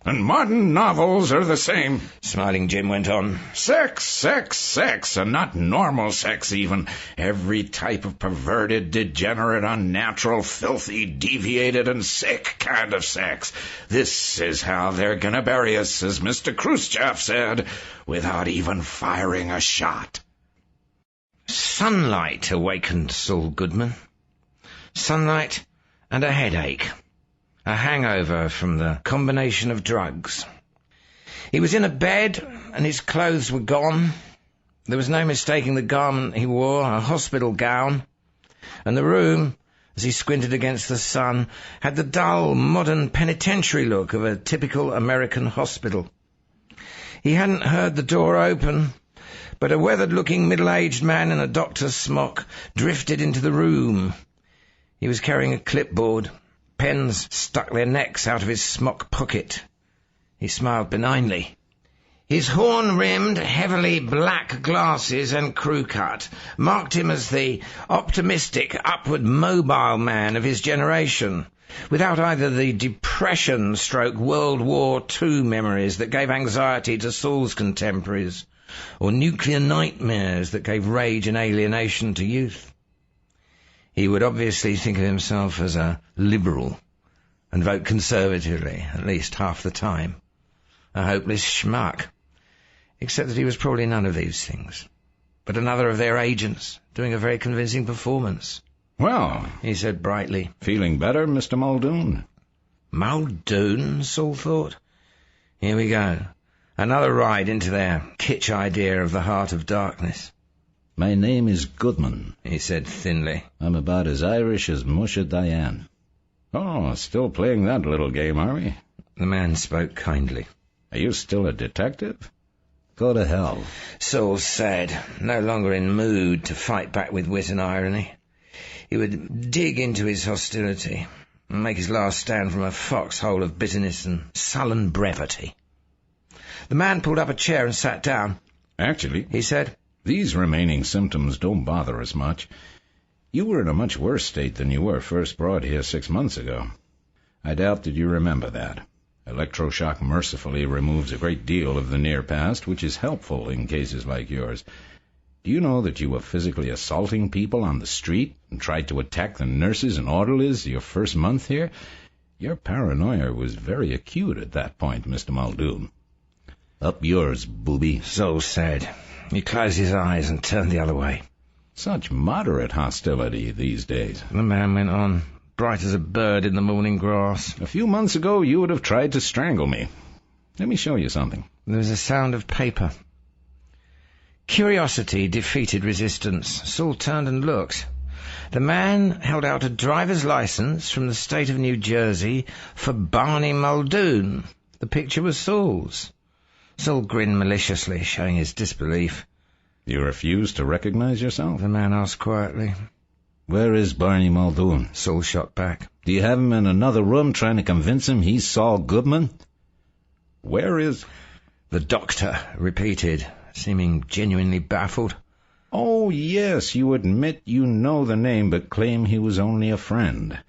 And modern novels are the same. Smiling Jim went on. Sex, sex, sex, and not normal sex even. Every type of perverted, degenerate, unnatural, filthy, deviated, and sick kind of sex. This is how they're gonna bury us, as Mr. Khrushchev said, without even firing a shot. Sunlight awakened Saul Goodman. Sunlight and a headache. A hangover from the combination of drugs. He was in a bed, and his clothes were gone. There was no mistaking the garment he wore, a hospital gown. And the room, as he squinted against the sun, had the dull, modern penitentiary look of a typical American hospital. He hadn't heard the door open, but a weathered-looking middle-aged man in a doctor's smock drifted into the room. He was carrying a clipboard. Pens stuck their necks out of his smock pocket. He smiled benignly. His horn-rimmed, heavily black glasses and crew cut marked him as the optimistic, upward mobile man of his generation, without either the Depression-World War II memories that gave anxiety to Saul's contemporaries, or nuclear nightmares that gave rage and alienation to youth. He would obviously think of himself as a liberal, and vote conservatively, at least half the time. A hopeless schmuck. Except that he was probably none of these things, but another of their agents, doing a very convincing performance. Well, He said brightly. feeling better, Mr. Muldoon? Muldoon, Saul thought. Here we go. Another ride into their kitsch idea of the heart of darkness. My name is Goodman, He said thinly. I'm about as Irish as Musha Diane. Oh, still playing that little game, are we? The man spoke kindly. Are you still a detective? Go to hell. Saul said, no longer in mood to fight back with wit and irony. He would dig into his hostility and make his last stand from a foxhole of bitterness and sullen brevity. The man pulled up a chair and sat down. Actually, He said, these remaining symptoms don't bother us much. You were in a much worse state than you were first brought here 6 months ago. I doubt that you remember that. Electroshock mercifully removes a great deal of the near past, which is helpful in cases like yours. Do you know that you were physically assaulting people on the street and tried to attack the nurses and orderlies your first month here? Your paranoia was very acute at that point, Mr. Muldoon. Up yours, booby. Saul said. He closed his eyes and turned the other way. Such moderate hostility these days. The man went on, bright as a bird in the morning grass. A few months ago, you would have tried to strangle me. Let me show you something. There was a sound of paper. Curiosity defeated resistance. Saul turned and looked. The man held out a driver's license from the state of New Jersey for Barney Muldoon. The picture was Saul's. Saul grinned maliciously, showing his disbelief. You refuse to recognize yourself? The man asked quietly. Where is Barney Muldoon? Saul shot back. Do you have him in another room trying to convince him he's Saul Goodman? Where is... The doctor repeated, seeming genuinely baffled. Oh, yes, you admit you know the name, but claim he was only a friend.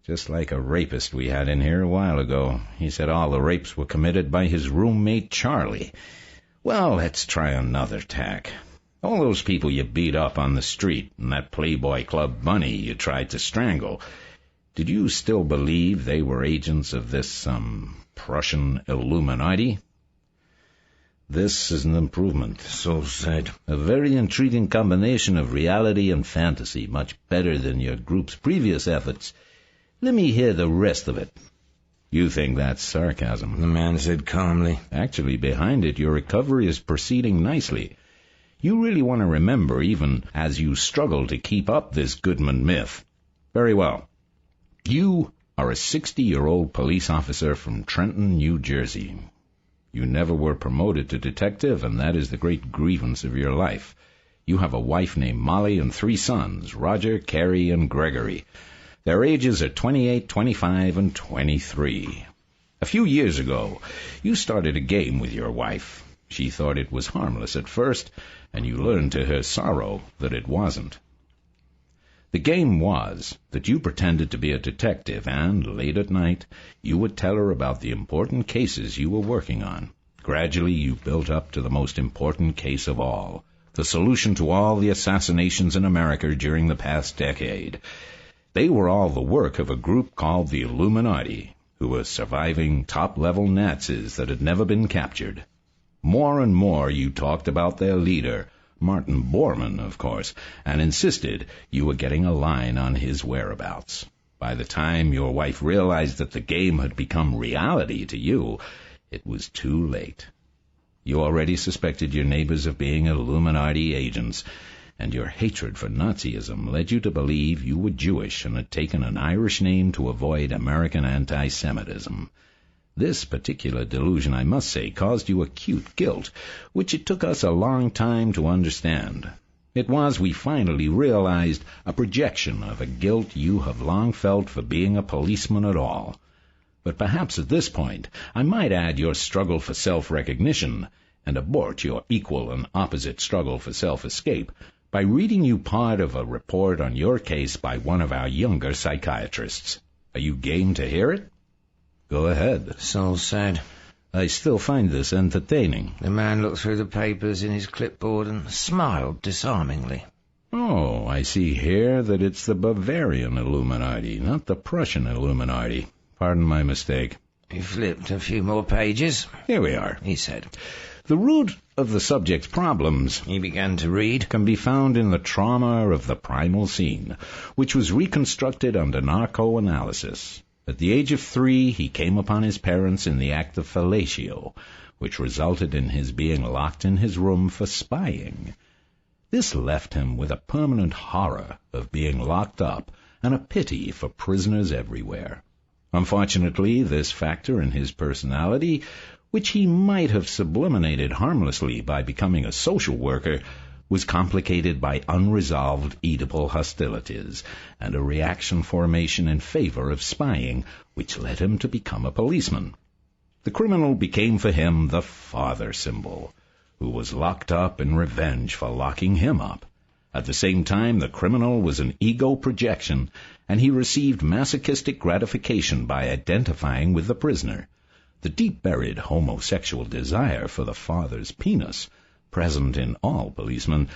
Just like a rapist we had in here a while ago. He said all the rapes were committed by his roommate Charlie. Well, let's try another tack. All those people you beat up on the street and that Playboy Club bunny you tried to strangle, did you still believe they were agents of this, Prussian Illuminati? This is an improvement, Saul said. A very intriguing combination of reality and fantasy, much better than your group's previous efforts. Let me hear the rest of it. You think that's sarcasm? The man said calmly. Actually, behind it, your recovery is proceeding nicely. You really want to remember, even as you struggle to keep up this Goodman myth. Very well. You are a 60-year-old police officer from Trenton, New Jersey. You never were promoted to detective, and that is the great grievance of your life. You have a wife named Molly and 3 sons, Roger, Carrie, and Gregory. Their ages are 28, 25, and 23. A few years ago, you started a game with your wife. She thought it was harmless at first, and you learned to her sorrow that it wasn't. The game was that you pretended to be a detective, and late at night, you would tell her about the important cases you were working on. Gradually, you built up to the most important case of all, the solution to all the assassinations in America during the past decade. They were all the work of a group called the Illuminati, who were surviving top-level Nazis that had never been captured. More and more you talked about their leader, Martin Bormann, of course, and insisted you were getting a line on his whereabouts. By the time your wife realized that the game had become reality to you, it was too late. You already suspected your neighbors of being Illuminati agents, and your hatred for Nazism led you to believe you were Jewish and had taken an Irish name to avoid American anti-Semitism. This particular delusion, I must say, caused you acute guilt, which it took us a long time to understand. It was, we finally realized, a projection of a guilt you have long felt for being a policeman at all. But perhaps at this point, I might add your struggle for self-recognition and abort your equal and opposite struggle for self-escape by reading you part of a report on your case by one of our younger psychiatrists. Are you game to hear it? Go ahead, Saul said. I still find this entertaining. The man looked through the papers in his clipboard and smiled disarmingly. Oh, I see here that it's the Bavarian Illuminati, not the Prussian Illuminati. Pardon my mistake. He flipped a few more pages. Here we are, he said. The root of the subject's problems, he began to read, can be found in the trauma of the primal scene, which was reconstructed under narco-analysis. At the age of 3, he came upon his parents in the act of fellatio, which resulted in his being locked in his room for spying. This left him with a permanent horror of being locked up and a pity for prisoners everywhere. Unfortunately, this factor in his personality, which he might have sublimated harmlessly by becoming a social worker, was complicated by unresolved Oedipal hostilities and a reaction formation in favor of spying, which led him to become a policeman. The criminal became for him the father symbol, who was locked up in revenge for locking him up. At the same time, the criminal was an ego projection, and he received masochistic gratification by identifying with the prisoner. The deep-buried homosexual desire for the father's penis, present in all policemen,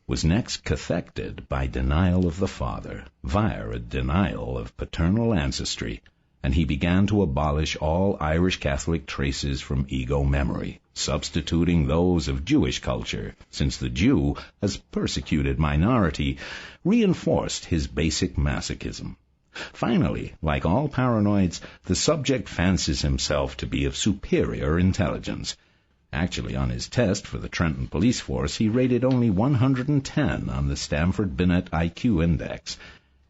was next cathected by denial of the father, via a denial of paternal ancestry, and he began to abolish all Irish Catholic traces from ego memory, substituting those of Jewish culture, since the Jew, as persecuted minority, reinforced his basic masochism. Finally, like all paranoids, the subject fancies himself to be of superior intelligence. Actually, on his test for the Trenton police force, he rated only 110 on the Stanford-Binet IQ index,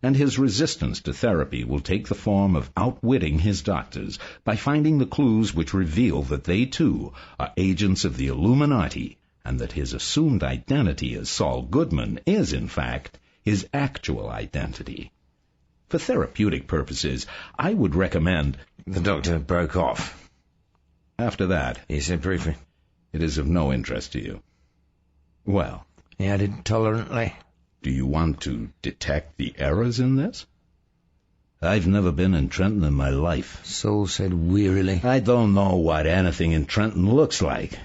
and his resistance to therapy will take the form of outwitting his doctors by finding the clues which reveal that they, too, are agents of the Illuminati, and that his assumed identity as Saul Goodman is, in fact, his actual identity. For therapeutic purposes, I would recommend... The doctor broke off. After that, he said briefly, it is of no interest to you. Well, he added tolerantly, do you want to detect the errors in this? I've never been in Trenton in my life, Saul said wearily. I don't know what anything in Trenton looks like,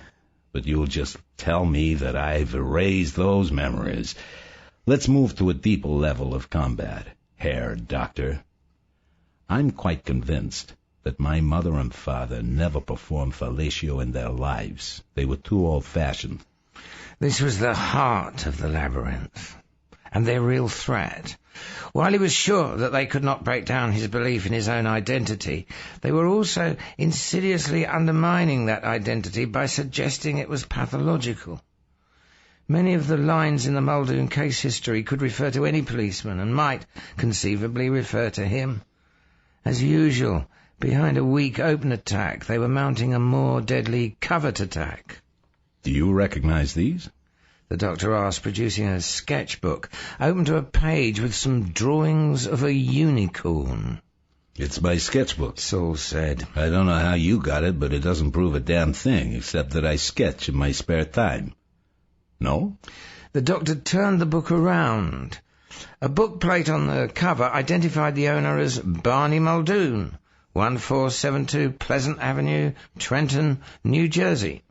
but you'll just tell me that I've erased those memories. Let's move to a deeper level of combat, Herr Doctor. I'm quite convinced that my mother and father never performed fellatio in their lives. They were too old-fashioned. This was the heart of the labyrinth, and their real threat. While he was sure that they could not break down his belief in his own identity, they were also insidiously undermining that identity by suggesting it was pathological. Many of the lines in the Muldoon case history could refer to any policeman and might conceivably refer to him. As usual, behind a weak open attack, they were mounting a more deadly covert attack. Do you recognize these? The doctor asked, producing a sketchbook, open to a page with some drawings of a unicorn. It's my sketchbook, Saul said. I don't know how you got it, but it doesn't prove a damn thing, except that I sketch in my spare time. No? The doctor turned the book around. A book plate on the cover identified the owner as Barney Muldoon, 1472 Pleasant Avenue, Trenton, New Jersey.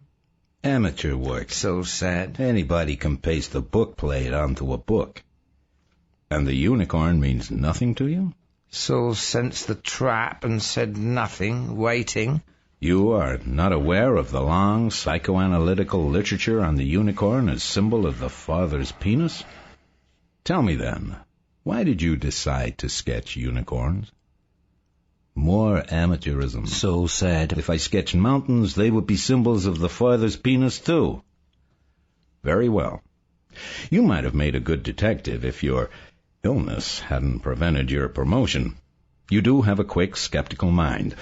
Amateur work, Saul said. Anybody can paste a book plate onto a book. And the unicorn means nothing to you? Saul sensed the trap and said nothing, waiting. You are not aware of the long psychoanalytical literature on the unicorn as symbol of the father's penis? Tell me then, why did you decide to sketch unicorns? More amateurism, Saul said. If I sketched mountains, they would be symbols of the father's penis too. Very well. You might have made a good detective if your illness hadn't prevented your promotion. You do have a quick, skeptical mind.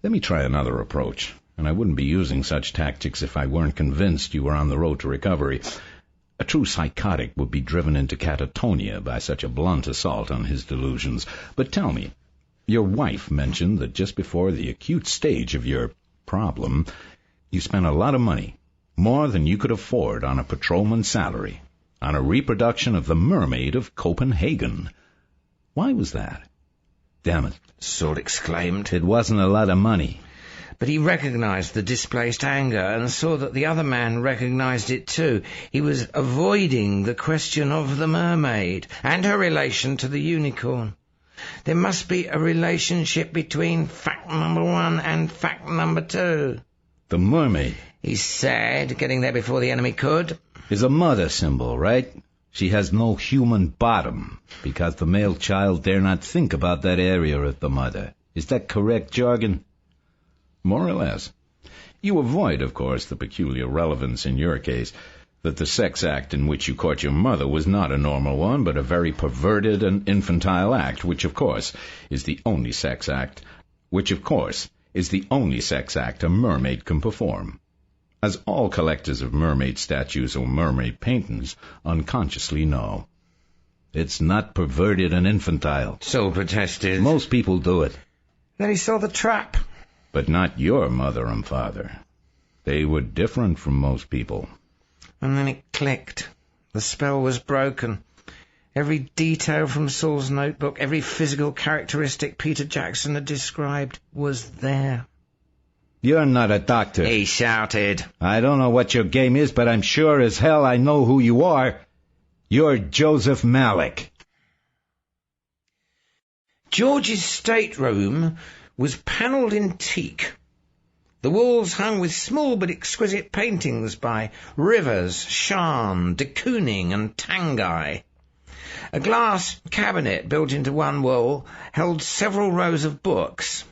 Let me try another approach, and I wouldn't be using such tactics if I weren't convinced you were on the road to recovery. A true psychotic would be driven into catatonia by such a blunt assault on his delusions. But tell me, your wife mentioned that just before the acute stage of your problem, you spent a lot of money, more than you could afford on a patrolman's salary, on a reproduction of the Mermaid of Copenhagen. Why was that? Damn it, Saul exclaimed. It wasn't a lot of money. But he recognized the displaced anger and saw that the other man recognized it too. He was avoiding the question of the mermaid and her relation to the unicorn. There must be a relationship between fact number 1 and fact number 2. The mermaid, He said, getting there before the enemy could, is a mother symbol, right? She has no human bottom, because the male child dare not think about that area of the mother. Is that correct jargon? More or less. You avoid, of course, the peculiar relevance in your case, that the sex act in which you caught your mother was not a normal one, but a very perverted and infantile act, which, of course, is the only sex act a mermaid can perform, as all collectors of mermaid statues or mermaid paintings unconsciously know. It's not perverted and infantile. Saul protested. Most people do it. Then he saw the trap. But not your mother and father. They were different from most people. And then it clicked. The spell was broken. Every detail from Saul's notebook, every physical characteristic Peter Jackson had described was there. You're not a doctor. He shouted. I don't know what your game is, but I'm sure as hell I know who you are. You're Joseph Malik. George's stateroom was panelled in teak. The walls hung with small but exquisite paintings by Rivers, Sharn, de Kooning and Tanguy. A glass cabinet built into one wall held several rows of books.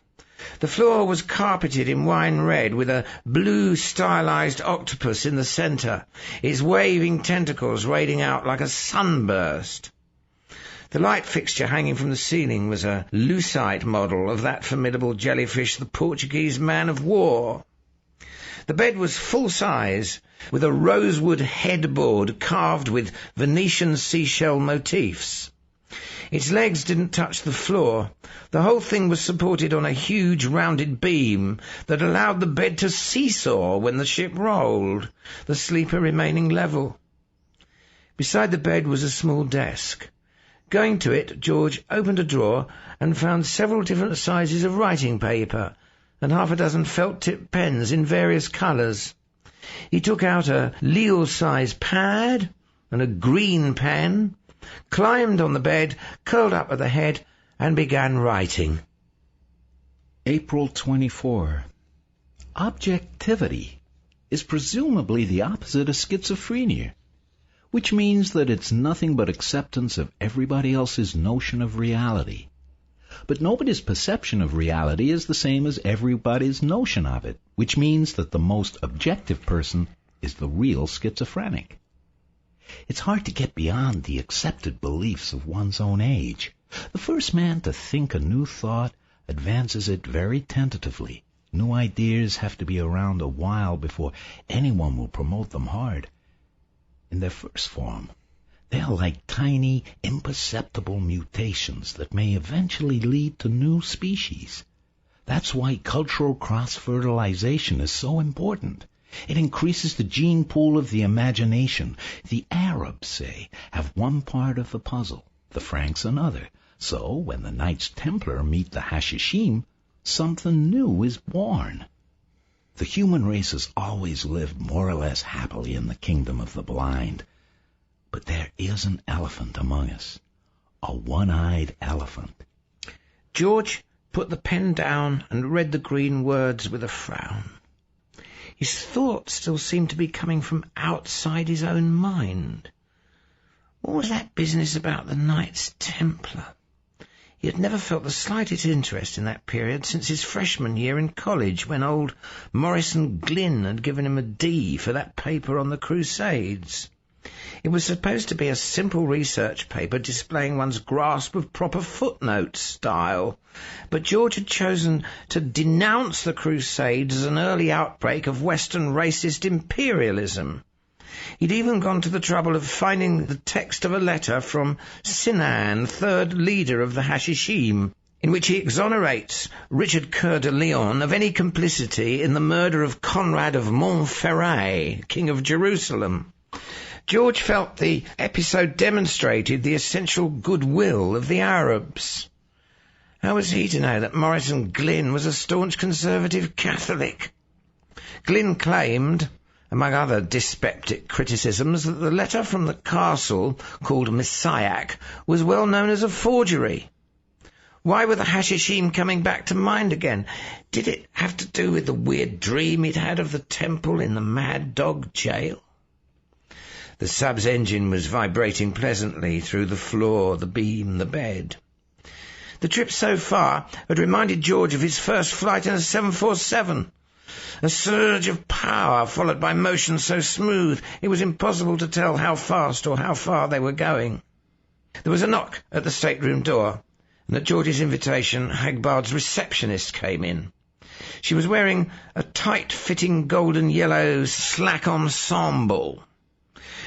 The floor was carpeted in wine red with a blue stylized octopus in the centre, its waving tentacles radiating out like a sunburst. The light fixture hanging from the ceiling was a lucite model of that formidable jellyfish, the Portuguese man of war. The bed was full size, with a rosewood headboard carved with Venetian seashell motifs. Its legs didn't touch the floor. The whole thing was supported on a huge rounded beam that allowed the bed to seesaw when the ship rolled, the sleeper remaining level. Beside the bed was a small desk. Going to it, George opened a drawer and found several different sizes of writing paper and half a dozen felt-tip pens in various colours. He took out a Lille-size pad and a green pen, climbed on the bed, curled up at the head, and began writing. April 24. Objectivity is presumably the opposite of schizophrenia, which means that it's nothing but acceptance of everybody else's notion of reality. But nobody's perception of reality is the same as everybody's notion of it, which means that the most objective person is the real schizophrenic. It's hard to get beyond the accepted beliefs of one's own age. The first man to think a new thought advances it very tentatively. New ideas have to be around a while before anyone will promote them hard. In their first form, they are like tiny, imperceptible mutations that may eventually lead to new species. That's why cultural cross-fertilization is so important. It increases the gene pool of the imagination. The Arabs, say, have one part of the puzzle, the Franks another. So, when the Knights Templar meet the Hashishim, something new is born. The human race has always lived more or less happily in the kingdom of the blind. But there is an elephant among us, a one-eyed elephant. George put the pen down and read the green words with a frown. His thoughts still seemed to be coming from outside his own mind. What was that business about the Knights Templar? He had never felt the slightest interest in that period since his freshman year in college, when old Morrison Glynn had given him a D for that paper on the Crusades. It was supposed to be a simple research paper displaying one's grasp of proper footnote style, but George had chosen to denounce the Crusades as an early outbreak of Western racist imperialism. He'd even gone to the trouble of finding the text of a letter from Sinan, third leader of the Hashishim. in which he exonerates Richard Coeur de Lion of any complicity in the murder of Conrad of Montferrat, King of Jerusalem. George felt the episode demonstrated the essential goodwill of the Arabs. How was he to know that Morrison Glynn was a staunch conservative Catholic? Glynn claimed, among other dyspeptic criticisms, that the letter from the castle, called Messiah, was well known as a forgery. Why were the Hashishim coming back to mind again? Did it have to do with the weird dream he'd had of the temple in the Mad Dog jail? The sub's engine was vibrating pleasantly through the floor, the beam, the bed. The trip so far had reminded George of his first flight in a 747. A surge of power followed by motion so smooth it was impossible to tell how fast or how far they were going. There was a knock at the stateroom door, and at George's invitation, Hagbard's receptionist came in. She was wearing a tight-fitting golden-yellow slack ensemble.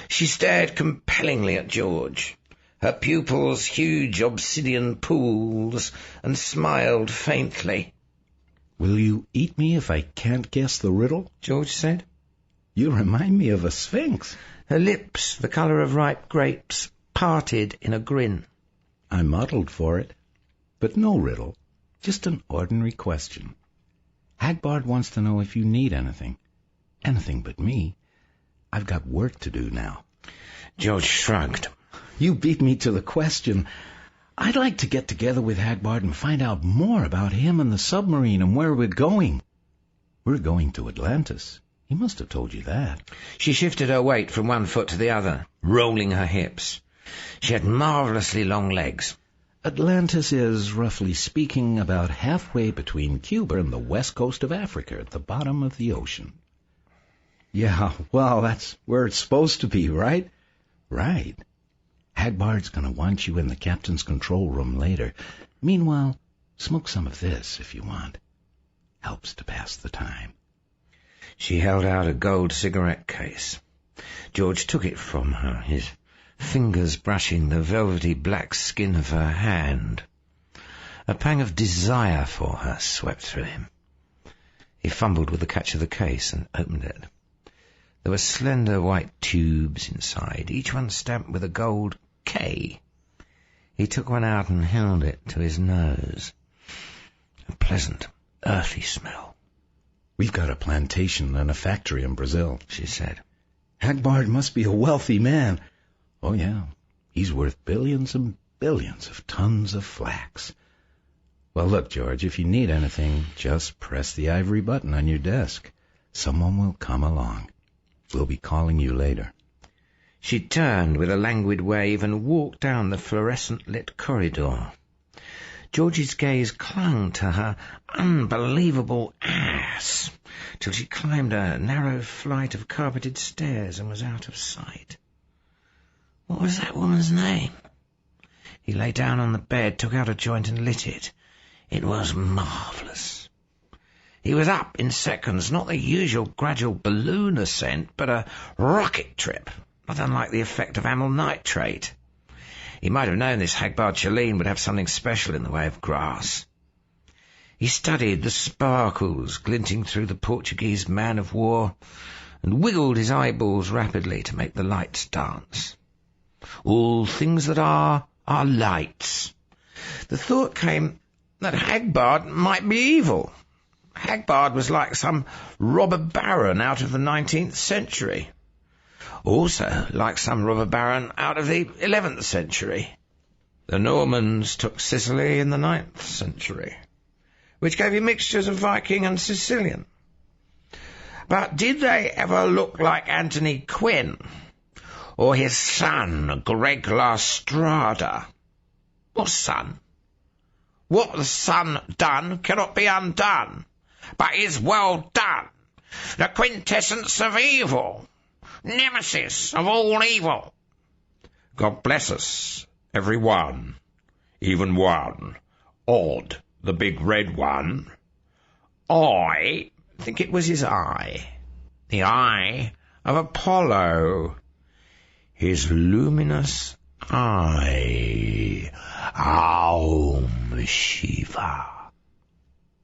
She stared compellingly at George, her pupils huge obsidian pools, and smiled faintly. "Will you eat me if I can't guess the riddle?" George said. "You remind me of a sphinx." Her lips, the colour of ripe grapes, parted in a grin. "I muddled for it. But no riddle, just an ordinary question. Hagbard wants to know if you need anything. Anything but me. I've got work to do now." George shrugged. "You beat me to the question. I'd like to get together with Hagbard and find out more about him and the submarine and where we're going." "We're going to Atlantis. He must have told you that." She shifted her weight from one foot to the other, rolling her hips. She had marvellously long legs. "Atlantis is, roughly speaking, about halfway between Cuba and the west coast of Africa, at the bottom of the ocean." "Yeah, well, that's where it's supposed to be, right?" "Right. Hagbard's going to want you in the captain's control room later. Meanwhile, smoke some of this if you want. Helps to pass the time." She held out a gold cigarette case. George took it from her, his fingers brushing the velvety black skin of her hand. A pang of desire for her swept through him. He fumbled with the catch of the case and opened it. There were slender white tubes inside, each one stamped with a gold K. He took one out and held it to his nose. A pleasant, earthy smell. "We've got a plantation and a factory in Brazil," she said. "Hagbard must be a wealthy man." "Oh, yeah. He's worth billions and billions of tons of flax." "Well, look, George, if you need anything, just press the ivory button on your desk. Someone will come along. We'll be calling you later." She turned with a languid wave and walked down the fluorescent-lit corridor. George's gaze clung to her unbelievable ass till she climbed a narrow flight of carpeted stairs and was out of sight. What was that woman's name? He lay down on the bed, took out a joint and lit it. It was marvellous. He was up in seconds, not the usual gradual balloon ascent, but a rocket trip, not unlike the effect of amyl nitrate. He might have known this Hagbard Chalene would have something special in the way of grass. He studied the sparkles glinting through the Portuguese man-of-war and wiggled his eyeballs rapidly to make the lights dance. All things that are lights. The thought came that Hagbard might be evil. Hagbard was like some robber baron out of the 19th century. Also like some robber baron out of the 11th century. The Normans took Sicily in the 9th century, which gave you mixtures of Viking and Sicilian. But did they ever look like Anthony Quinn, or his son, Greg La Strada? What son? What the son done cannot be undone, but is well done. The quintessence of evil, nemesis of all evil. God bless us, every one, even one, Odd, the big red one. I think it was his eye, the eye of Apollo. His luminous I, Aum Shiva.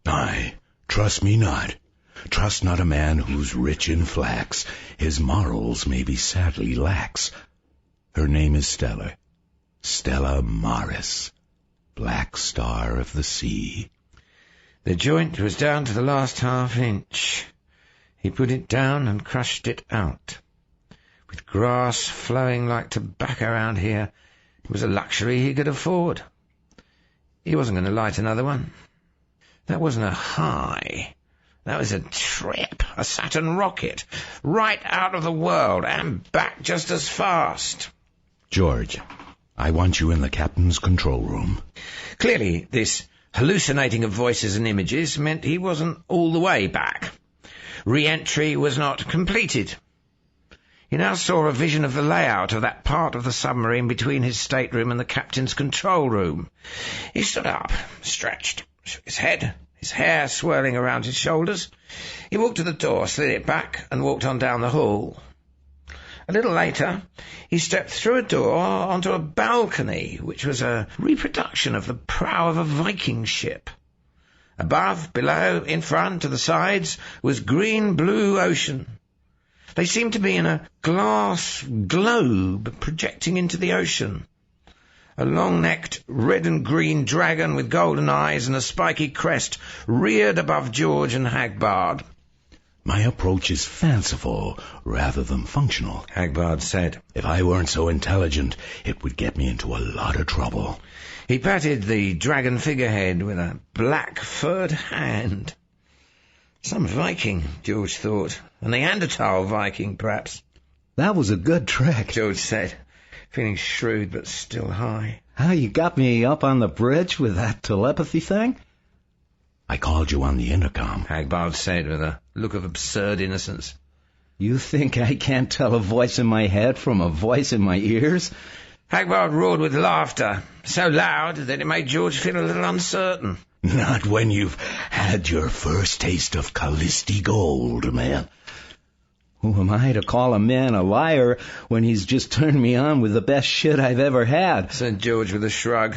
I, trust me not. Trust not a man who's rich in flax. His morals may be sadly lax. Her name is Stella. Stella Maris, Black Star of the Sea. The joint was down to the last half-inch. He put it down and crushed it out. With grass flowing like tobacco around here, it was a luxury he could afford. He wasn't going to light another one. That wasn't a high. That was a trip, a Saturn rocket, right out of the world and back just as fast. George, I want you in the captain's control room. Clearly, this hallucinating of voices and images meant he wasn't all the way back. Re-entry was not completed. He now saw a vision of the layout of that part of the submarine between his stateroom and the captain's control room. He stood up, stretched, shook his head, his hair swirling around his shoulders. He walked to the door, slid it back, and walked on down the hall. A little later, he stepped through a door onto a balcony, which was a reproduction of the prow of a Viking ship. Above, below, in front, to the sides, was green-blue ocean. They seemed to be in a glass globe projecting into the ocean. A long-necked red and green dragon with golden eyes and a spiky crest reared above George and Hagbard. My approach is fanciful rather than functional, Hagbard said. If I weren't so intelligent, it would get me into a lot of trouble. He patted the dragon figurehead with a black furred hand. Some Viking, George thought. A Neanderthal Viking, perhaps. That was a good trick, George said, feeling shrewd but still high. How you got me up on the bridge with that telepathy thing? I called you on the intercom, Hagbard said with a look of absurd innocence. You think I can't tell a voice in my head from a voice in my ears? Hagbard roared with laughter, so loud that it made George feel a little uncertain. Not when you've had your first taste of Callisti gold, man. Who am I to call a man a liar when he's just turned me on with the best shit I've ever had? Said George with a shrug.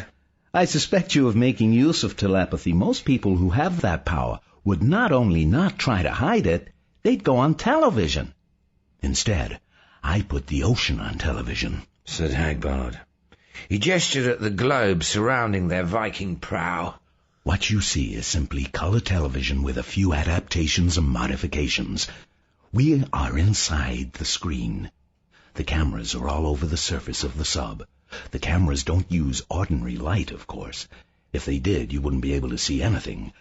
I suspect you of making use of telepathy. Most people who have that power would not only not try to hide it, they'd go on television. Instead, I put the ocean on television, said Hagbard. He gestured at the globe surrounding their Viking prow. What you see is simply color television with a few adaptations and modifications. We are inside the screen. The cameras are all over the surface of the sub. The cameras don't use ordinary light, of course. If they did, you wouldn't be able to see anything.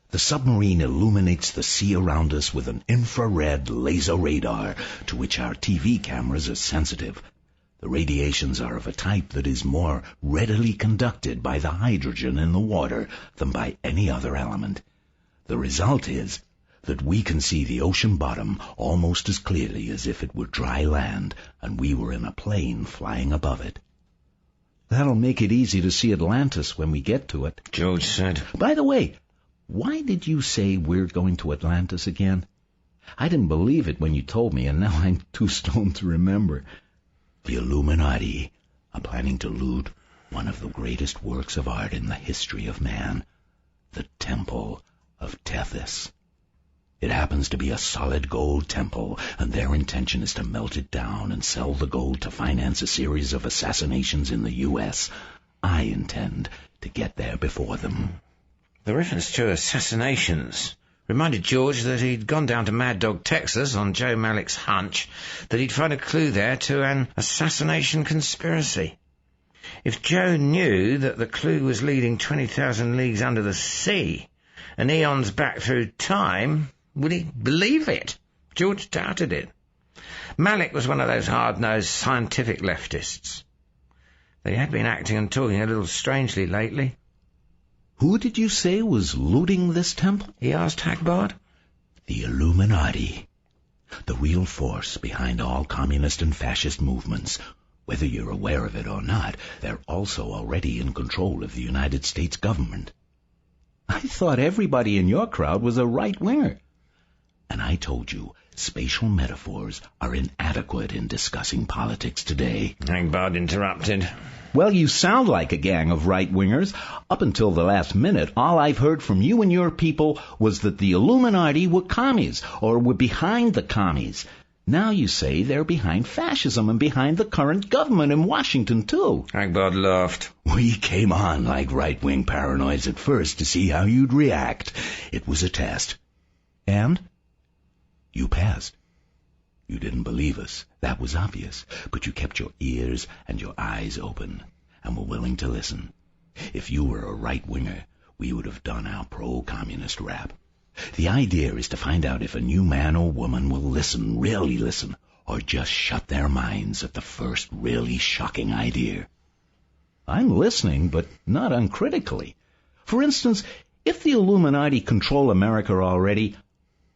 The submarine illuminates the sea around us with an infrared laser radar to which our TV cameras are sensitive. The radiations are of a type that is more readily conducted by the hydrogen in the water than by any other element. The result is that we can see the ocean bottom almost as clearly as if it were dry land and we were in a plane flying above it. That'll make it easy to see Atlantis when we get to it, George said. By the way, why did you say we're going to Atlantis again? I didn't believe it when you told me, and now I'm too stoned to remember. The Illuminati are planning to loot one of the greatest works of art in the history of man, the Temple of Tethys. It happens to be a solid gold temple, and their intention is to melt it down and sell the gold to finance a series of assassinations in the U.S. I intend to get there before them. The reference to assassinations reminded George that he'd gone down to Mad Dog, Texas, on Joe Malick's hunch that he'd find a clue there to an assassination conspiracy. If Joe knew that the clue was leading 20,000 leagues under the sea and eons back through time, would he believe it? George doubted it. Malick was one of those hard-nosed scientific leftists. They had been acting and talking a little strangely lately. Who did you say was looting this temple? He asked Hagbard. The Illuminati. The real force behind all communist and fascist movements. Whether you're aware of it or not, they're also already in control of the United States government. I thought everybody in your crowd was a right-winger. And I told you Spatial metaphors are inadequate in discussing politics today. Hagbard interrupted. Well, you sound like a gang of right-wingers. Up until the last minute, all I've heard from you and your people was that the Illuminati were commies, or were behind the commies. Now you say they're behind fascism and behind the current government in Washington, too. Hagbard laughed. We came on like right-wing paranoids at first to see how you'd react. It was a test. And? You passed. You didn't believe us. That was obvious. But you kept your ears and your eyes open and were willing to listen. If you were a right-winger, we would have done our pro-communist rap. The idea is to find out if a new man or woman will listen, really listen, or just shut their minds at the first really shocking idea. I'm listening, but not uncritically. For instance, if the Illuminati control America already,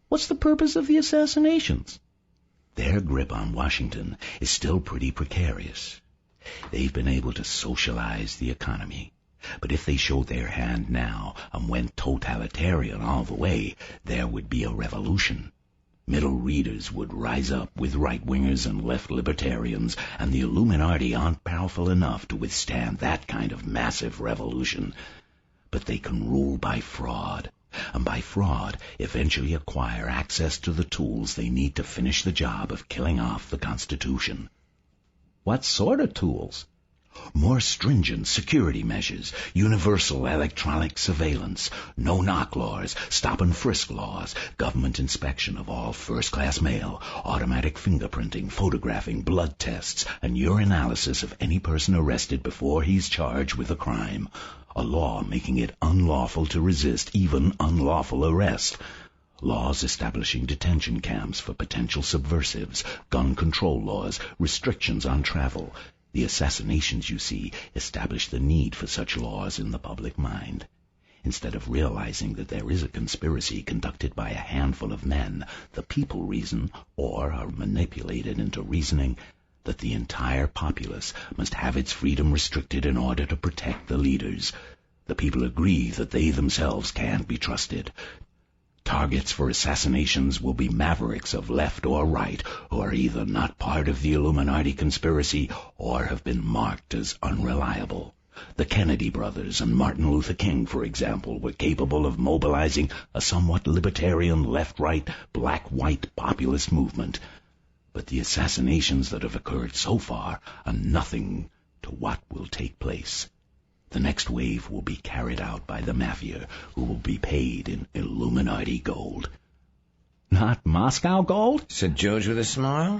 what's the purpose of the assassinations? Their grip on Washington is still pretty precarious. They've been able to socialize the economy. But if they showed their hand now and went totalitarian all the way, there would be a revolution. Middle readers would rise up with right-wingers and left libertarians, and the Illuminati aren't powerful enough to withstand that kind of massive revolution. But they can rule by fraud, and by fraud eventually acquire access to the tools they need to finish the job of killing off the Constitution. What sort of tools? More stringent security measures, universal electronic surveillance, no-knock laws, stop-and-frisk laws, government inspection of all first-class mail, automatic fingerprinting, photographing, blood tests, and urinalysis of any person arrested before he's charged with a crime. A law making it unlawful to resist even unlawful arrest. Laws establishing detention camps for potential subversives, gun control laws, restrictions on travel. The assassinations, you see, establish the need for such laws in the public mind. Instead of realizing that there is a conspiracy conducted by a handful of men, the people reason, or are manipulated into reasoning, that the entire populace must have its freedom restricted in order to protect the leaders. The people agree that they themselves can't be trusted. Targets for assassinations will be mavericks of left or right, who are either not part of the Illuminati conspiracy or have been marked as unreliable. The Kennedy brothers and Martin Luther King, for example, were capable of mobilizing a somewhat libertarian left-right, black-white populist movement. But the assassinations that have occurred so far are nothing to what will take place. The next wave will be carried out by the Mafia, who will be paid in Illuminati gold. Not Moscow gold? Said George with a smile.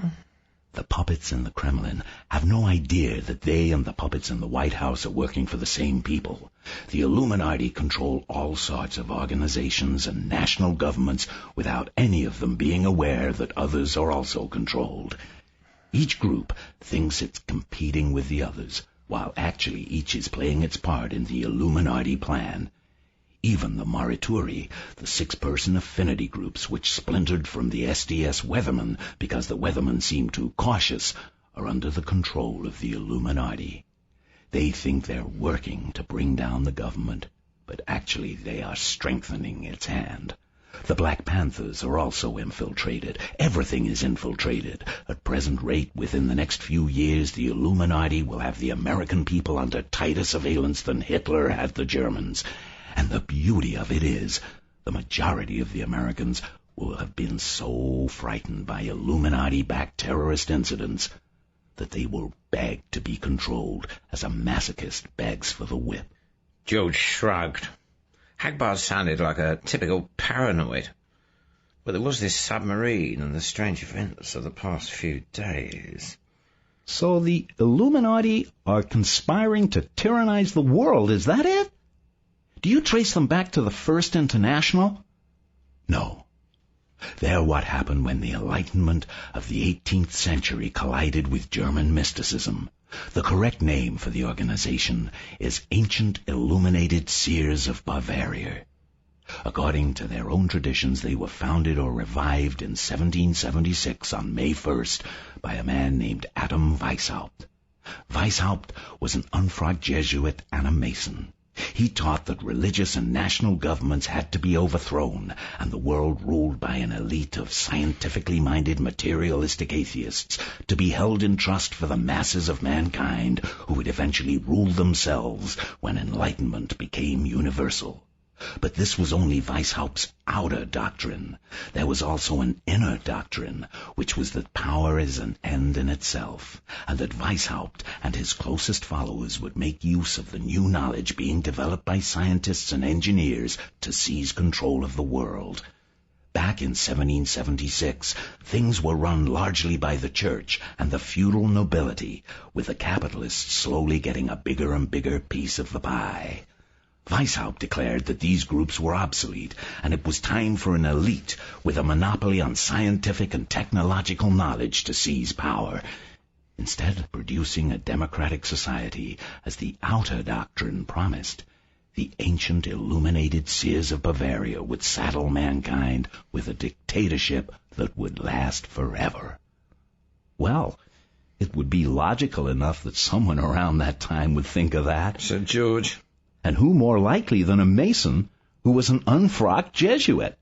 The puppets in the Kremlin have no idea that they and the puppets in the White House are working for the same people. The Illuminati control all sorts of organizations and national governments without any of them being aware that others are also controlled. Each group thinks it's competing with the others, while actually each is playing its part in the Illuminati plan. Even the Morituri, the 6-person affinity groups which splintered from the SDS Weathermen because the Weathermen seemed too cautious, are under the control of the Illuminati. They think they're working to bring down the government, but actually they are strengthening its hand. The Black Panthers are also infiltrated. Everything is infiltrated. At present rate, within the next few years, the Illuminati will have the American people under tighter surveillance than Hitler had the Germans. And the beauty of it is, the majority of the Americans will have been so frightened by Illuminati-backed terrorist incidents that they will beg to be controlled as a masochist begs for the whip. George shrugged. Hagbard sounded like a typical paranoid. But there was this submarine and the strange events of the past few days. So the Illuminati are conspiring to tyrannize the world, is that it? Do you trace them back to the First International? No. They're what happened when the Enlightenment of the 18th century collided with German mysticism. The correct name for the organization is Ancient Illuminated Seers of Bavaria. According to their own traditions, they were founded or revived in 1776 on May 1st by a man named Adam Weishaupt. Weishaupt was an Unfrag Jesuit and a Mason. He taught that religious and national governments had to be overthrown and the world ruled by an elite of scientifically minded materialistic atheists to be held in trust for the masses of mankind who would eventually rule themselves when enlightenment became universal. But this was only Weishaupt's outer doctrine. There was also an inner doctrine, which was that power is an end in itself, and that Weishaupt and his closest followers would make use of the new knowledge being developed by scientists and engineers to seize control of the world. Back in 1776, things were run largely by the church and the feudal nobility, with the capitalists slowly getting a bigger and bigger piece of the pie. Weishaupt declared that these groups were obsolete, and it was time for an elite with a monopoly on scientific and technological knowledge to seize power, instead of producing a democratic society as the outer doctrine promised. The ancient illuminated seers of Bavaria would saddle mankind with a dictatorship that would last forever. Well, it would be logical enough that someone around that time would think of that, said George. And who more likely than a Mason who was an unfrocked Jesuit?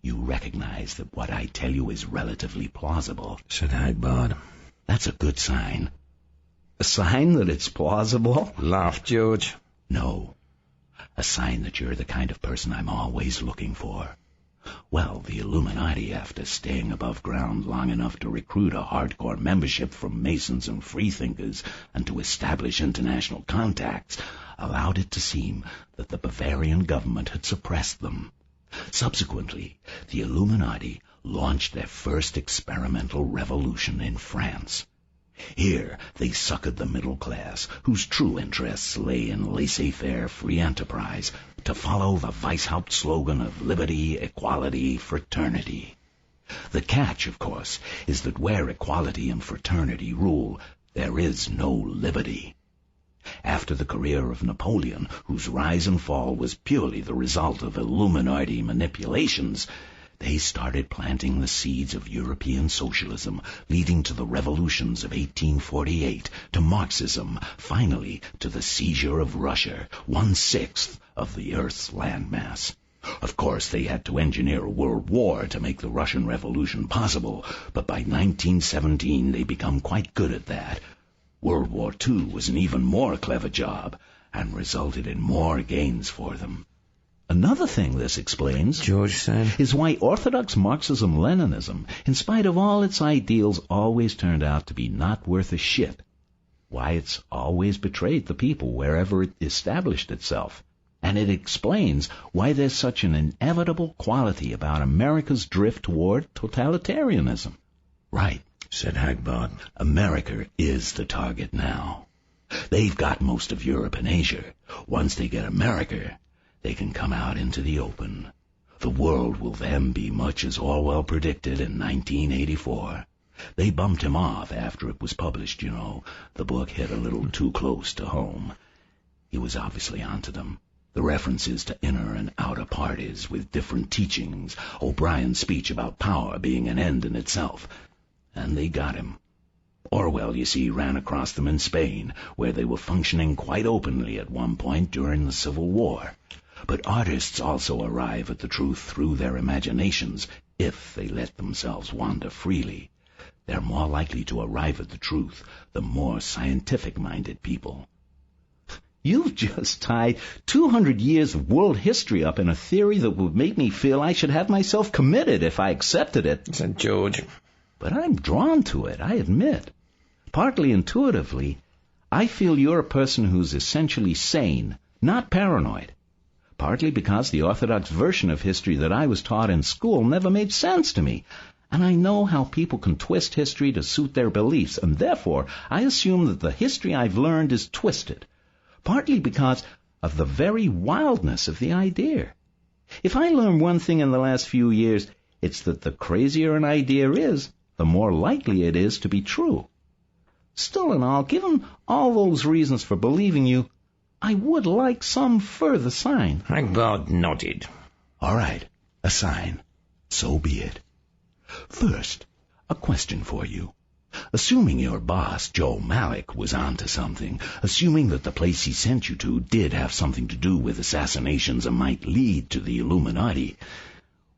You recognize that what I tell you is relatively plausible, said Hagbard. That's a good sign. A sign that it's plausible? Laughed George. No, a sign that you're the kind of person I'm always looking for. Well, the Illuminati, after staying above ground long enough to recruit a hardcore membership from Masons and Freethinkers and to establish international contacts, allowed it to seem that the Bavarian government had suppressed them. Subsequently, the Illuminati launched their first experimental revolution in France. Here they suckered the middle class, whose true interests lay in laissez-faire free enterprise, to follow the Weishaupt slogan of liberty, equality, fraternity. The catch, of course, is that where equality and fraternity rule, there is no liberty. After the career of Napoleon, whose rise and fall was purely the result of Illuminati manipulations, they started planting the seeds of European socialism, leading to the revolutions of 1848, to Marxism, finally to the seizure of Russia, 1/6 of the Earth's landmass. Of course, they had to engineer a world war to make the Russian Revolution possible, but by 1917 they become quite good at that. World War II was an even more clever job, and resulted in more gains for them. Another thing this explains, George said, is why Orthodox Marxism-Leninism, in spite of all its ideals, always turned out to be not worth a shit. Why it's always betrayed the people wherever it established itself. And it explains why there's such an inevitable quality about America's drift toward totalitarianism. Right, said Hagbard. America is the target now. They've got most of Europe and Asia. Once they get America, they can come out into the open. The world will then be much as Orwell predicted in 1984. They bumped him off after it was published, you know. The book hit a little too close to home. He was obviously onto them. The references to inner and outer parties with different teachings, O'Brien's speech about power being an end in itself. And they got him. Orwell, you see, ran across them in Spain, where they were functioning quite openly at one point during the Civil War. But artists also arrive at the truth through their imaginations, if they let themselves wander freely. They're more likely to arrive at the truth than more scientific-minded people. You've just tied 200 years of world history up in a theory that would make me feel I should have myself committed if I accepted it, said George. But I'm drawn to it, I admit. Partly intuitively, I feel you're a person who's essentially sane, not paranoid. Partly because the orthodox version of history that I was taught in school never made sense to me, and I know how people can twist history to suit their beliefs, and therefore I assume that the history I've learned is twisted. Partly because of the very wildness of the idea. If I learned one thing in the last few years, it's that the crazier an idea is, the more likely it is to be true. Still and all, given all those reasons for believing you, I would like some further sign. Hagbard nodded. All right, a sign. So be it. First, a question for you. Assuming your boss, Joe Malik, was onto something, assuming that the place he sent you to did have something to do with assassinations and might lead to the Illuminati,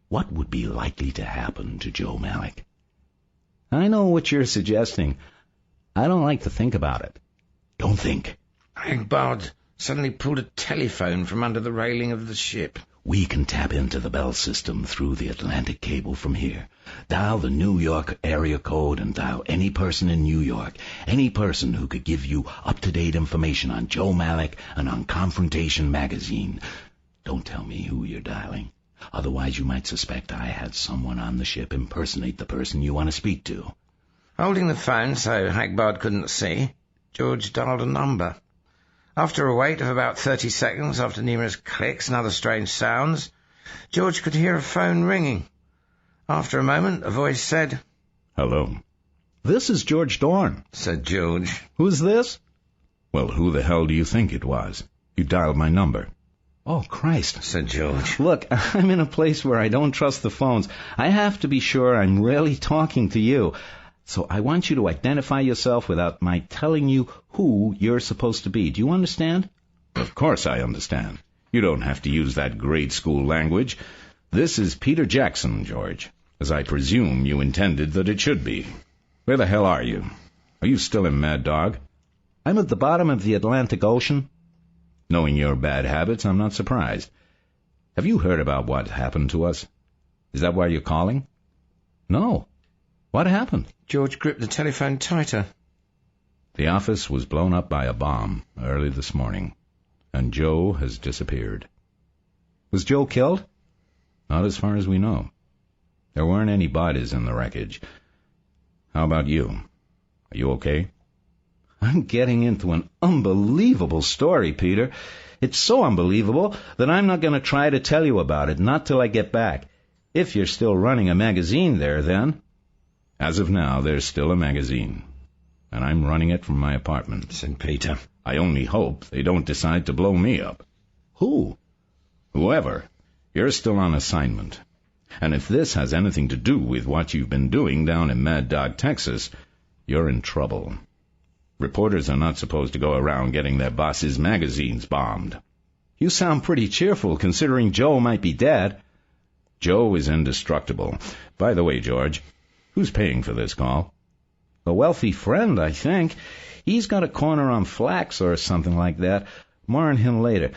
what would be likely to happen to Joe Malik? I know what you're suggesting. I don't like to think about it. Don't think. Hagbard suddenly pulled a telephone from under the railing of the ship. We can tap into the bell system through the Atlantic cable from here. Dial the New York area code and dial any person in New York, any person who could give you up-to-date information on Joe Malik and on Confrontation magazine. Don't tell me who you're dialing. Otherwise you might suspect I had someone on the ship impersonate the person you want to speak to. Holding the phone so Hagbard couldn't see, George dialed a number. After a wait of about 30 seconds, after numerous clicks and other strange sounds, George could hear a phone ringing. After a moment, a voice said, Hello. This is George Dorn, said George. Who's this? Well, who the hell do you think it was? You dialed my number. Oh, Christ, said George. Look, I'm in a place where I don't trust the phones. I have to be sure I'm really talking to you. So I want you to identify yourself without my telling you who you're supposed to be. Do you understand? Of course I understand. You don't have to use that grade school language. This is Peter Jackson, George, as I presume you intended that it should be. Where the hell are you? Are you still in Mad Dog? I'm at the bottom of the Atlantic Ocean. Knowing your bad habits, I'm not surprised. Have you heard about what happened to us? Is that why you're calling? No. What happened? George gripped the telephone tighter. The office was blown up by a bomb early this morning, and Joe has disappeared. Was Joe killed? Not as far as we know. There weren't any bodies in the wreckage. How about you? Are you okay? I'm getting into an unbelievable story, Peter. It's so unbelievable that I'm not going to try to tell you about it, not till I get back. If you're still running a magazine there, then. As of now, there's still a magazine, and I'm running it from my apartment, said Peter. I only hope they don't decide to blow me up. Who? Whoever. You're still on assignment. And if this has anything to do with what you've been doing down in Mad Dog, Texas, you're in trouble. Reporters are not supposed to go around getting their boss's magazines bombed. You sound pretty cheerful, considering Joe might be dead. Joe is indestructible. By the way, George, who's paying for this call? A wealthy friend, I think. He's got a corner on flax or something like that. More on him later.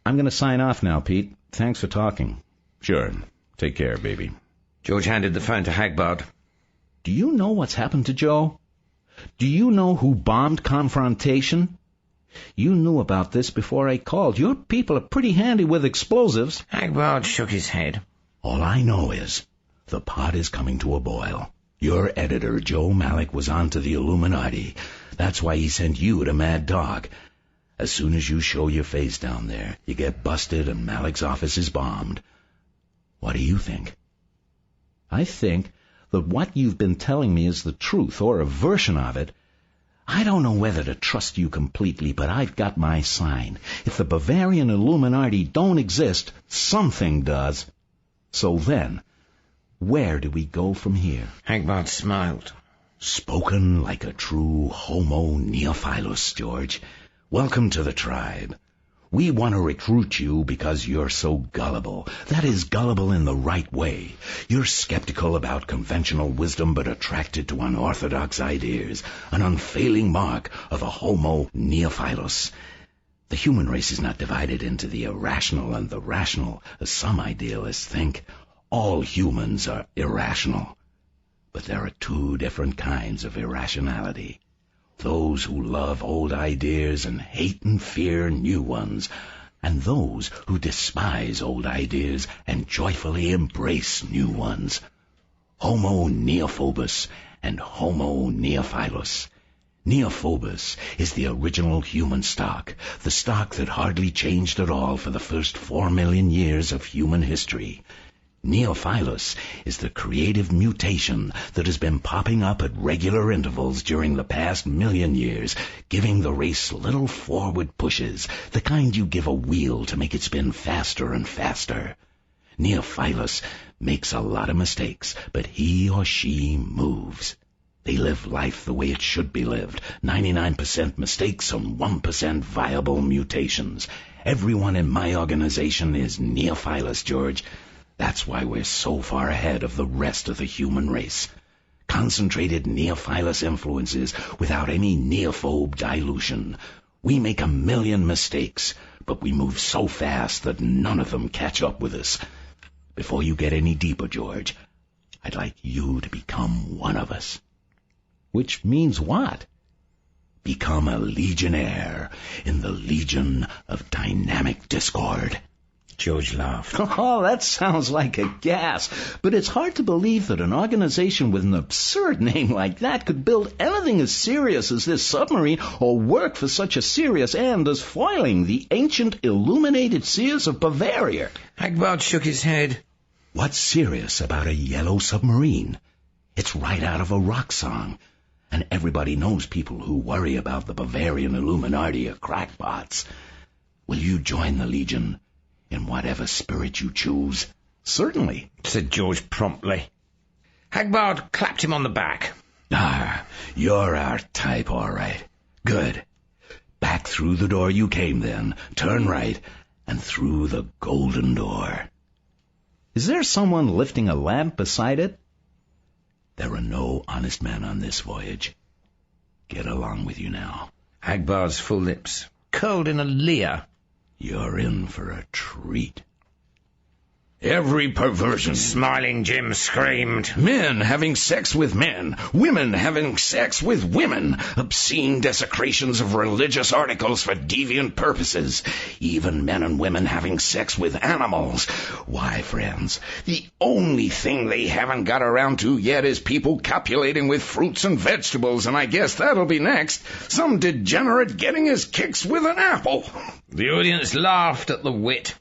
I'm going to sign off now, Pete. Thanks for talking. Sure. Take care, baby. George handed the phone to Hagbard. Do you know what's happened to Joe? Do you know who bombed Confrontation? You knew about this before I called. Your people are pretty handy with explosives. Hagbard shook his head. All I know is the pot is coming to a boil. Your editor, Joe Malik, was onto the Illuminati. That's why he sent you to Mad Dog. As soon as you show your face down there, you get busted and Malik's office is bombed. What do you think? I think that what you've been telling me is the truth, or a version of it. I don't know whether to trust you completely, but I've got my sign. If the Bavarian Illuminati don't exist, something does. So then, where do we go from here? Hagbard smiled. Spoken like a true homo neophilus, George. Welcome to the tribe. We want to recruit you because you're so gullible. That is, gullible in the right way. You're skeptical about conventional wisdom but attracted to unorthodox ideas, an unfailing mark of a homo neophilus. The human race is not divided into the irrational and the rational, as some idealists think. All humans are irrational. But there are two different kinds of irrationality. Those who love old ideas and hate and fear new ones, and those who despise old ideas and joyfully embrace new ones. Homo neophobus and Homo neophilus. Neophobus is the original human stock, the stock that hardly changed at all for the first 4 million years of human history. Neophilus is the creative mutation that has been popping up at regular intervals during the past 1,000,000 years, giving the race little forward pushes, the kind you give a wheel to make it spin faster and faster. Neophilus makes a lot of mistakes, but he or she moves. They live life the way it should be lived. 99% mistakes and 1% viable mutations. Everyone in my organization is neophilus, George. That's why we're so far ahead of the rest of the human race. Concentrated neophilus influences without any neophobe dilution. We make 1,000,000 mistakes, but we move so fast that none of them catch up with us. Before you get any deeper, George, I'd like you to become one of us. Which means what? Become a legionnaire in the Legion of Dynamic Discord. George laughed. Oh, that sounds like a gas. But it's hard to believe that an organization with an absurd name like that could build anything as serious as this submarine or work for such a serious end as foiling the ancient illuminated seers of Bavaria. Hagbard shook his head. What's serious about a yellow submarine? It's right out of a rock song. And everybody knows people who worry about the Bavarian Illuminati are crackpots. Will you join the Legion in whatever spirit you choose? Certainly, said George promptly. Hagbard clapped him on the back. You're our type, all right. Good. Back through the door you came then. Turn right, and through the golden door. Is there someone lifting a lamp beside it? There are no honest men on this voyage. Get along with you now. Hagbard's full lips curled in a leer. You're in for a treat. Every perversion. Smiling Jim screamed. Men having sex with men. Women having sex with women. Obscene desecrations of religious articles for deviant purposes. Even men and women having sex with animals. Why, friends, the only thing they haven't got around to yet is people copulating with fruits and vegetables, and I guess that'll be next. Some degenerate getting his kicks with an apple. The audience laughed at the wit.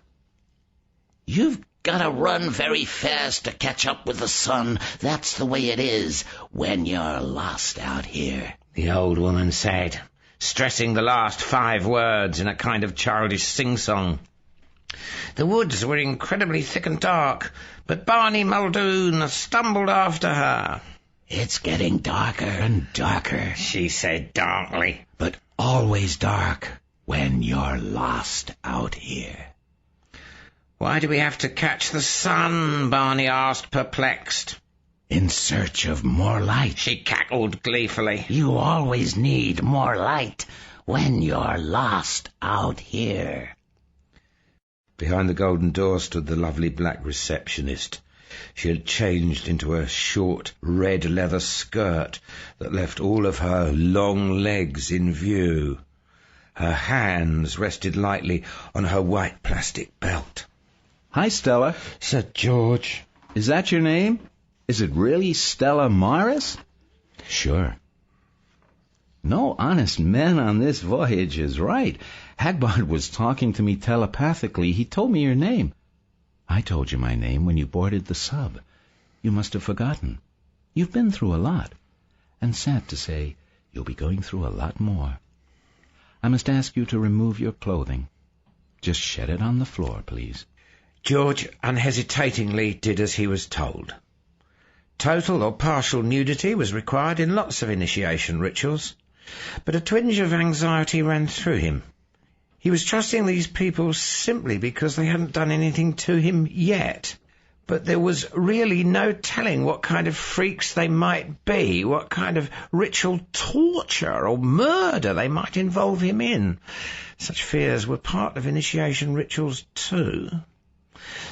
You've gotta run very fast to catch up with the sun. That's the way it is when you're lost out here, the old woman said, stressing the last 5 words in a kind of childish sing-song. The woods were incredibly thick and dark, but Barney Muldoon stumbled after her. It's getting darker and darker, she said darkly, but always dark when you're lost out here. Why do we have to catch the sun? Barney asked, perplexed. In search of more light, she cackled gleefully. You always need more light when you're lost out here. Behind the golden door stood the lovely black receptionist. She had changed into a short red leather skirt that left all of her long legs in view. Her hands rested lightly on her white plastic belt. Hi, Stella, said George. Is that your name? Is it really Stella Maris? Sure. No honest men on this voyage is right. Hagbard was talking to me telepathically. He told me your name. I told you my name when you boarded the sub. You must have forgotten. You've been through a lot. And sad to say, you'll be going through a lot more. I must ask you to remove your clothing. Just shed it on the floor, please. George unhesitatingly did as he was told. Total or partial nudity was required in lots of initiation rituals, but a twinge of anxiety ran through him. He was trusting these people simply because they hadn't done anything to him yet, but there was really no telling what kind of freaks they might be, what kind of ritual torture or murder they might involve him in. Such fears were part of initiation rituals too.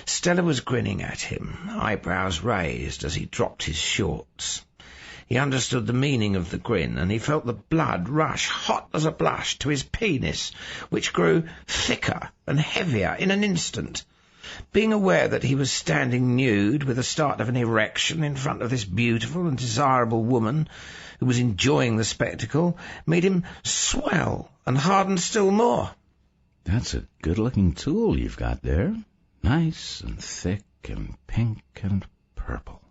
Stella was grinning at him, eyebrows raised as he dropped his shorts. He understood the meaning of the grin, and he felt the blood rush hot as a blush to his penis, which grew thicker and heavier in an instant. Being aware that he was standing nude with the start of an erection in front of this beautiful and desirable woman who was enjoying the spectacle made him swell and harden still more. That's a good-looking tool you've got there. Nice and thick and pink and purple.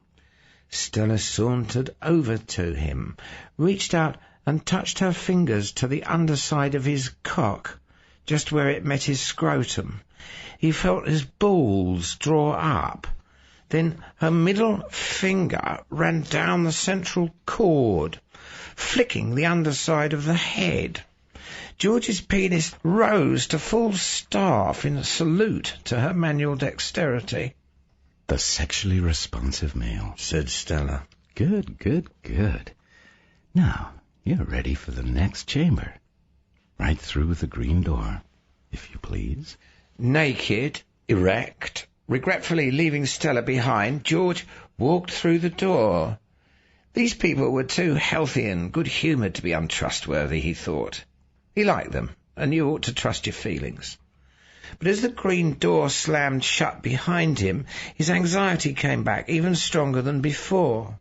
Stella sauntered over to him, reached out and touched her fingers to the underside of his cock, just where it met his scrotum. He felt his balls draw up. Then her middle finger ran down the central cord, flicking the underside of the head. George's penis rose to full staff in a salute to her manual dexterity. The sexually responsive male, said Stella. Good, good, good. Now, you're ready for the next chamber. Right through the green door, if you please. Naked, erect, regretfully leaving Stella behind, George walked through the door. These people were too healthy and good-humoured to be untrustworthy, he thought. He liked them, and you ought to trust your feelings. But as the green door slammed shut behind him, his anxiety came back even stronger than before.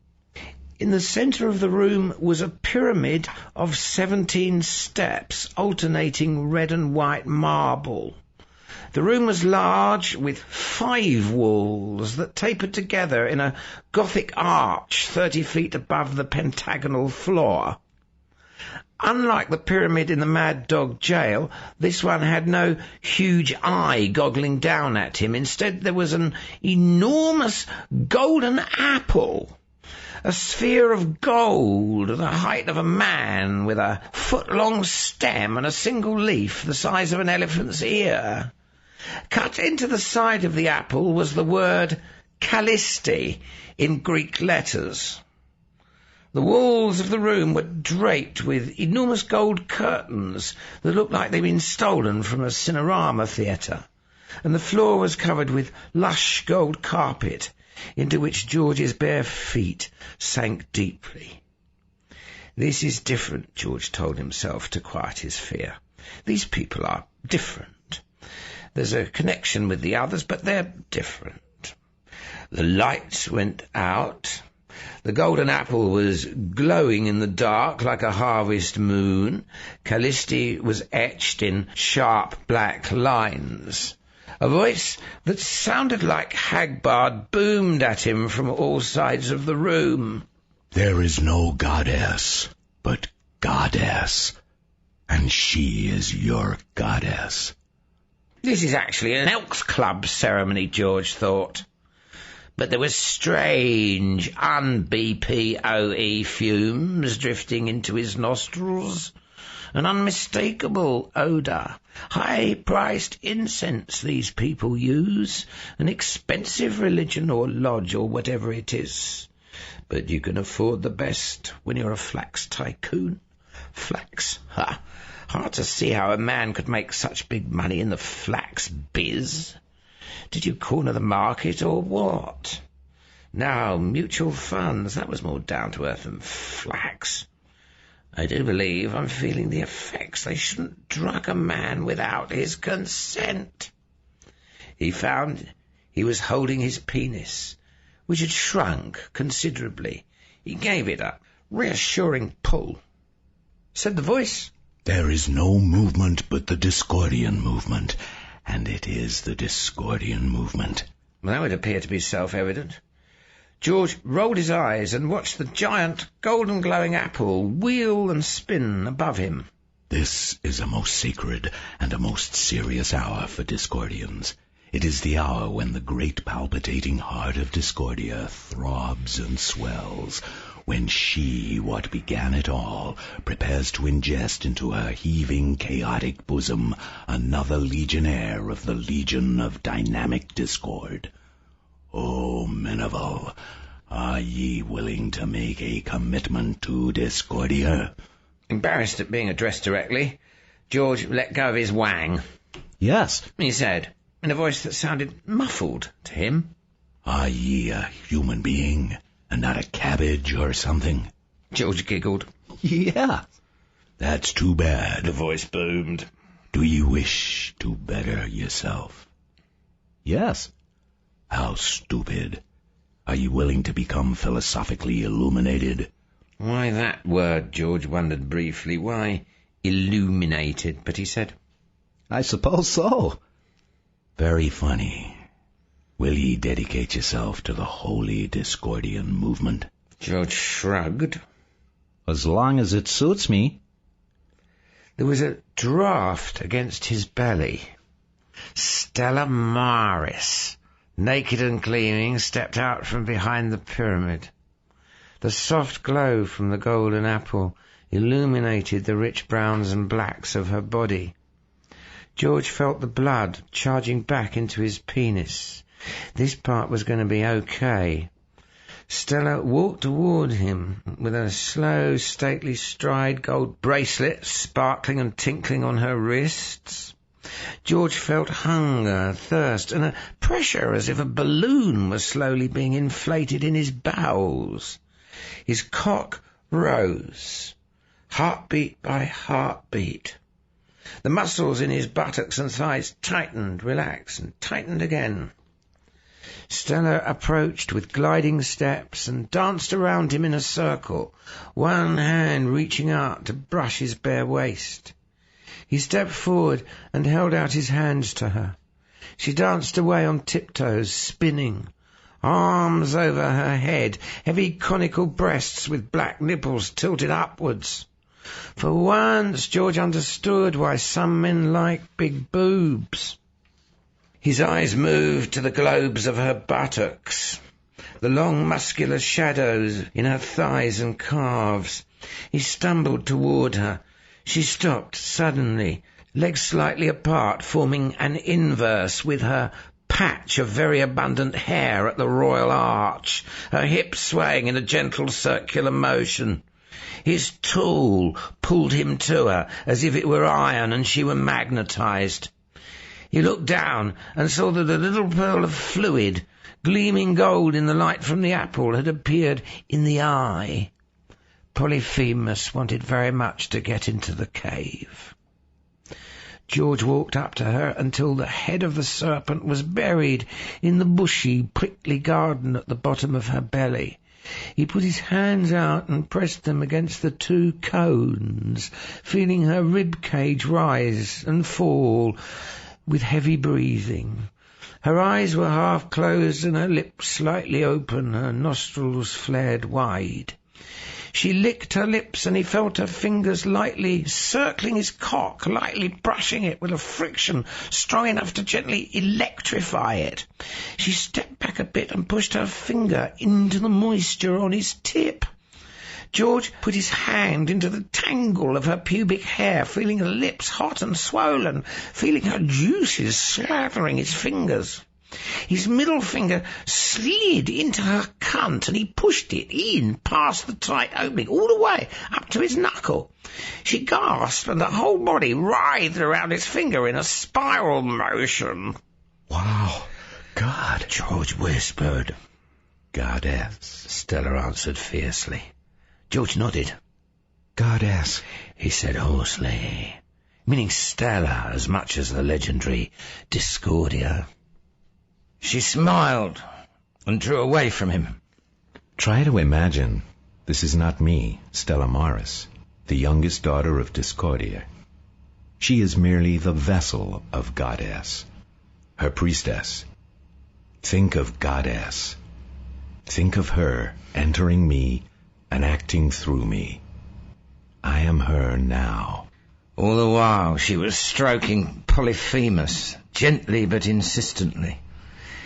In the centre of the room was a pyramid of 17 steps, alternating red and white marble. The room was large, with 5 walls that tapered together in a Gothic arch 30 feet above the pentagonal floor. Unlike the pyramid in the Mad Dog jail, this one had no huge eye goggling down at him. Instead, there was an enormous golden apple, a sphere of gold the height of a man, with a foot-long stem and a single leaf the size of an elephant's ear. Cut into the side of the apple was the word Callisti in Greek letters. The walls of the room were draped with enormous gold curtains that looked like they'd been stolen from a Cinerama theatre, and the floor was covered with lush gold carpet, into which George's bare feet sank deeply. This is different, George told himself to quiet his fear. These people are different. There's a connection with the others, but they're different. The lights went out. The golden apple was glowing in the dark like a harvest moon. Callisti was etched in sharp black lines. A voice that sounded like Hagbard boomed at him from all sides of the room. There is no goddess, but goddess, and she is your goddess. This is actually an Elks Club ceremony, George thought. But there were strange, un-BPOE fumes drifting into his nostrils, an unmistakable odour. High-priced incense these people use, an expensive religion or lodge or whatever it is. But you can afford the best when you're a flax tycoon. Flax? Ha! Hard to see how a man could make such big money in the flax biz. Did you corner the market or what? Now, mutual funds, that was more down to earth than flax. I do believe I'm feeling the effects. They shouldn't drug a man without his consent. He found he was holding his penis, which had shrunk considerably. He gave it a reassuring pull. Said the voice, There is no movement but the Discordian movement, and it is the Discordian movement. Well, that would appear to be self-evident. George rolled his eyes and watched the giant golden glowing apple wheel and spin above him. This is a most sacred and a most serious hour for Discordians. It is the hour when the great palpitating heart of Discordia throbs and swells, when she, what began it all, prepares to ingest into her heaving, chaotic bosom another legionnaire of the legion of dynamic discord. O Meneval, are ye willing to make a commitment to Discordia? Embarrassed at being addressed directly, George let go of his wang. Yes, He said, in a voice that sounded muffled to him. Are ye a human being, and not a cabbage or something? George giggled. yeah. That's too bad. The voice boomed. Do you wish to better yourself? Yes. How stupid. Are you willing to become philosophically illuminated? Why that word, George wondered briefly. Why illuminated? But he said, I suppose so. Very funny. Will ye dedicate yourself to the holy Discordian movement? George shrugged. As long as it suits me. There was a draft against his belly. Stella Maris. naked and gleaming, stepped out from behind the pyramid. The soft glow from the golden apple illuminated the rich browns and blacks of her body. George felt the blood charging back into his penis. This part was going to be okay. Stella walked toward him with a slow, stately stride, gold bracelets sparkling and tinkling on her wrists. George felt hunger, thirst, and a pressure as if a balloon was slowly being inflated in his bowels. His cock rose, heartbeat by heartbeat. The muscles in his buttocks and thighs tightened, relaxed, and tightened again. Stella approached with gliding steps and danced around him in a circle, one hand reaching out to brush his bare waist. He stepped forward and held out his hands to her. She danced away on tiptoes, spinning, arms over her head, heavy conical breasts with black nipples tilted upwards. For once George understood why some men like big boobs. His eyes moved to the globes of her buttocks, the long muscular shadows in her thighs and calves. He stumbled toward her. She stopped suddenly, legs slightly apart, forming an inverse with her patch of very abundant hair at the royal arch, her hips swaying in a gentle circular motion. His tool pulled him to her as if it were iron and she were magnetized. He looked down and saw that a little pearl of fluid, gleaming gold in the light from the apple, had appeared in the eye. Polyphemus wanted very much to get into the cave. George walked up to her until the head of the serpent was buried in the bushy, prickly garden at the bottom of her belly. He put his hands out and pressed them against the two cones, feeling her rib cage rise and fall with heavy breathing. Her eyes were half closed and her lips slightly open, her nostrils flared wide. She licked her lips and he felt her fingers lightly circling his cock, lightly brushing it with a friction strong enough to gently electrify it. She stepped back a bit and pushed her finger into the moisture on his tip. George put his hand into the tangle of her pubic hair, feeling her lips hot and swollen, feeling her juices slathering his fingers. His middle finger slid into her cunt and he pushed it in past the tight opening, all the way up to his knuckle. She gasped and the whole body writhed around his finger in a spiral motion. Wow, God, George whispered. Goddess, Stella answered fiercely. George nodded. Goddess, he said hoarsely, meaning Stella as much as the legendary Discordia. She smiled and drew away from him. Try to imagine this is not me, Stella Maris, the youngest daughter of Discordia. She is merely the vessel of Goddess, her priestess. Think of Goddess. Think of her entering me and acting through me. I am her now. All the while she was stroking Polyphemus, gently but insistently.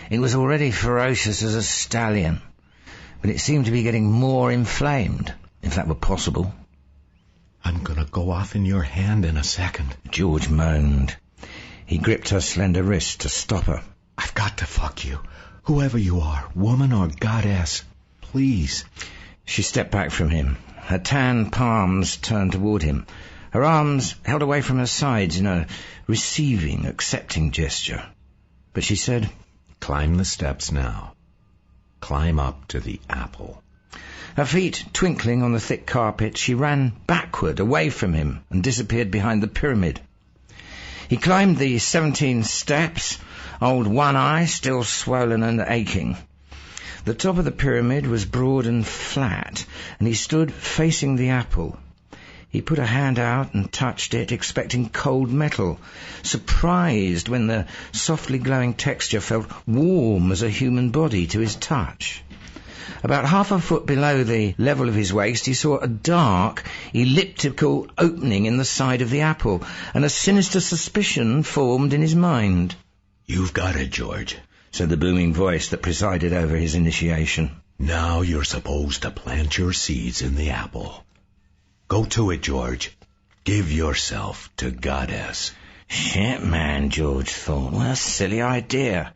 It was already ferocious as a stallion, but it seemed to be getting more inflamed, if that were possible. I'm gonna go off in your hand in a second, George moaned. He gripped her slender wrist to stop her. I've got to fuck you, whoever you are, woman or goddess, please. She stepped back from him, her tan palms turned toward him, her arms held away from her sides in a receiving, accepting gesture. But she said, Climb the steps now. Climb up to the apple. Her feet twinkling on the thick carpet, she ran backward away from him and disappeared behind the pyramid. He climbed the 17 steps, old one eye still swollen and aching. The top of the pyramid was broad and flat, and he stood facing the apple. He put a hand out and touched it, expecting cold metal, surprised when the softly glowing texture felt warm as a human body to his touch. About half a foot below the level of his waist, he saw a dark, elliptical opening in the side of the apple, and a sinister suspicion formed in his mind. You've got it, George. said the booming voice that presided over his initiation. Now you're supposed to plant your seeds in the apple. Go to it, George. Give yourself to Goddess. Shit, man, George thought. What a silly idea.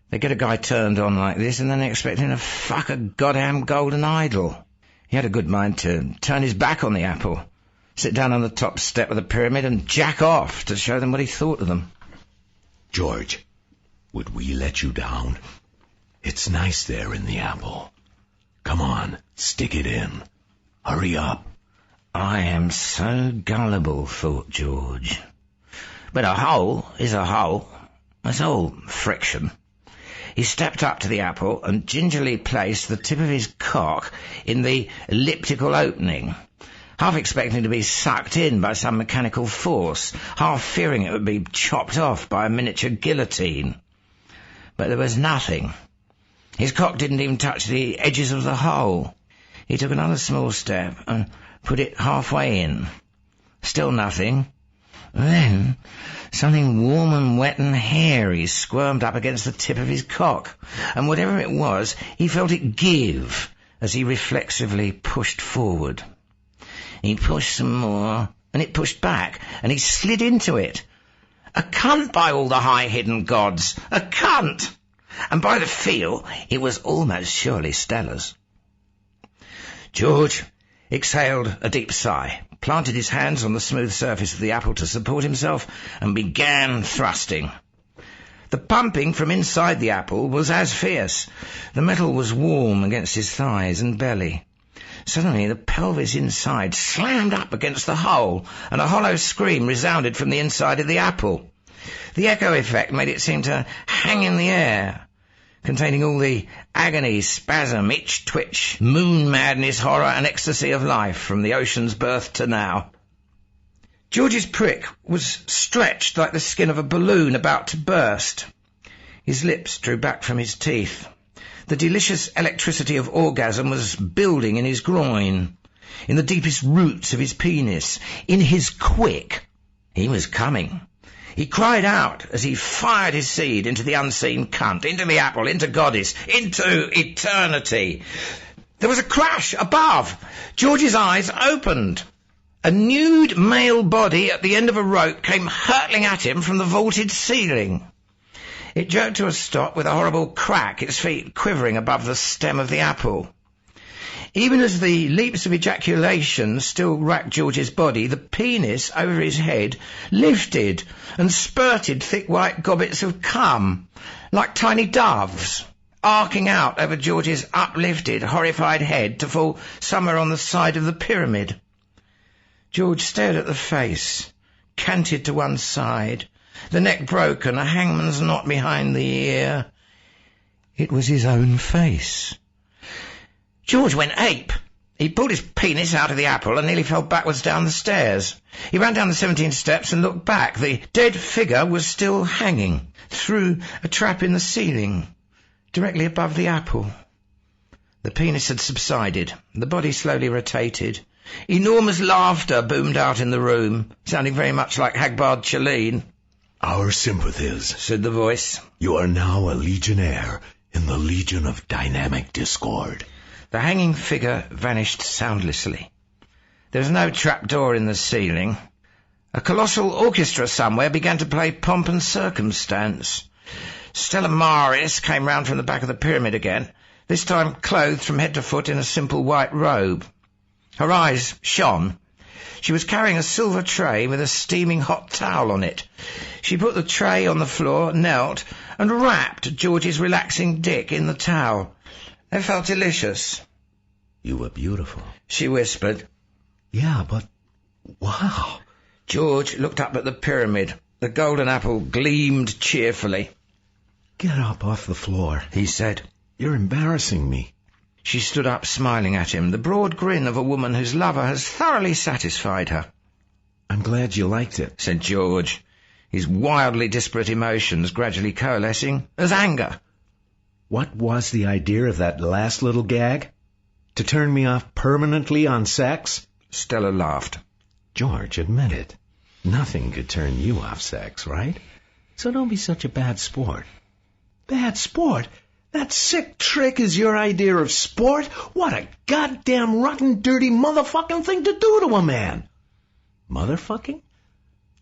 They get a guy turned on like this and then they expect him to fuck a goddamn golden idol. He had a good mind to turn his back on the apple, sit down on the top step of the pyramid and jack off to show them what he thought of them. George, would we let you down? It's nice there in the apple. Come on, stick it in. Hurry up. I am so gullible, thought George. But a hole is a hole. It's all friction. He stepped up to the apple and gingerly placed the tip of his cock in the elliptical opening, half expecting to be sucked in by some mechanical force, half fearing it would be chopped off by a miniature guillotine. But there was nothing. His cock didn't even touch the edges of the hole. He took another small step and put it halfway in. Still nothing. Then something warm and wet and hairy squirmed up against the tip of his cock, and whatever it was, he felt it give as he reflexively pushed forward. He pushed some more, and it pushed back, and he slid into it. A cunt, by all the high-hidden gods! A cunt! And by the feel, it was almost surely Stella's. George exhaled a deep sigh, planted his hands on the smooth surface of the apple to support himself, and began thrusting. The pumping from inside the apple was as fierce. The metal was warm against his thighs and belly. Suddenly the pelvis inside slammed up against the hole, and a hollow scream resounded from the inside of the apple. The echo effect made it seem to hang in the air, containing all the agony, spasm, itch, twitch, moon madness, horror, and ecstasy of life from the ocean's birth to now. George's prick was stretched like the skin of a balloon about to burst. His lips drew back from his teeth. The delicious electricity of orgasm was building in his groin, in the deepest roots of his penis, in his quick. He was coming. He cried out as he fired his seed into the unseen cunt, into the apple, into Goddess, into eternity. There was a crash above. George's eyes opened. A nude male body at the end of a rope came hurtling at him from the vaulted ceiling. It jerked to a stop with a horrible crack, its feet quivering above the stem of the apple. Even as the leaps of ejaculation still racked George's body, the penis over his head lifted and spurted thick white gobbets of cum, like tiny doves, arcing out over George's uplifted, horrified head to fall somewhere on the side of the pyramid. George stared at the face, canted to one side, the neck broken, a hangman's knot behind the ear. It was his own face. George went ape. He pulled his penis out of the apple and nearly fell backwards down the stairs. He ran down the 17 steps and looked back. The dead figure was still hanging through a trap in the ceiling, directly above the apple. The penis had subsided. The body slowly rotated. Enormous laughter boomed out in the room, sounding very much like Hagbard Chalene. Our sympathies, said the voice. You are now a legionnaire in the Legion of Dynamic Discord. The hanging figure vanished soundlessly. There was no trapdoor in the ceiling. A colossal orchestra somewhere began to play Pomp and Circumstance. Stella Maris came round from the back of the pyramid again, this time clothed from head to foot in a simple white robe. Her eyes shone. She was carrying a silver tray with a steaming hot towel on it. She put the tray on the floor, knelt, and wrapped George's relaxing dick in the towel. They felt delicious. You were beautiful, she whispered. Yeah, but wow. George looked up at the pyramid. The golden apple gleamed cheerfully. Get up off the floor, he said. You're embarrassing me. She stood up, smiling at him, the broad grin of a woman whose lover has thoroughly satisfied her. I'm glad you liked it, said George, his wildly disparate emotions gradually coalescing as anger. What was the idea of that last little gag? To turn me off permanently on sex? Stella laughed. George, admit it. Nothing could turn you off sex, right? So don't be such a bad sport. Bad sport? That sick trick is your idea of sport? What a goddamn rotten, dirty motherfucking thing to do to a man! Motherfucking?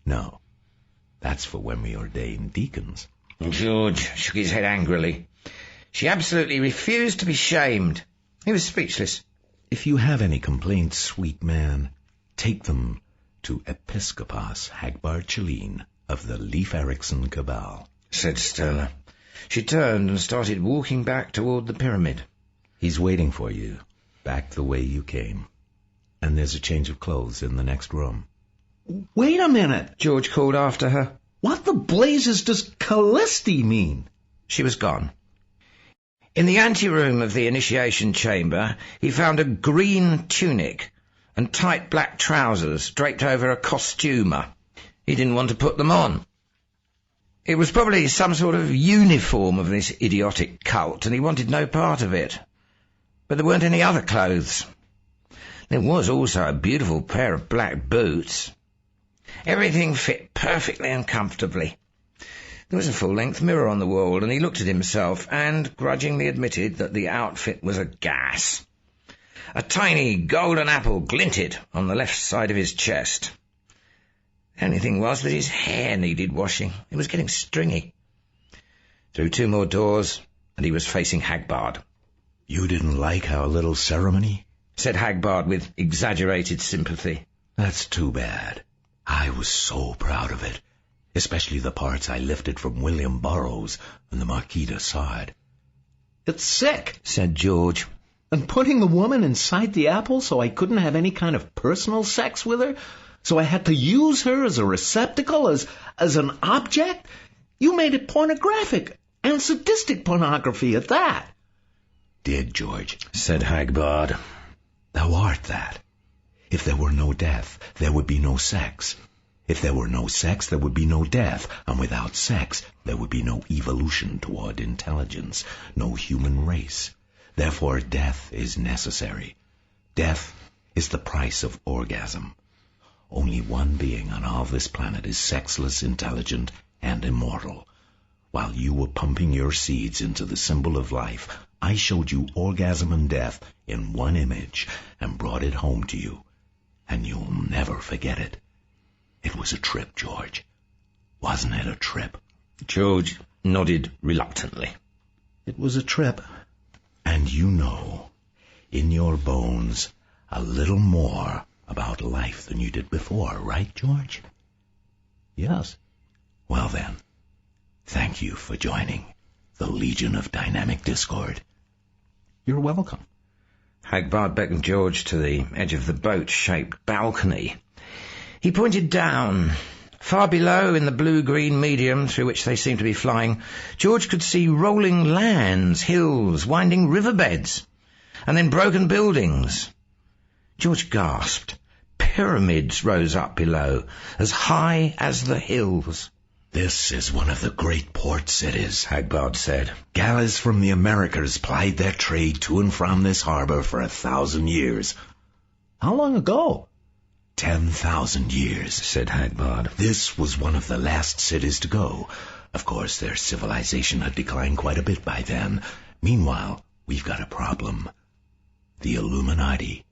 No. That's for when we ordain deacons. George shook his head angrily. She absolutely refused to be shamed. He was speechless. If you have any complaints, sweet man, take them to Episcopos Hagbard Chelene of the Leif Erikson Cabal, said Stella. She turned and started walking back toward the pyramid. He's waiting for you, back the way you came. And there's a change of clothes in the next room. Wait a minute, George called after her. What the blazes does Callisti mean? She was gone. In the anteroom of the initiation chamber, he found a green tunic and tight black trousers draped over a costumer. He didn't want to put them on. It was probably some sort of uniform of this idiotic cult, and he wanted no part of it. But there weren't any other clothes. There was also a beautiful pair of black boots. Everything fit perfectly and comfortably. There was a full-length mirror on the wall, and he looked at himself and grudgingly admitted that the outfit was a gas. A tiny golden apple glinted on the left side of his chest. The only thing was that his hair needed washing. It was getting stringy. Through 2 more doors, and he was facing Hagbard. You didn't like our little ceremony? Said Hagbard with exaggerated sympathy. That's too bad. I was so proud of it, especially the parts I lifted from William Burroughs and the Marquis de Sade. It's sick, said George. And putting the woman inside the apple so I couldn't have any kind of personal sex with her? So I had to use her as a receptacle, as an object? You made it pornographic, and sadistic pornography at that. Did, George, said Hagbard. Thou art that. If there were no death, there would be no sex. If there were no sex, there would be no death. And without sex, there would be no evolution toward intelligence, no human race. Therefore, death is necessary. Death is the price of orgasm. Only one being on all this planet is sexless, intelligent, and immortal. While you were pumping your seeds into the symbol of life, I showed you orgasm and death in one image and brought it home to you. And you'll never forget it. It was a trip, George. Wasn't it a trip? George nodded reluctantly. It was a trip. And you know, in your bones, a little more about life than you did before, right, George? Yes. Well then, thank you for joining the Legion of Dynamic Discord. You're welcome. Hagbard beckoned George to the edge of the boat-shaped balcony. He pointed down. Far below, in the blue-green medium through which they seemed to be flying, George could see rolling lands, hills, winding riverbeds, and then broken buildings. George gasped. Pyramids rose up below, as high as the hills. This is one of the great port cities, Hagbard said. Galleys from the Americas plied their trade to and from this harbor for 1,000 years. How long ago? 10,000 years, said Hagbard. This was one of the last cities to go. Of course, their civilization had declined quite a bit by then. Meanwhile, we've got a problem. The Illuminati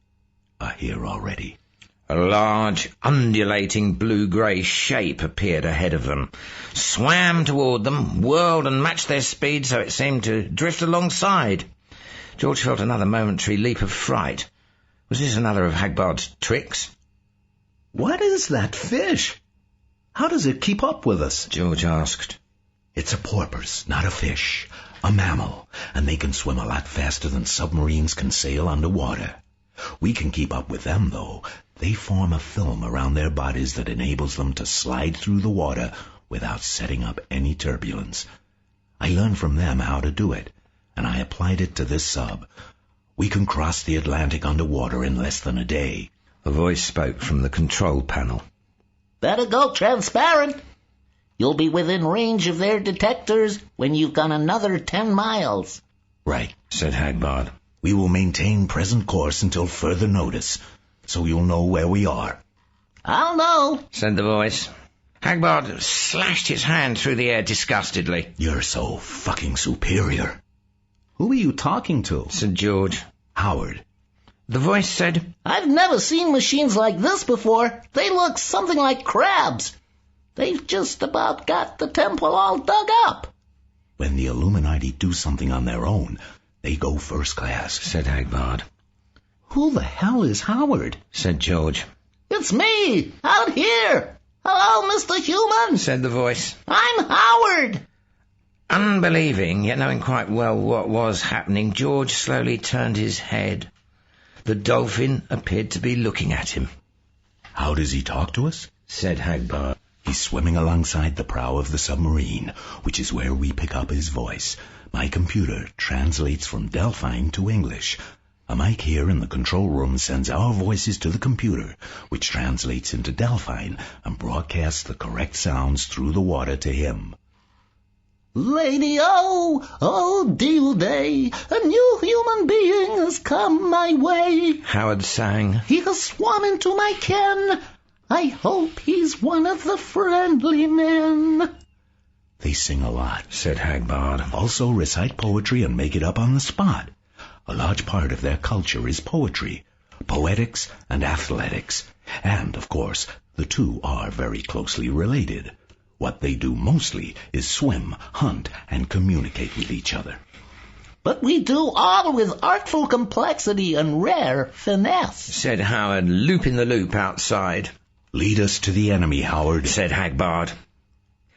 are here already. A large, undulating blue-grey shape appeared ahead of them, swam toward them, whirled and matched their speed so it seemed to drift alongside. George felt another momentary leap of fright. Was this another of Hagbard's tricks? What is that fish? How does it keep up with us? George asked. It's a porpoise, not a fish, a mammal, and they can swim a lot faster than submarines can sail underwater. We can keep up with them, though. They form a film around their bodies that enables them to slide through the water without setting up any turbulence. I learned from them how to do it, and I applied it to this sub. We can cross the Atlantic underwater in less than a day. A voice spoke from the control panel. Better go transparent. You'll be within range of their detectors when you've gone another 10 miles. Right, said Hagbard. We will maintain present course until further notice, so you'll know where we are. I'll know, said the voice. Hagbard slashed his hand through the air disgustedly. You're so fucking superior. Who are you talking to? Said George. Howard. The voice said, I've never seen machines like this before. They look something like crabs. They've just about got the temple all dug up. When the Illuminati do something on their own, they go first class, said Hagbard. Who the hell is Howard? Said George. It's me, out here. Hello, Mr. Human, said the voice. I'm Howard. Unbelieving, yet knowing quite well what was happening, George slowly turned his head. The dolphin appeared to be looking at him. How does he talk to us? Said Hagbard. He's swimming alongside the prow of the submarine, which is where we pick up his voice. My computer translates from Delphine to English. A mic here in the control room sends our voices to the computer, which translates into Delphine and broadcasts the correct sounds through the water to him. Lady-o, oh dear day, a new human being has come my way. Howard sang. He has swum into my ken. I hope he's one of the friendly men. They sing a lot, said Hagbard. Also recite poetry and make it up on the spot. A large part of their culture is poetry, poetics and athletics, and, of course, the two are very closely related. What they do mostly is swim, hunt, and communicate with each other. But we do all with artful complexity and rare finesse, said Howard, looping the loop outside. Lead us to the enemy, Howard, said Hagbard.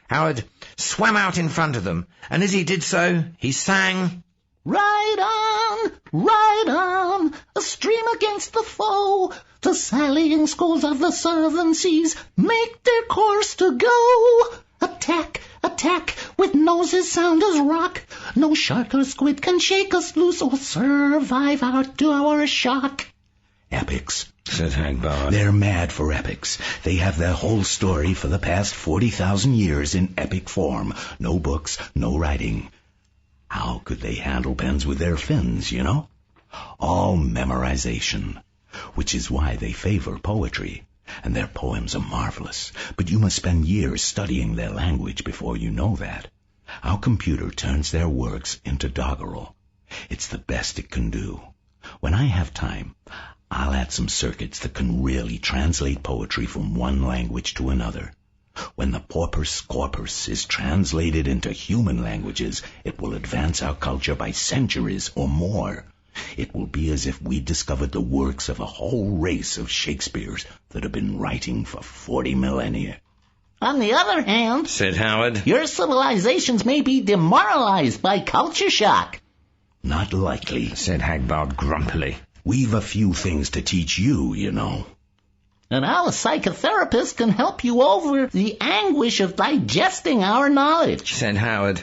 Howard swam out in front of them, and as he did so, he sang, Ride on, a stream against the foe, the sallying schools of the southern seas make their course to go. Attack, with noses sound as rock. No shark or squid can shake us loose or survive our shock. Epics, said Hagbard. They're mad for epics. They have their whole story for the past 40,000 years in epic form. No books, no writing. How could they handle pens with their fins, you know? All memorization, which is why they favor poetry. And their poems are marvelous, but you must spend years studying their language before you know that. Our computer turns their works into doggerel. It's the best it can do. When I have time, I'll add some circuits that can really translate poetry from one language to another. When the porpoise corpus is translated into human languages, it will advance our culture by centuries or more. It will be as if we discovered the works of a whole race of Shakespeares that have been writing for 40 millennia. On the other hand, said Howard, your civilizations may be demoralized by culture shock. Not likely, said Hagbard grumpily. We've a few things to teach you, you know. And our psychotherapist can help you over the anguish of digesting our knowledge, said Howard.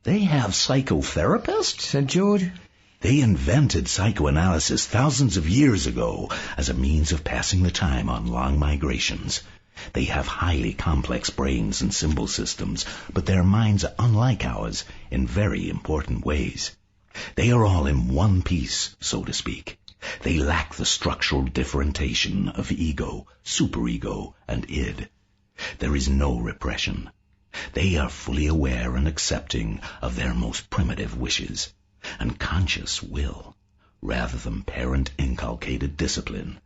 They have psychotherapists? Said George. They invented psychoanalysis thousands of years ago as a means of passing the time on long migrations. They have highly complex brains and symbol systems, but their minds are unlike ours in very important ways. They are all in one piece, so to speak. They lack the structural differentiation of ego, superego, and id. There is no repression. They are fully aware and accepting of their most primitive wishes, and conscious will, rather than parent-inculcated discipline,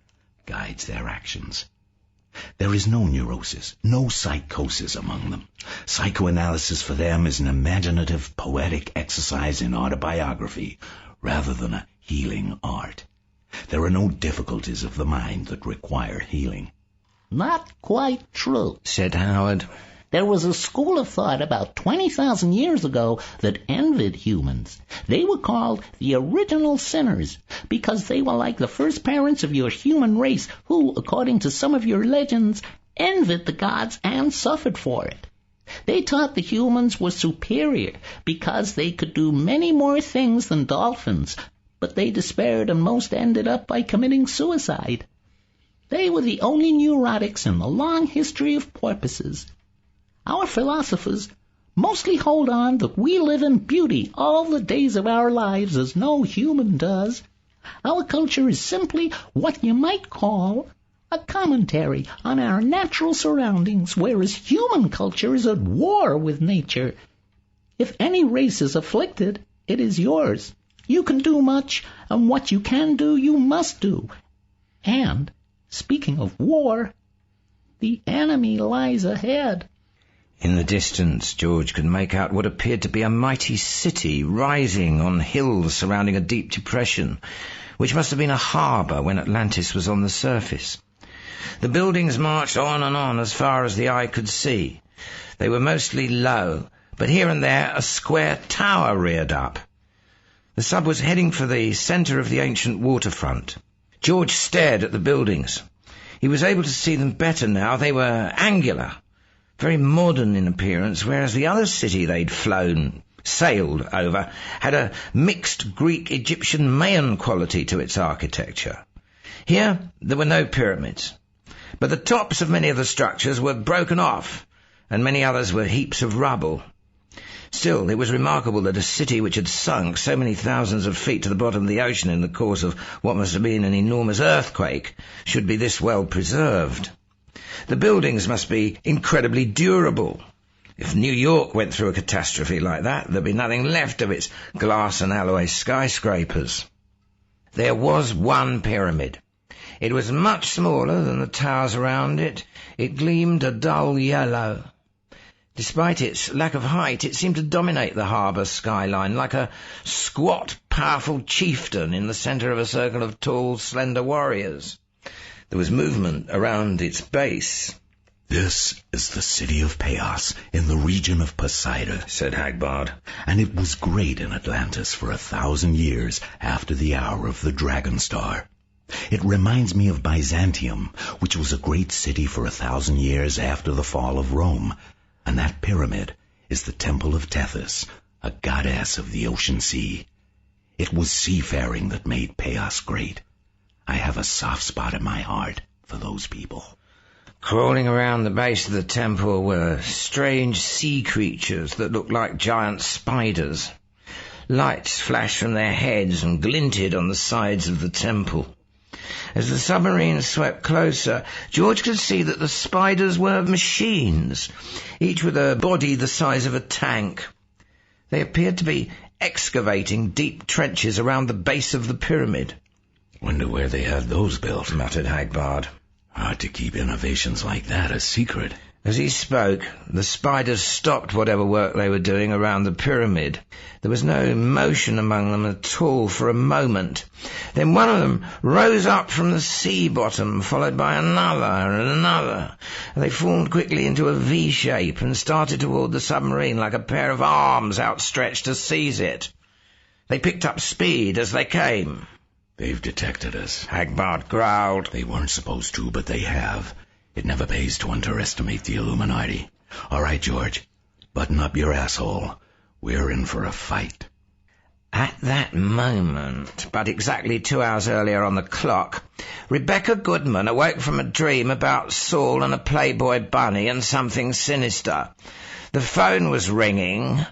guides their actions. There is no neurosis, no psychosis among them. Psychoanalysis for them is an imaginative, poetic exercise in autobiography, rather than a healing art. There are no difficulties of the mind that require healing. Not quite true, said Howard. There was a school of thought about 20,000 years ago that envied humans. They were called the original sinners because they were like the first parents of your human race who, according to some of your legends, envied the gods and suffered for it. They taught the humans were superior because they could do many more things than dolphins, but they despaired and most ended up by committing suicide. They were the only neurotics in the long history of porpoises. Our philosophers mostly hold on that we live in beauty all the days of our lives as no human does. Our culture is simply what you might call a commentary on our natural surroundings, whereas human culture is at war with nature. If any race is afflicted, it is yours. You can do much, and what you can do, you must do. And, speaking of war, the enemy lies ahead. In the distance, George could make out what appeared to be a mighty city rising on hills surrounding a deep depression, which must have been a harbour when Atlantis was on the surface. The buildings marched on and on as far as the eye could see. They were mostly low, but here and there a square tower reared up. The sub was heading for the centre of the ancient waterfront. George stared at the buildings. He was able to see them better now. They were angular, very modern in appearance, whereas the other city they'd sailed over, had a mixed Greek-Egyptian Mayan quality to its architecture. Here there were no pyramids, but the tops of many of the structures were broken off, and many others were heaps of rubble. Still, it was remarkable that a city which had sunk so many thousands of feet to the bottom of the ocean in the course of what must have been an enormous earthquake should be this well preserved. The buildings must be incredibly durable. If New York went through a catastrophe like that, there'd be nothing left of its glass and alloy skyscrapers. There was one pyramid. It was much smaller than the towers around it. It gleamed a dull yellow. Despite its lack of height, it seemed to dominate the harbour skyline like a squat, powerful chieftain in the centre of a circle of tall, slender warriors. There was movement around its base. "This is the city of Paeos, in the region of Poseidon," said Hagbard, "and it was great in Atlantis for 1,000 years after the hour of the Dragon Star. It reminds me of Byzantium, which was a great city for 1,000 years after the fall of Rome, and that pyramid is the Temple of Tethys, a goddess of the ocean sea. It was seafaring that made Paeos great. I have a soft spot in my heart for those people." Crawling around the base of the temple were strange sea creatures that looked like giant spiders. Lights flashed from their heads and glinted on the sides of the temple. As the submarine swept closer, George could see that the spiders were machines, each with a body the size of a tank. They appeared to be excavating deep trenches around the base of the pyramid. "Wonder where they had those built," muttered Hagbard. "Hard to keep innovations like that a secret." As he spoke, the spiders stopped whatever work they were doing around the pyramid. There was no motion among them at all for a moment. Then one of them rose up from the sea bottom, followed by another and another. They formed quickly into a V shape and started toward the submarine like a pair of arms outstretched to seize it. They picked up speed as they came. "They've detected us," Hagbard growled. "They weren't supposed to, but they have. It never pays to underestimate the Illuminati. All right, George, button up your asshole. We're in for a fight." At that moment, but exactly 2 hours earlier on the clock, Rebecca Goodman awoke from a dream about Saul and a Playboy bunny and something sinister. The phone was ringing.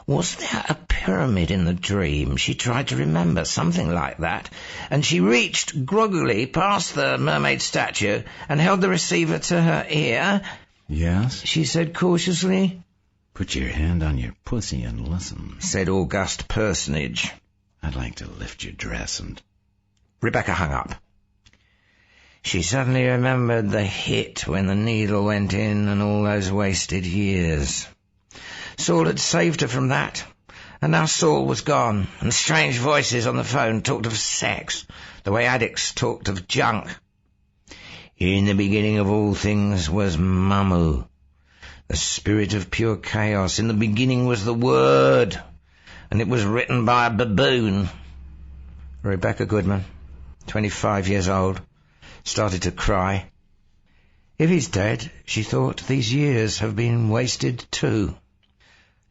Was there a pyramid in the dream? She tried to remember something like that, and she reached groggily past the mermaid statue and held the receiver to her ear. "Yes?" she said cautiously. "Put your hand on your pussy and listen," said august personage. "I'd like to lift your dress and—" Rebecca hung up. She suddenly remembered the hit when the needle went in and all those wasted years. Saul had saved her from that, and now Saul was gone, and strange voices on the phone talked of sex, the way addicts talked of junk. In the beginning of all things was Mamu, the spirit of pure chaos. In the beginning was the Word, and it was written by a baboon. Rebecca Goodman, 25 years old, started to cry. If he's dead, she thought, these years have been wasted too.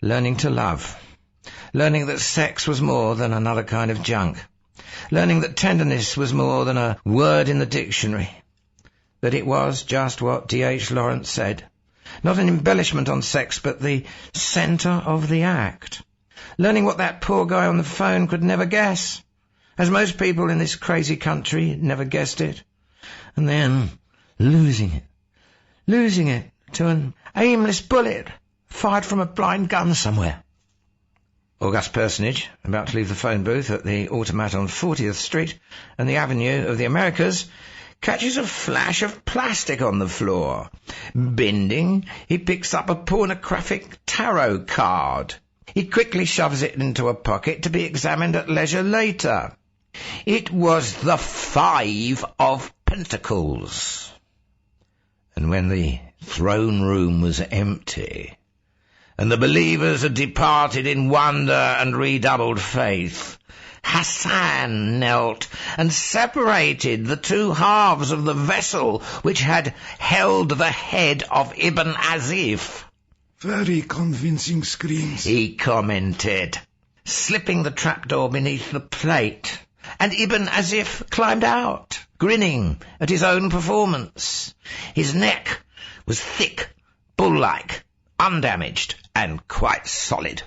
Learning to love. Learning that sex was more than another kind of junk. Learning that tenderness was more than a word in the dictionary. That it was just what D.H. Lawrence said. Not an embellishment on sex, but the centre of the act. Learning what that poor guy on the phone could never guess. As most people in this crazy country never guessed it. and then losing it to an aimless bullet fired from a blind gun somewhere. August personage, about to leave the phone booth at the automat on 40th Street and the Avenue of the Americas, catches a flash of plastic on the floor. Bending, he picks up a pornographic tarot card. He quickly shoves it into a pocket to be examined at leisure later. It was the 5 of Pentacles. And when the throne room was empty, and the believers had departed in wonder and redoubled faith, Hassan knelt and separated the two halves of the vessel which had held the head of Ibn Azif. Very convincing screams, he commented, slipping the trapdoor beneath the plate, and Ibn Azif climbed out, grinning at his own performance. His neck was thick, bull-like, undamaged, and quite solid.